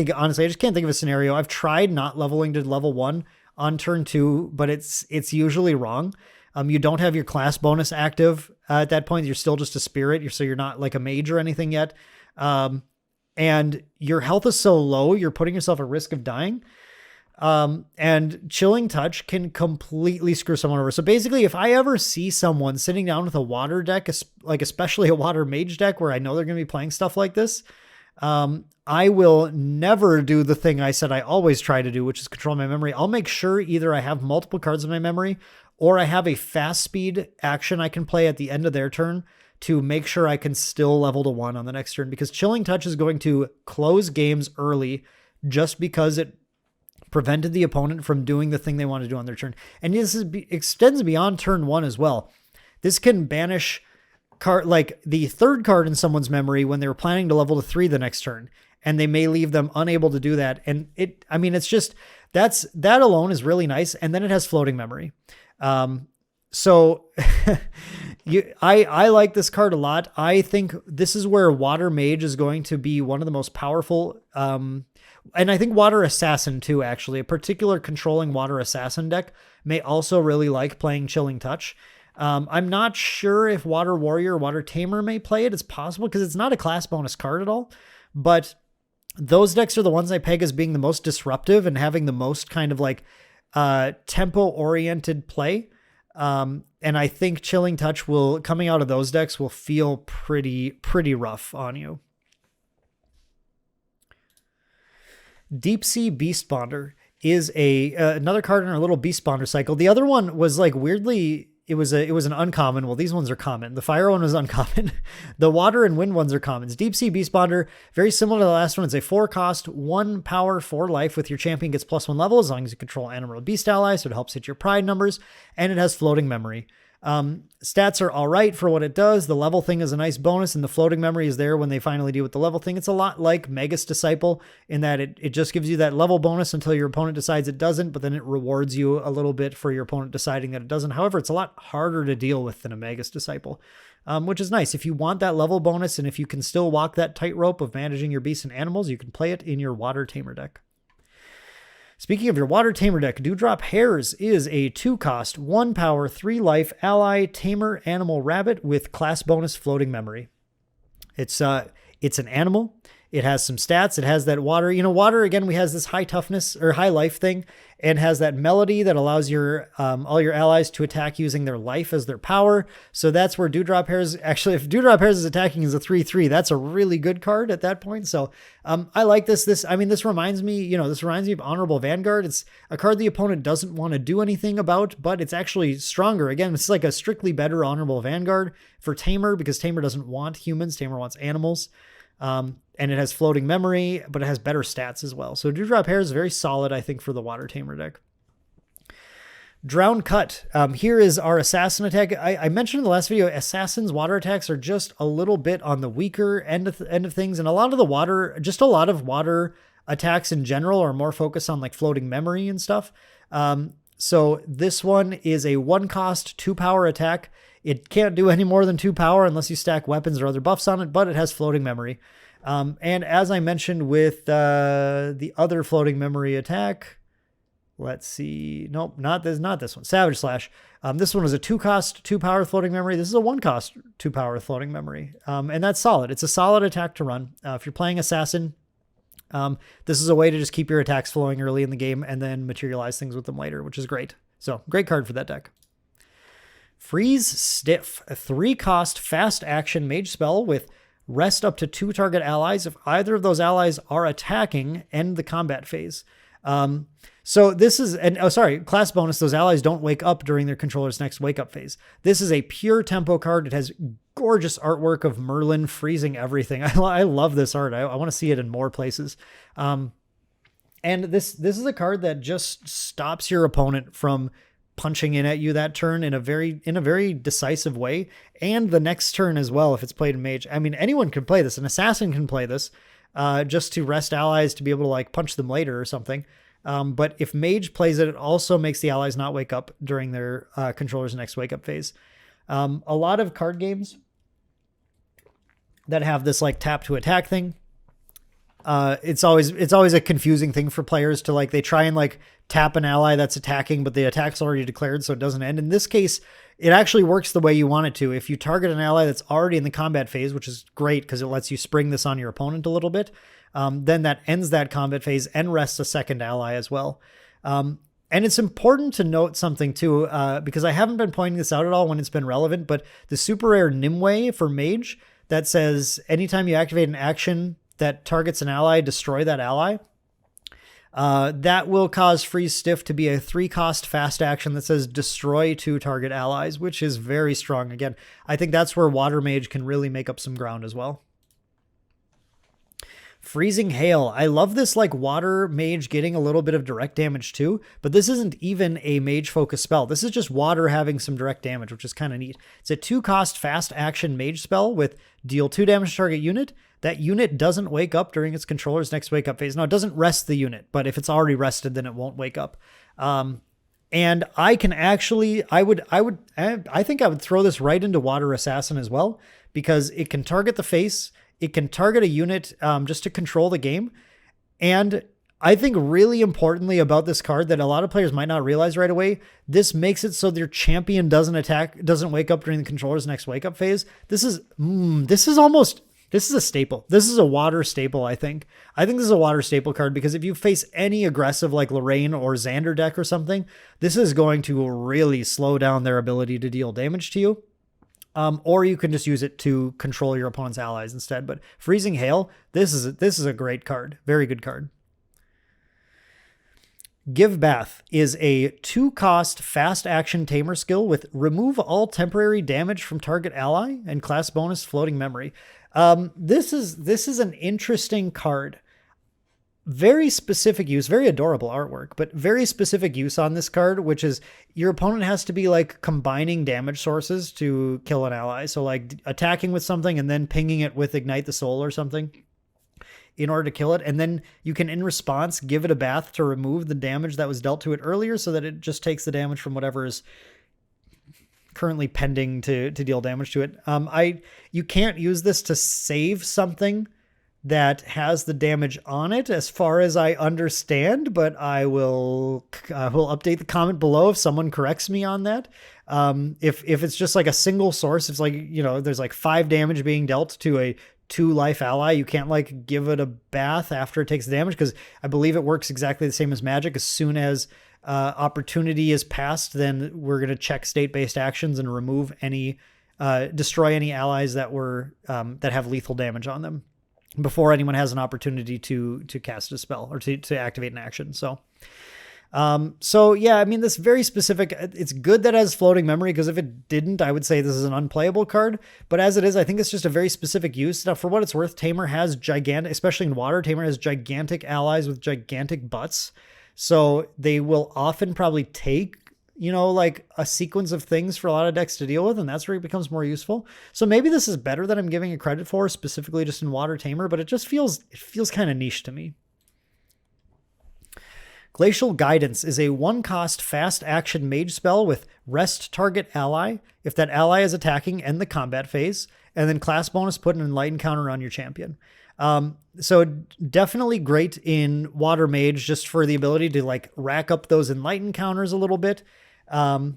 can't think of a scenario. I've tried not leveling to level 1 on turn 2, but it's usually wrong. You don't have your class bonus active at that point. You're still just a spirit. So you're not like a mage or anything yet. And your health is so low, you're putting yourself at risk of dying. And Chilling Touch can completely screw someone over. So basically, if I ever see someone sitting down with a water deck, like especially a water mage deck where I know they're going to be playing stuff like this, I will never do the thing I said I always try to do, which is control my memory. I'll make sure either I have multiple cards in my memory or I have a fast speed action I can play at the end of their turn to make sure I can still level to 1 on the next turn, because Chilling Touch is going to close games early just because it prevented the opponent from doing the thing they want to do on their turn. And this extends beyond turn 1 as well. This can banish card, like the 3rd card in someone's memory when they were planning to level to 3 the next turn, and they may leave them unable to do that. And it's just, that alone is really nice. And then it has floating memory. So I like this card a lot. I think this is where Water Mage is going to be one of the most powerful, and I think Water Assassin too, actually. A particular controlling Water Assassin deck may also really like playing Chilling Touch. I'm not sure if Water Warrior or Water Tamer may play it. It's possible because it's not a class bonus card at all. But those decks are the ones I peg as being the most disruptive and having the most kind of like tempo-oriented play. And I think Chilling Touch coming out of those decks will feel pretty rough on you. Deep Sea Beast Bonder is another card in our little Beast Bonder cycle. The other one was like weirdly, it was an uncommon. Well, these ones are common. The fire one was uncommon. The water and wind ones are commons. Deep Sea Beast Bonder, very similar to the last one. It's a 4-cost, 1 power, 4 life with your champion gets +1 level as long as you control animal or beast allies. So it helps hit your pride numbers, and it has floating memory. Stats are all right for what it does. The level thing is a nice bonus, and the floating memory is there when they finally deal with the level thing. It's a lot like Magus Disciple in that it just gives you that level bonus until your opponent decides it doesn't, but then it rewards you a little bit for your opponent deciding that it doesn't. However, it's a lot harder to deal with than a Magus Disciple, which is nice. If you want that level bonus and if you can still walk that tightrope of managing your beasts and animals, you can play it in your Water Tamer deck. Speaking of your Water Tamer deck, Dewdrop Hares is a 2-cost, 1 power, 3 life ally tamer animal rabbit with class bonus floating memory. It's an animal. It has some stats. It has that water. You know, water, again, we has this high toughness or high life thing, and has that melody that allows your all your allies to attack using their life as their power. So that's where Dewdrop Hares, actually, if Dewdrop Hares is attacking as a 3/3, that's a really good card at that point. So I like this. This reminds me of Honorable Vanguard. It's a card the opponent doesn't want to do anything about, but it's actually stronger. Again, it's like a strictly better Honorable Vanguard for Tamer, because Tamer doesn't want humans. Tamer wants animals. And it has floating memory, but it has better stats as well. So Dewdrop Hares is very solid, I think, for the Water Tamer deck. Drown Cut. Here is our assassin attack. I mentioned in the last video, assassins' water attacks are just a little bit on the weaker end of things, and a lot of water attacks in general are more focused on like floating memory and stuff. So this one is a 1-cost, 2-power attack. It can't do any more than 2 power unless you stack weapons or other buffs on it, but it has floating memory. And as I mentioned with the other floating memory attack, let's see. Nope, not this one. Savage Slash. This one was a 2-cost, 2-power floating memory. This is a 1-cost, 2-power floating memory. And that's solid. It's a solid attack to run. If you're playing Assassin, this is a way to just keep your attacks flowing early in the game and then materialize things with them later, which is great. So great card for that deck. Freeze Stiff, a 3-cost fast action mage spell with rest up to 2 target allies. If either of those allies are attacking, end the combat phase. So this is class bonus. Those allies don't wake up during their controller's next wake up phase. This is a pure tempo card. It has gorgeous artwork of Merlin freezing everything. I love this art. I want to see it in more places. And this is a card that just stops your opponent from punching in at you that turn in a very decisive way, and the next turn as well if it's played in mage. I mean, anyone can play this. An assassin can play this just to rest allies to be able to like punch them later or something. But if mage plays it, it also makes the allies not wake up during their controller's next wake up phase. A lot of card games that have this like tap to attack thing, it's always a confusing thing for players to like, they try and like tap an ally that's attacking, but the attack's already declared, so it doesn't end. In this case, it actually works the way you want it to. If you target an ally that's already in the combat phase, which is great because it lets you spring this on your opponent a little bit, then that ends that combat phase and rests a second ally as well. And it's important to note something too, because I haven't been pointing this out at all when it's been relevant, but the super rare Nimue for mage that says anytime you activate an action that targets an ally, destroy that ally. That will cause Freeze Stiff to be a 3-cost fast action that says destroy 2 target allies, which is very strong. Again, I think that's where Water Mage can really make up some ground as well. Freezing Hail. I love this like Water Mage getting a little bit of direct damage too, but this isn't even a mage focus spell. This is just water having some direct damage, which is kind of neat. It's a 2-cost fast action mage spell with deal 2 damage to target unit. That unit doesn't wake up during its controller's next wake up phase. Now, it doesn't rest the unit, but if it's already rested, then it won't wake up. And I can actually, I think I would throw this right into Water Assassin as well, because it can target the face. It can target a unit just to control the game. And I think really importantly about this card that a lot of players might not realize right away, this makes it so their champion doesn't wake up during the controller's next wake up phase. This is a staple. This is a water staple, I think. I think this is a water staple card because if you face any aggressive like Lorraine or Xander deck or something, this is going to really slow down their ability to deal damage to you. Or you can just use it to control your opponent's allies instead. But Freezing Hail, this is a great card. Very good card. Give Bath is a 2-cost fast action tamer skill with remove all temporary damage from target ally and class bonus floating memory. This is an interesting card. very specific use, very adorable artwork, but very specific use on this card, which is your opponent has to be like combining damage sources to kill an ally. So like attacking with something and then pinging it with Ignite the Soul or something in order to kill it. And then you can, in response, give it a bath to remove the damage that was dealt to it earlier so that it just takes the damage from whatever is currently pending to deal damage to it. You can't use this to save something that has the damage on it, as far as I understand, but I will update the comment below if someone corrects me on that. If it's just like a single source, it's like, there's like 5 damage being dealt to a 2 life ally. You can't like give it a bath after it takes the damage, because I believe it works exactly the same as Magic. As soon as opportunity is passed, then we're going to check state-based actions and remove any, destroy any allies that have lethal damage on them before anyone has an opportunity to cast a spell or to activate an action. So yeah, I mean, this very specific, it's good that it has floating memory, because if it didn't, I would say this is an unplayable card, but as it is, I think it's just a very specific use. Now, for what it's worth, Tamer has gigantic, especially in water, Tamer has gigantic allies with gigantic butts. So they will often probably take, like a sequence of things for a lot of decks to deal with, and that's where it becomes more useful. So maybe this is better than I'm giving it credit for, specifically just in Water Tamer, but it feels kind of niche to me. Glacial Guidance is a 1-cost fast action mage spell with rest target ally. If that ally is attacking, end the combat phase, and then class bonus, put an enlighten counter on your champion. So definitely great in Water Mage, just for the ability to like rack up those enlighten counters a little bit. You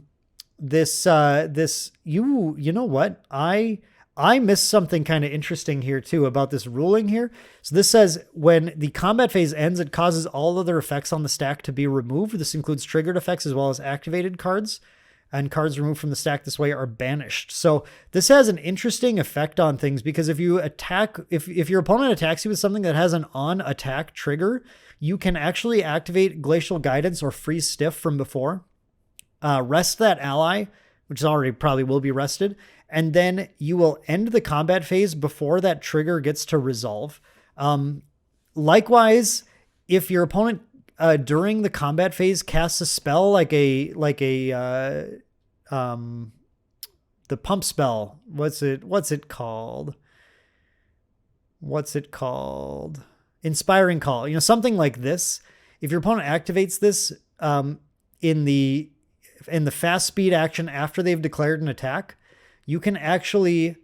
know what? I missed something kind of interesting here too about this ruling here. So this says when the combat phase ends, it causes all other effects on the stack to be removed. This includes triggered effects as well as activated cards, and cards removed from the stack this way are banished. So this has an interesting effect on things, because if you attack, if your opponent attacks you with something that has an on attack trigger, you can actually activate Glacial Guidance or Freeze Stiff from before. Rest that ally, which already probably will be rested, and then you will end the combat phase before that trigger gets to resolve. Likewise, if your opponent during the combat phase casts a spell like the pump spell, what's it called? Inspiring Call, something like this. If your opponent activates this in the fast speed action after they've declared an attack, you can actually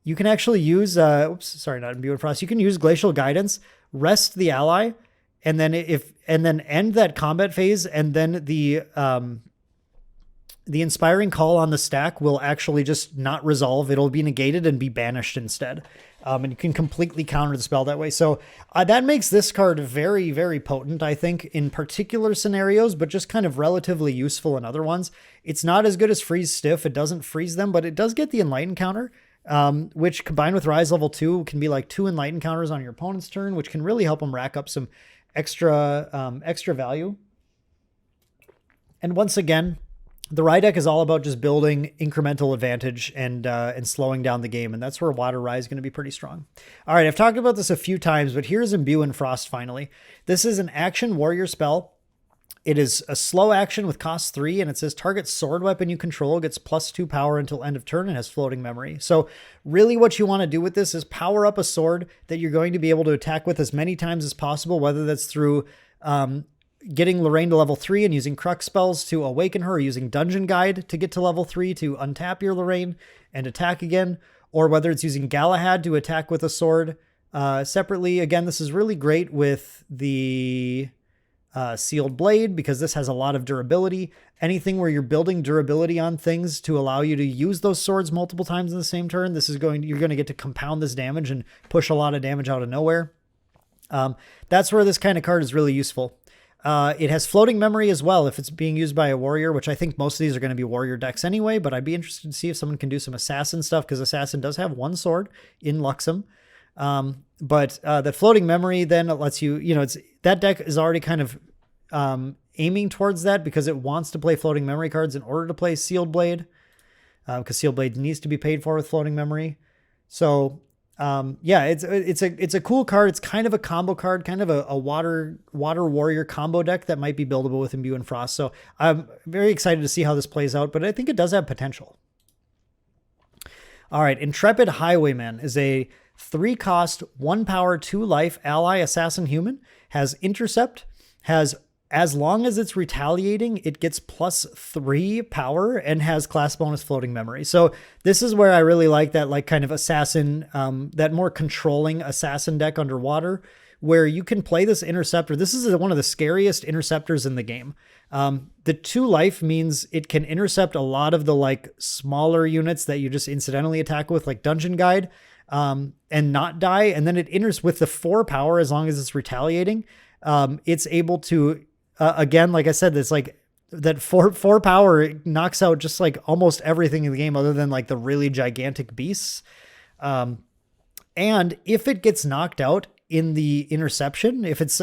use not Imbued Frost. You can use Glacial Guidance, rest the ally, and then end that combat phase, and then the Inspiring Call on the stack will actually just not resolve. It'll be negated and be banished instead. And you can completely counter the spell that way. So that makes this card very, very potent, I think, in particular scenarios, but just kind of relatively useful in other ones. It's not as good as Freeze Stiff. It doesn't freeze them, but it does get the Enlighten counter, which combined with Rise level 2 can be like 2 Enlighten counters on your opponent's turn, which can really help them rack up some extra value. And once again, the Rye deck is all about just building incremental advantage and slowing down the game, and that's where Water Rye is going to be pretty strong. All right, I've talked about this a few times, but here's Imbue and Frost finally. This is an action warrior spell. It is a slow action with cost 3, and it says target sword weapon you control gets +2 power until end of turn and has floating memory. So really what you want to do with this is power up a sword that you're going to be able to attack with as many times as possible, whether that's through getting Lorraine to level 3 and using Crux spells to awaken her, or using Dungeon Guide to get to level 3 to untap your Lorraine and attack again, or whether it's using Galahad to attack with a sword separately. Again, this is really great with the Sealed Blade, because this has a lot of durability. Anything where you're building durability on things to allow you to use those swords multiple times in the same turn, you're going to get to compound this damage and push a lot of damage out of nowhere. That's where this kind of card is really useful. It has floating memory as well if it's being used by a warrior, which I think most of these are going to be warrior decks anyway, but I'd be interested to see if someone can do some assassin stuff, because assassin does have 1 sword in Luxem. But that floating memory then lets you, that deck is already kind of aiming towards that, because it wants to play floating memory cards in order to play Sealed Blade, because Sealed Blade needs to be paid for with floating memory. So Yeah, it's a cool card. It's kind of a combo card, kind of a water warrior combo deck that might be buildable with Imbue and Frost. So I'm very excited to see how this plays out, but I think it does have potential. All right, Intrepid Highwayman is a 3-cost, 1 power, 2 life ally assassin human, has intercept, has as long as it's retaliating, it gets +3 power and has class bonus floating memory. So this is where I really like that, like kind of assassin, that more controlling assassin deck underwater, where you can play this interceptor. This is one of the scariest interceptors in the game. The 2 life means it can intercept a lot of the like smaller units that you just incidentally attack with, like Dungeon Guide, and not die. And then it enters with the 4 power as long as it's retaliating. It's able to, again, like I said, it's like that 4 power knocks out just like almost everything in the game other than like the really gigantic beasts. And if it gets knocked out in the interception, if it's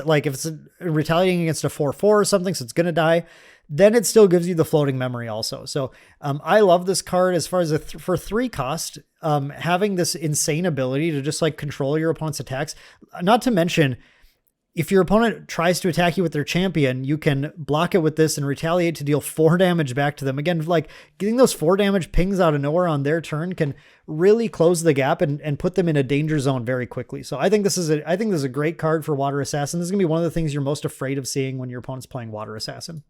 retaliating against a 4/4 or something, so it's going to die, then it still gives you the floating memory also. So I love this card as far as for 3 cost, having this insane ability to just like control your opponent's attacks. Not to mention, if your opponent tries to attack you with their champion, you can block it with this and retaliate to deal 4 damage back to them. Again, like getting those 4 damage pings out of nowhere on their turn can really close the gap and put them in a danger zone very quickly. So I think this is a great card for Water Assassin. This is gonna be one of the things you're most afraid of seeing when your opponent's playing Water Assassin.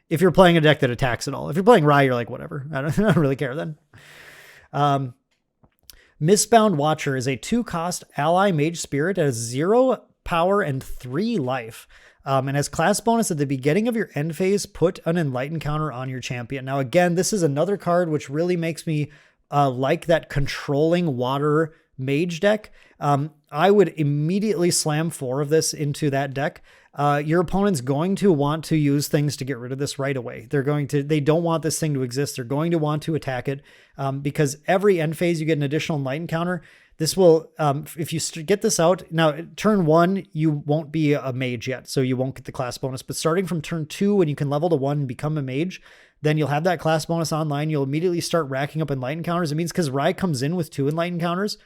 If you're playing a deck that attacks at all. If you're playing Rye, you're like, whatever. I don't really care then. Mistbound Watcher is a 2-cost ally mage spirit. It has 0 power and 3 life. And as class bonus at the beginning of your end phase, put an enlighten counter on your champion. Now, again, this is another card which really makes me like that controlling water mage deck. I would immediately slam 4 of this into that deck. Your opponent's going to want to use things to get rid of this right away. They don't want this thing to exist. They're going to want to attack it because every end phase you get an additional enlighten counter. This will, if you get this out, now turn 1, you won't be a mage yet, so you won't get the class bonus. But starting from turn 2, when you can level to 1 and become a mage, then you'll have that class bonus online. You'll immediately start racking up enlighten counters. It means because Rye comes in with 2 enlighten counters,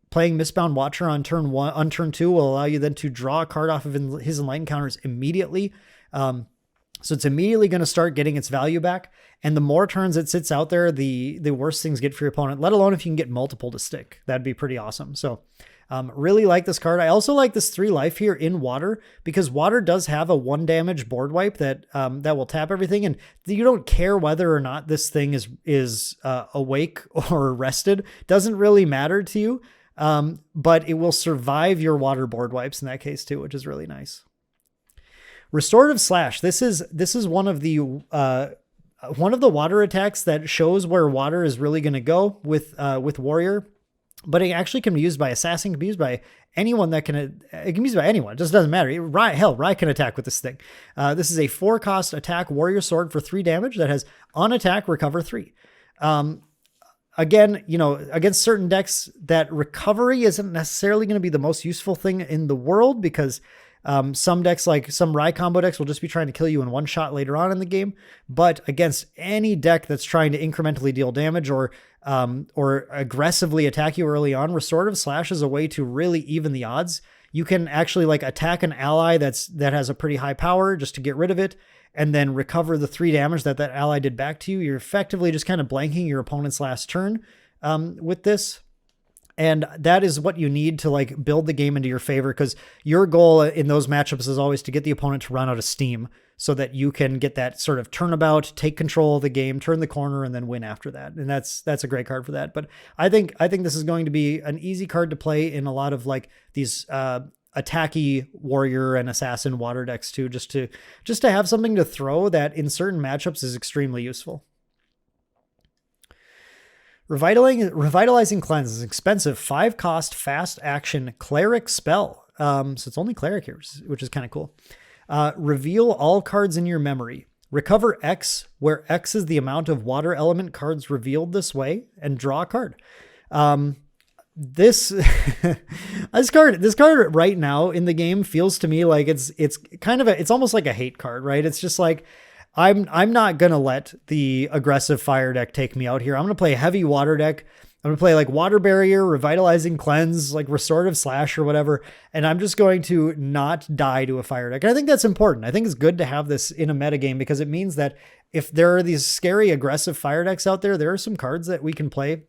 playing Mistbound Watcher on turn 1, on turn 2 will allow you then to draw a card off of his enlighten counters immediately. So it's immediately going to start getting its value back. And the more turns it sits out there, the worse things get for your opponent, let alone if you can get multiple to stick. That'd be pretty awesome. So really like this card. I also like this 3 life here in water because water does have a 1 damage board wipe that will tap everything. And you don't care whether or not this thing is awake or rested. Doesn't really matter to you. But it will survive your water board wipes in that case too, which is really nice. Restorative Slash. This is one of the water attacks that shows where water is really going to go with warrior, but it actually can be used by assassin, can be used by anyone it can be used by anyone. It just doesn't matter. Rye can attack with this thing. This is a 4-cost attack warrior sword for 3 damage that has on attack recover 3. Again, against certain decks, that recovery isn't necessarily going to be the most useful thing in the world because some decks, like some Rye combo decks, will just be trying to kill you in one shot later on in the game. But against any deck that's trying to incrementally deal damage or aggressively attack you early on, Restorative Slash is a way to really even the odds. You can actually like attack an ally that has a pretty high power just to get rid of it, and then recover the 3 damage that ally did back to you. You're effectively just kind of blanking your opponent's last turn with this. And that is what you need to like build the game into your favor, because your goal in those matchups is always to get the opponent to run out of steam so that you can get that sort of turnabout, take control of the game, turn the corner, and then win after that. And that's a great card for that. But I think this is going to be an easy card to play in a lot of like these attacky warrior and assassin water decks too, just to have something to throw that in certain matchups is extremely useful. Revitalizing Cleanse is an expensive 5-cost fast action cleric spell. So it's only cleric here, which is kind of cool. Reveal all cards in your memory. Recover X, where X is the amount of water element cards revealed this way, and draw a card. This card right now in the game feels to me like it's almost like a hate card, right? It's just like, I'm not going to let the aggressive fire deck take me out here. I'm going to play a heavy water deck. I'm going to play like Water Barrier, Revitalizing Cleanse, like Restorative Slash or whatever. And I'm just going to not die to a fire deck. And I think that's important. I think it's good to have this in a metagame because it means that if there are these scary, aggressive fire decks out there are some cards that we can play.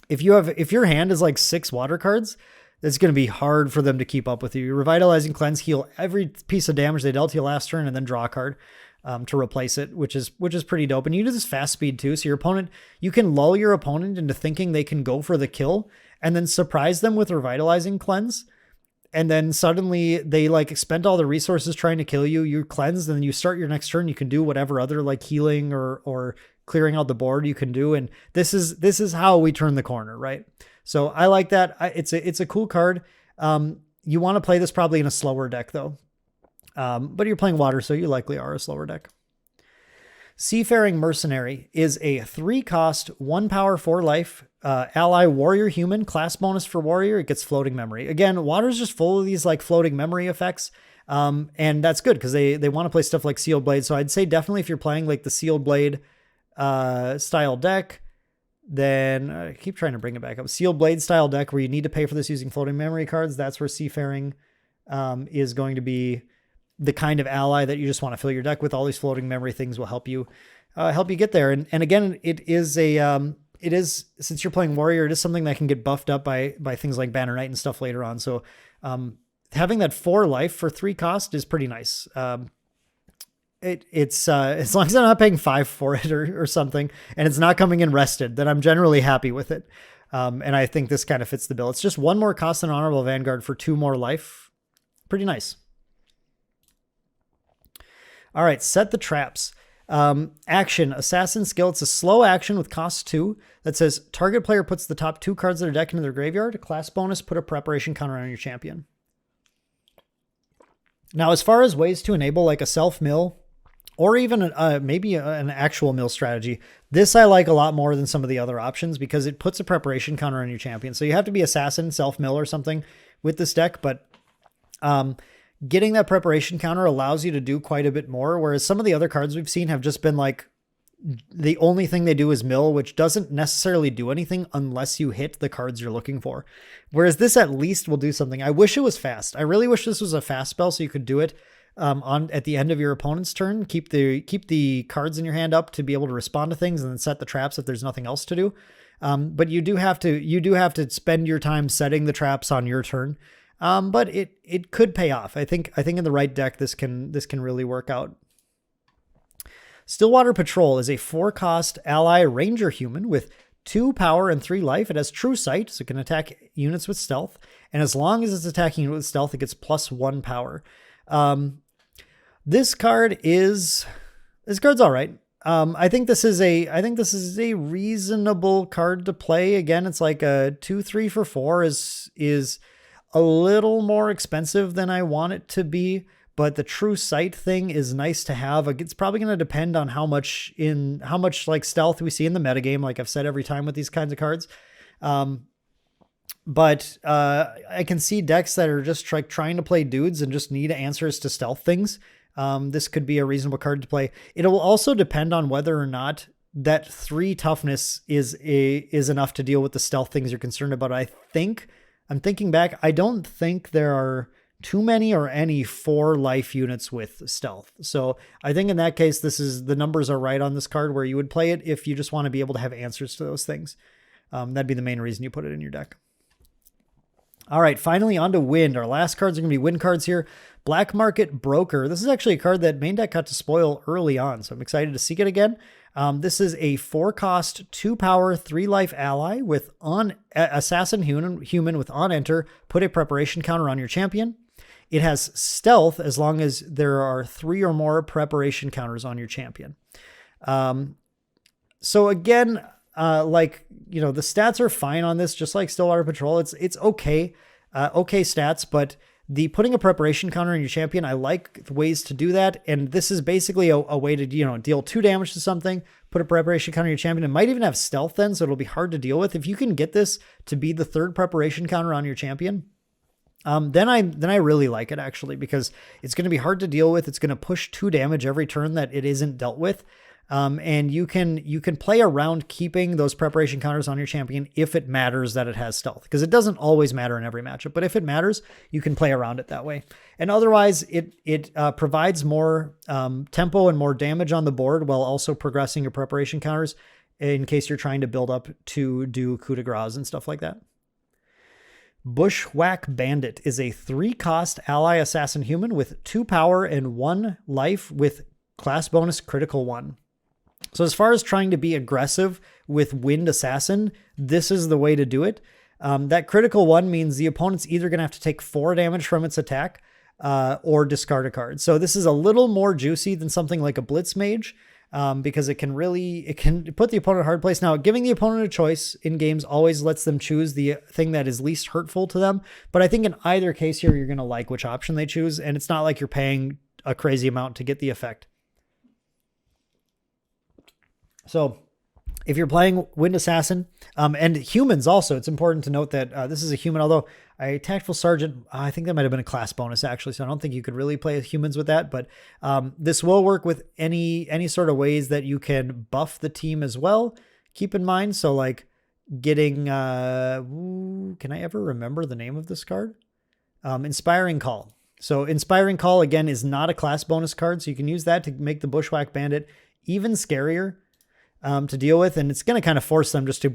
If your hand is like 6 water cards, it's going to be hard for them to keep up with you. Revitalizing Cleanse, heal every piece of damage they dealt to you last turn and then draw a card. To replace it, which is pretty dope. And you do this fast speed too. So you can lull your opponent into thinking they can go for the kill and then surprise them with Revitalizing Cleanse. And then suddenly they like spent all the resources trying to kill you. You cleanse, and then you start your next turn. You can do whatever other like healing or clearing out the board you can do. And this is how we turn the corner, right? So I like that. It's a cool card. You want to play this probably in a slower deck though. But you're playing water, so you likely are a slower deck. Seafaring Mercenary is a 3-cost, 1 power, 4 life, ally warrior human, class bonus for warrior. It gets floating memory. Again, water's just full of these like floating memory effects. And that's good because they want to play stuff like Sealed Blade. So I'd say definitely if you're playing like the Sealed Blade style deck, then I keep trying to bring it back up. Sealed Blade style deck where you need to pay for this using floating memory cards. That's where Seafaring is going to be the kind of ally that you just want to fill your deck with. All these floating memory things will help you get there. And again, it is since you're playing warrior, it is something that can get buffed up by things like Banner Knight and stuff later on. So having that 4 life for 3 cost is pretty nice. It's as long as I'm not paying 5 for it or something, and it's not coming in rested, then I'm generally happy with it. And I think this kind of fits the bill. It's just 1 more cost than Honorable Vanguard for 2 more life. Pretty nice. All right, Set the Traps. Action, Assassin Skill. It's a slow action with cost 2 that says target player puts the top 2 cards of their deck into their graveyard. Class bonus, put a preparation counter on your champion. Now, as far as ways to enable like a self-mill or even maybe an actual mill strategy, this I like a lot more than some of the other options because it puts a preparation counter on your champion. So you have to be Assassin, self-mill or something with this deck, but getting that preparation counter allows you to do quite a bit more, whereas some of the other cards we've seen have just been like, the only thing they do is mill, which doesn't necessarily do anything unless you hit the cards you're looking for. Whereas this at least will do something. I wish it was fast. I really wish this was a fast spell so you could do it at the end of your opponent's turn. Keep the cards in your hand up to be able to respond to things and then set the traps if there's nothing else to do. But you do have to spend your time setting the traps on your turn. But it could pay off. I think in the right deck, this can really work out. Stillwater Patrol is a 4-cost ally ranger human with 2 power and 3 life. It has True Sight, so it can attack units with stealth. And as long as it's attacking units with stealth, it gets +1 power. This card's all right. I think this is a reasonable card to play. Again, it's like a 2-3 for 4 is a little more expensive than I want it to be, but the True Sight thing is nice to have. It's probably going to depend on how much like stealth we see in the metagame, like I've said every time with these kinds of cards. But I can see decks that are just trying to play dudes and just need answers to stealth things. This could be a reasonable card to play. It will also depend on whether or not that 3 toughness is enough to deal with the stealth things you're concerned about. I'm thinking back, I don't think there are too many or any 4 life units with stealth. So I think in that case, the numbers are right on this card where you would play it if you just want to be able to have answers to those things. That'd be the main reason you put it in your deck. All right, finally on to Wind. Our last cards are going to be Wind cards here. Black Market Broker. This is actually a card that main deck got to spoil early on, so I'm excited to see it again. This is a 4-cost, 2 power, 3 life ally with assassin human with on enter. Put a preparation counter on your champion. It has stealth as long as there are 3 or more preparation counters on your champion. So again, the stats are fine on this, just like Stillwater Patrol. It's okay stats, but the putting a preparation counter on your champion, I like ways to do that. And this is basically a way to, deal 2 damage to something, put a preparation counter on your champion. It might even have stealth then, so it'll be hard to deal with. If you can get this to be the 3rd preparation counter on your champion, then I really like it actually, because it's going to be hard to deal with. It's going to push 2 damage every turn that it isn't dealt with. And you can play around keeping those preparation counters on your champion if it matters that it has stealth, because it doesn't always matter in every matchup, but if it matters, you can play around it that way. And otherwise, it provides more tempo and more damage on the board while also progressing your preparation counters in case you're trying to build up to do coup de grace and stuff like that. Bushwhack Bandit is a 3-cost ally assassin human with 2 power and 1 life with class bonus critical 1. So as far as trying to be aggressive with Wind Assassin, this is the way to do it. That critical 1 means the opponent's either going to have to take 4 damage from its attack or discard a card. So this is a little more juicy than something like a Blitz Mage, because it can put the opponent in a hard place. Now, giving the opponent a choice in games always lets them choose the thing that is least hurtful to them. But I think in either case here, you're going to like which option they choose. And it's not like you're paying a crazy amount to get the effect. So if you're playing Wind Assassin, and humans also, it's important to note that this is a human, although a Tactful Sergeant, I think that might have been a class bonus actually, so I don't think you could really play humans with that, but this will work with any sort of ways that you can buff the team as well. Keep in mind, so like getting, can I ever remember the name of this card? Inspiring Call. So Inspiring Call, again, is not a class bonus card, so you can use that to make the Bushwhack Bandit even scarier to deal with, and it's going to kind of force them just to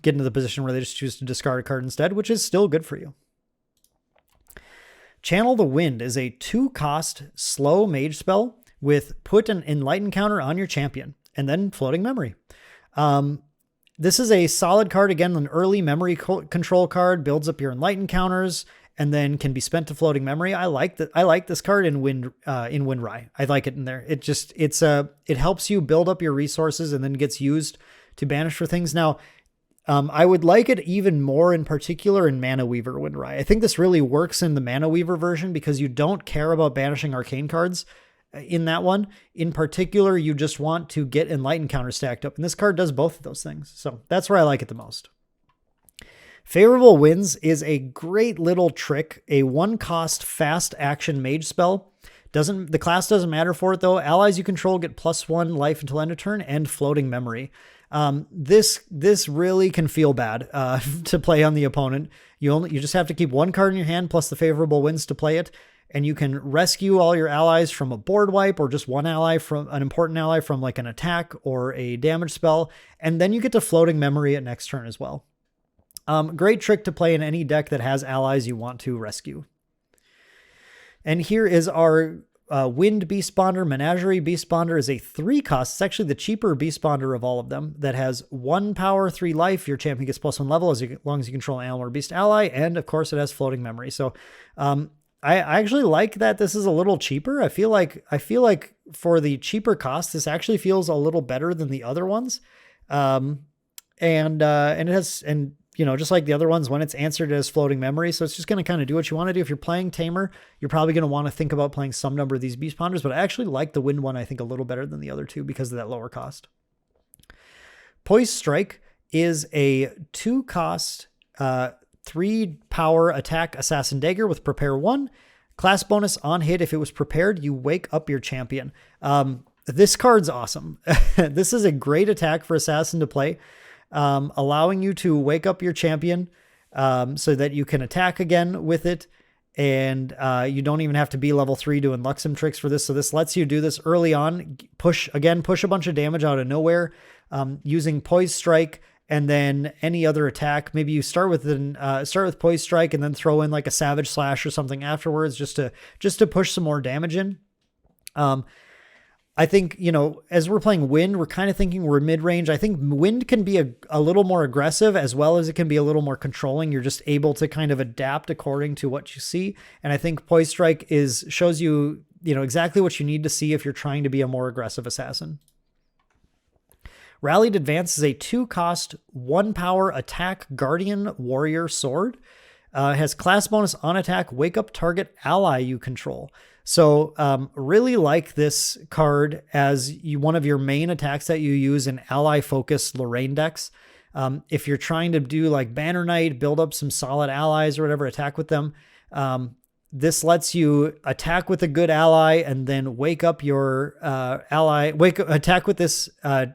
get into the position where they just choose to discard a card instead, which is still good for you. Channel the Wind is a 2-cost slow mage spell with put an Enlighten counter on your champion and then Floating Memory. This is a solid card, again, an early memory control card, builds up your Enlighten counters, and then can be spent to Floating Memory. I like this card in Windrai. I like it in there. It helps you build up your resources and then gets used to banish for things. Now, I would like it even more in particular in Mana Weaver Windrai. I think this really works in the Mana Weaver version because you don't care about banishing arcane cards in that one. In particular, you just want to get Enlighten counter stacked up, and this card does both of those things. So that's where I like it the most. Favorable Winds is a great little trick, a 1-cost fast action mage spell. The class doesn't matter for it though. Allies you control get +1 life until end of turn and Floating Memory. This really can feel bad to play on the opponent. You just have to keep 1 card in your hand plus the Favorable Winds to play it, and you can rescue all your allies from a board wipe or just one ally from an important ally from like an attack or a damage spell, and then you get to Floating Memory at next turn as well. Great trick to play in any deck that has allies you want to rescue. And here is our Wind Beast Bonder. Menagerie Beast Bonder is a 3-cost. It's actually the cheaper Beast Bonder of all of them that has 1 power, 3 life. Your champion gets +1 level as long as you control an animal or beast ally. And of course it has Floating Memory. So I actually like that this is a little cheaper. I feel like for the cheaper cost, this actually feels a little better than the other ones. And it has, just like the other ones, when it's answered as Floating Memory. So it's just going to kind of do what you want to do. If you're playing Tamer, you're probably going to want to think about playing some number of these Beast Ponders, but I actually like the Wind one, I think, a little better than the other two because of that lower cost. Poise Strike is a 2-cost, 3-power attack Assassin Dagger with Prepare 1. Class bonus on hit. If it was prepared, you wake up your champion. This card's awesome. This is a great attack for Assassin to play. Allowing you to wake up your champion so that you can attack again with it. And you don't even have to be level 3 doing Luxem tricks for this. So this lets you do this early on. Push a bunch of damage out of nowhere using Poise Strike and then any other attack. Maybe you start with Poise Strike and then throw in like a Savage Slash or something afterwards just to push some more damage in. I think, as we're playing Wind, we're kind of thinking we're mid-range. I think Wind can be a little more aggressive as well as it can be a little more controlling. You're just able to kind of adapt according to what you see. And I think Poise Strike shows you, exactly what you need to see if you're trying to be a more aggressive assassin. Rallied Advance is a 2-cost, 1-power attack Guardian Warrior Sword. Has class bonus on attack, wake up target ally you control. So really like this card as one of your main attacks that you use in ally-focused Lorraine decks. If you're trying to do like Banner Knight, build up some solid allies or whatever, attack with them, This lets you attack with a good ally and then wake up your ally, attack with this,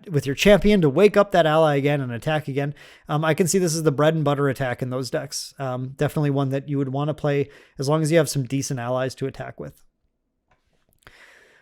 with your champion to wake up that ally again and attack again. I can see this as the bread and butter attack in those decks. Definitely one that you would want to play as long as you have some decent allies to attack with.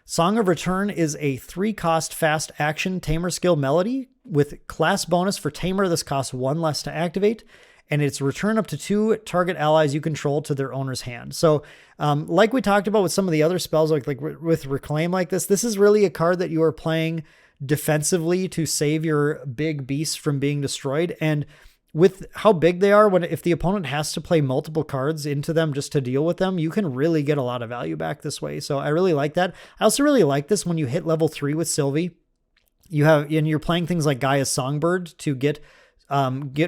Song of Return is a 3-cost fast action tamer skill melody with class bonus for tamer. This costs 1 less to activate, and it's return up to 2 target allies you control to their owner's hand. So like we talked about with some of the other spells, like with Reclaim like this is really a card that you are playing defensively to save your big beasts from being destroyed. And with how big they are, if the opponent has to play multiple cards into them just to deal with them, you can really get a lot of value back this way. So I really like that. I also really like this when you hit level 3 with Sylvie. You're playing things like Gaia's Songbird to get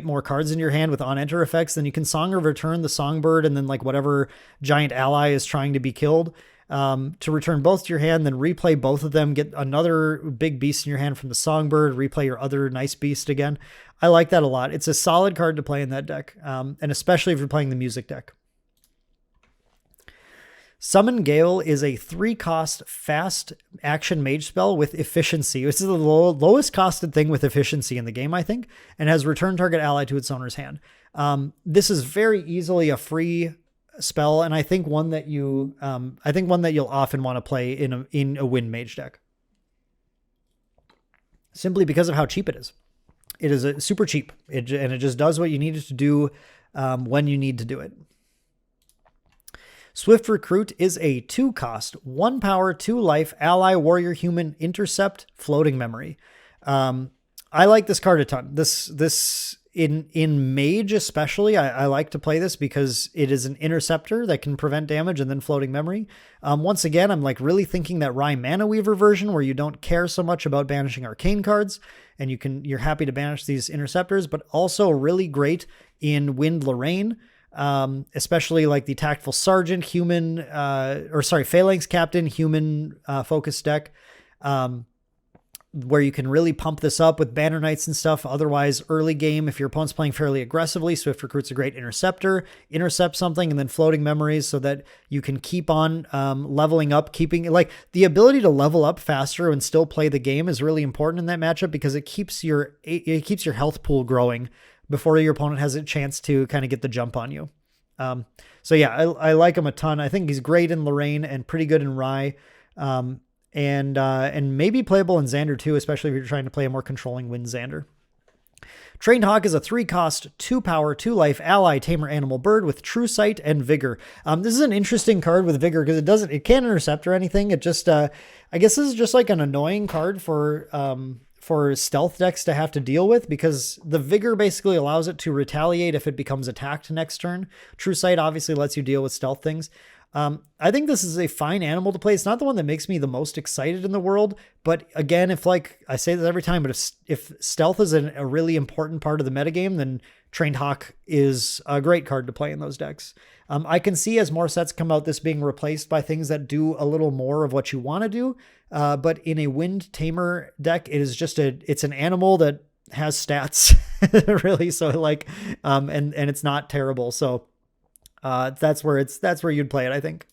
more cards in your hand with on-enter effects. Then you can Song of Return the Songbird and then like whatever giant ally is trying to be killed to return both to your hand, then replay both of them, get another big beast in your hand from the Songbird, replay your other nice beast again. I like that a lot. It's a solid card to play in that deck, and especially if you're playing the music deck. Summon Gale is a 3-cost fast action mage spell with efficiency. This is the lowest costed thing with efficiency in the game, I think, and has return target ally to its owner's hand. This is very easily a free spell, and I think one that you'll often want to play in a Wind Mage deck, simply because of how cheap it is. It is super cheap, and it just does what you need it to do when you need to do it. Swift Recruit is a 2-cost, 1 power, 2 life, ally, warrior, human, intercept, floating memory. I like this card a ton. This in Mage especially, I like to play this because it is an interceptor that can prevent damage and then floating memory. Once again, I'm like really thinking that Rye Mana Weaver version where you don't care so much about banishing arcane cards and you're happy to banish these interceptors, but also really great in Wind Lorraine. Especially like the Tactful Sergeant, Phalanx Captain, human focused deck, where you can really pump this up with Banner Knights and stuff. Otherwise, early game, if your opponent's playing fairly aggressively, Swift Recruit's a great interceptor, intercept something, and then floating memories so that you can keep on leveling up, keeping like the ability to level up faster and still play the game is really important in that matchup because it keeps your health pool growing before your opponent has a chance to kind of get the jump on you. So yeah, I like him a ton. I think he's great in Lorraine and pretty good in Rye. And maybe playable in Xander too, especially if you're trying to play a more controlling Wind Xander. Trained Hawk is a 3-cost, 2 power, 2 life ally tamer animal bird with True Sight and Vigor. This is an interesting card with Vigor because it can't intercept or anything. It just, I guess this is just like an annoying card for stealth decks to have to deal with because the Vigor basically allows it to retaliate if it becomes attacked next turn. True Sight obviously lets you deal with stealth things. I think this is a fine animal to play. It's not the one that makes me the most excited in the world, but again, if like I say this every time, but if stealth is a really important part of the metagame, then Trained Hawk is a great card to play in those decks. I can see as more sets come out, this being replaced by things that do a little more of what you want to do. But in a Wind Tamer deck, it is just it's an animal that has stats really. So like, and it's not terrible. So, that's where you'd play it, I think.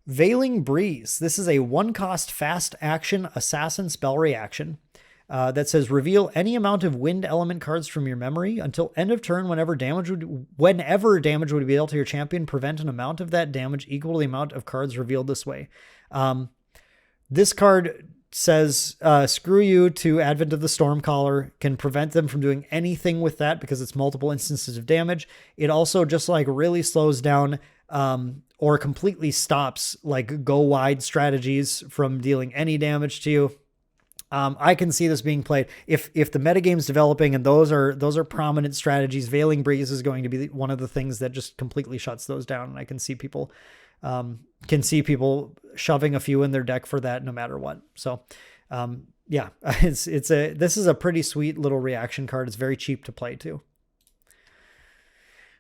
Veiling Breeze. This is a 1-cost fast action assassin spell reaction that says reveal any amount of wind element cards from your memory until end of turn. Whenever damage would be dealt to your champion, prevent an amount of that damage equal to the amount of cards revealed this way. This card says screw you to Advent of the Stormcaller, can prevent them from doing anything with that because it's multiple instances of damage. It also just like really slows down or completely stops like go wide strategies from dealing any damage to you. I can see this being played if the metagame's developing and those are prominent strategies. Veiling Breeze is going to be one of the things that just completely shuts those down. And I can see people shoving a few in their deck for that no matter what. So, yeah, this is a pretty sweet little reaction card. It's very cheap to play too.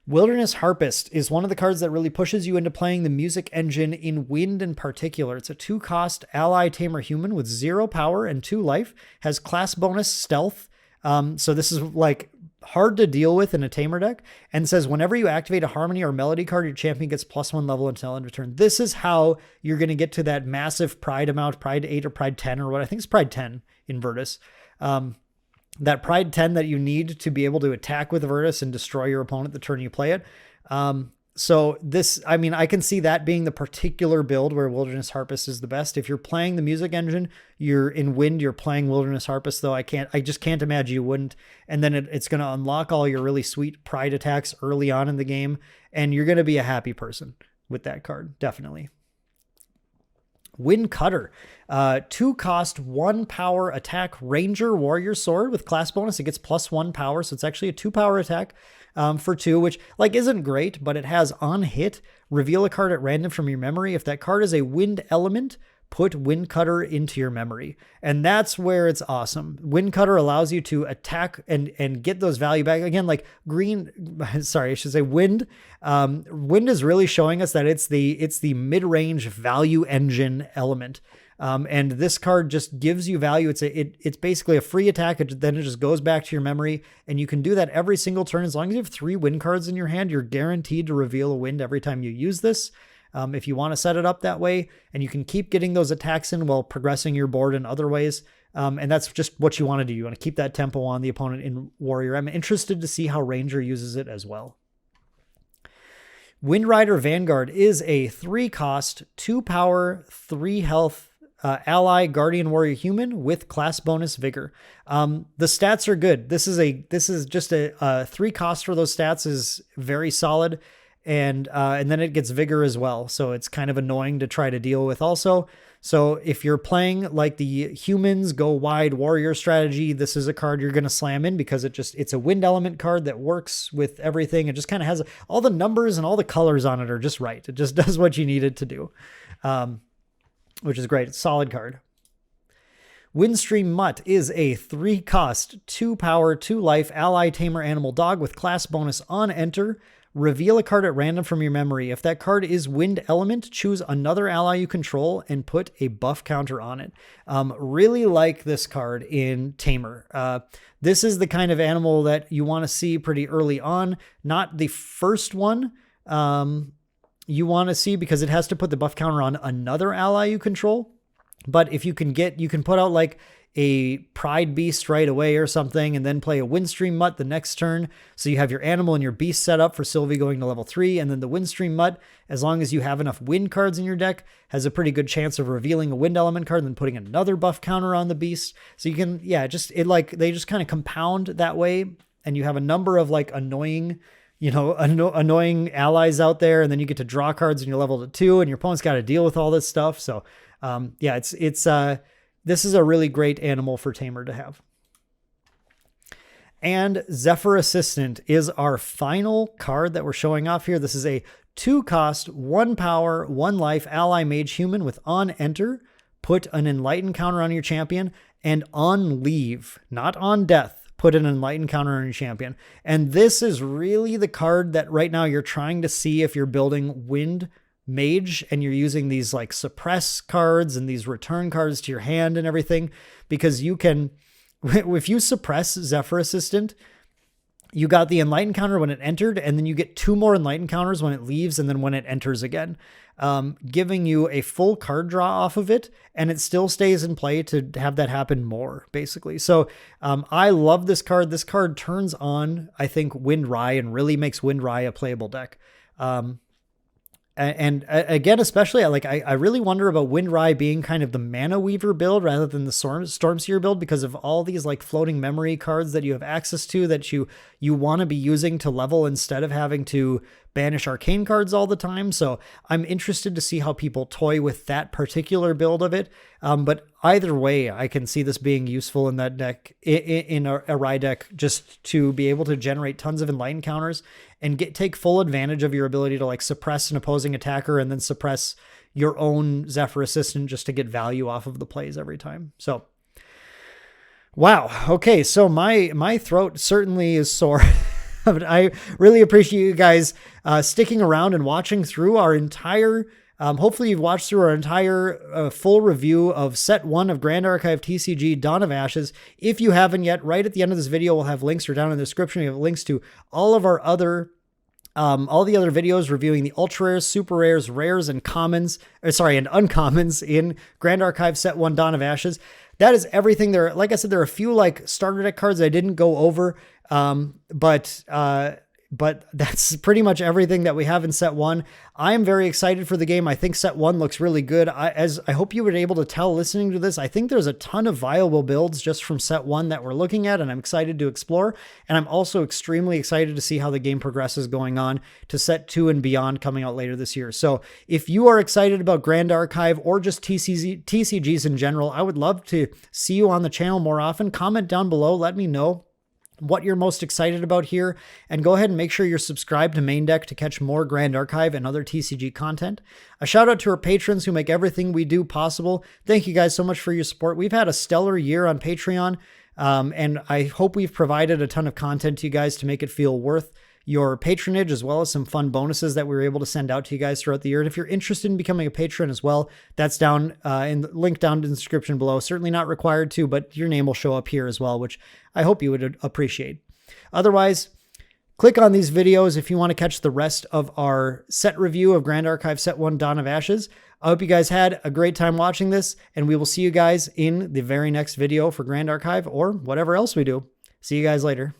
Wilderness Harpist is one of the cards that really pushes you into playing the music engine in Wind in particular. It's a 2-cost ally tamer human with 0 power and 2 life, has class bonus stealth. So this is like hard to deal with in a Tamer deck, and says whenever you activate a Harmony or Melody card, your champion gets +1 level until end of turn. This is how you're going to get to that massive Pride amount, Pride 8 or Pride 10 or what I think is Pride 10 in Virtus. That Pride 10 that you need to be able to attack with Virtus and destroy your opponent the turn you play it. So this, I mean, I can see that being the particular build where Wilderness Harpist is the best. If you're playing the music engine, you're in Wind, you're playing Wilderness Harpist, though I just can't imagine you wouldn't. And then it's going to unlock all your really sweet Pride attacks early on in the game. And you're going to be a happy person with that card. Definitely. Wind Cutter, 2 cost, 1 power attack Ranger Warrior Sword with class bonus. It gets +1 power. So it's actually a 2 power attack. For 2, which like isn't great, but it has on hit, reveal a card at random from your memory. If that card is a wind element, put Wind Cutter into your memory. And that's where it's awesome. Wind Cutter allows you to attack and get those value back. Again, like green, sorry, I should say wind. Wind is really showing us that it's the mid-range value engine element. And this card just gives you value. It's basically a free attack. Then it just goes back to your memory, and you can do that every single turn. As long as you have 3 wind cards in your hand, you're guaranteed to reveal a wind every time you use this. If you want to set it up that way, and you can keep getting those attacks in while progressing your board in other ways. And that's just what you want to do. You want to keep that tempo on the opponent in Warrior. I'm interested to see how Ranger uses it as well. Windrider Vanguard is a 3 cost, 2 power, 3 health, ally Guardian Warrior Human with class bonus Vigor. The stats are good. This is just a 3 cost for those stats is very solid. And then it gets Vigor as well. So it's kind of annoying to try to deal with also. So if you're playing like the humans go wide warrior strategy, this is a card you're going to slam in because it's a wind element card that works with everything. It just kind of has all the numbers and all the colors on it are just right. It just does what you need it to do. Which is great. It's a solid card. Windstream Mutt is a 3 cost, 2 power, 2 life ally tamer animal dog with class bonus on enter. Reveal a card at random from your memory. If that card is wind element, choose another ally you control and put a buff counter on it. Really like this card in Tamer. This is the kind of animal that you want to see pretty early on. Not the first one you want to see because it has to put the buff counter on another ally you control. But if you can put out like a Pride Beast right away or something, and then play a Windstream Mutt the next turn. So you have your animal and your beast set up for Sylvie going to level 3, and then the Windstream Mutt, as long as you have enough wind cards in your deck, has a pretty good chance of revealing a wind element card and then putting another buff counter on the beast. So you can, they just kind of compound that way, and you have a number of like annoying annoying allies out there, and then you get to draw cards and you're level to 2, and your opponent's got to deal with all this stuff. So this is a really great animal for Tamer to have. And Zephyr Assistant is our final card that we're showing off here. This is a 2 cost, 1 power, 1 life ally mage human with on enter. Put an enlighten counter on your champion, and on leave, not on death, put an enlighten counter on your champion. And this is really the card that right now you're trying to see if you're building wind mage and you're using these like suppress cards and these return cards to your hand and everything, because you can, if you suppress Zephyr Assistant, you got the enlighten counter when it entered, and then you get 2 more enlighten counters when it leaves and then when it enters again, giving you a full card draw off of it, and it still stays in play to have that happen more, basically. So I love this card. This card turns on, I think, Windrai and really makes Windrai a playable deck. And again, especially I really wonder about Windrai being kind of the Mana Weaver build rather than the Stormseer build, because of all these like floating memory cards that you have access to that you want to be using to level instead of having to banish arcane cards all the time. So I'm interested to see how people toy with that particular build of it. But either way, I can see this being useful in that deck, in a Rye deck, just to be able to generate tons of enlighten counters and take full advantage of your ability to like suppress an opposing attacker and then suppress your own Zephyr Assistant just to get value off of the plays every time. So, wow. Okay. So my throat certainly is sore. But I really appreciate you guys sticking around and watching through our entire Hopefully you've watched through our entire full review of set 1 of Grand Archive TCG Dawn of Ashes. If you haven't yet, right at the end of this video, we'll have links, or down in the description, we have links to all of our other all the other videos reviewing the ultra rares, super rares, rares, and commons, and uncommons in Grand Archive Set 1 Dawn of Ashes. That is everything there. Like I said, there are a few like starter deck cards I didn't go over, but that's pretty much everything that we have in set 1. I am very excited for the game. I think set 1 looks really good. As I hope you were able to tell listening to this, I think there's a ton of viable builds just from set 1 that we're looking at, and I'm excited to explore. And I'm also extremely excited to see how the game progresses going on to set 2 and beyond coming out later this year. So if you are excited about Grand Archive or just TCGs in general, I would love to see you on the channel more often. Comment down below. Let me know what you're most excited about here, and go ahead and make sure you're subscribed to Main Deck to catch more Grand Archive and other TCG content. A shout out to our patrons who make everything we do possible. Thank you guys so much for your support. We've had a stellar year on Patreon, and I hope we've provided a ton of content to you guys to make it feel worth your patronage, as well as some fun bonuses that we were able to send out to you guys throughout the year. And if you're interested in becoming a patron as well, that's down in the link down in the description below. Certainly not required to, but your name will show up here as well, which I hope you would appreciate. Otherwise, click on these videos if you want to catch the rest of our set review of Grand Archive Set 1 Dawn of Ashes. I hope you guys had a great time watching this, and we will see you guys in the very next video for Grand Archive or whatever else we do. See you guys later.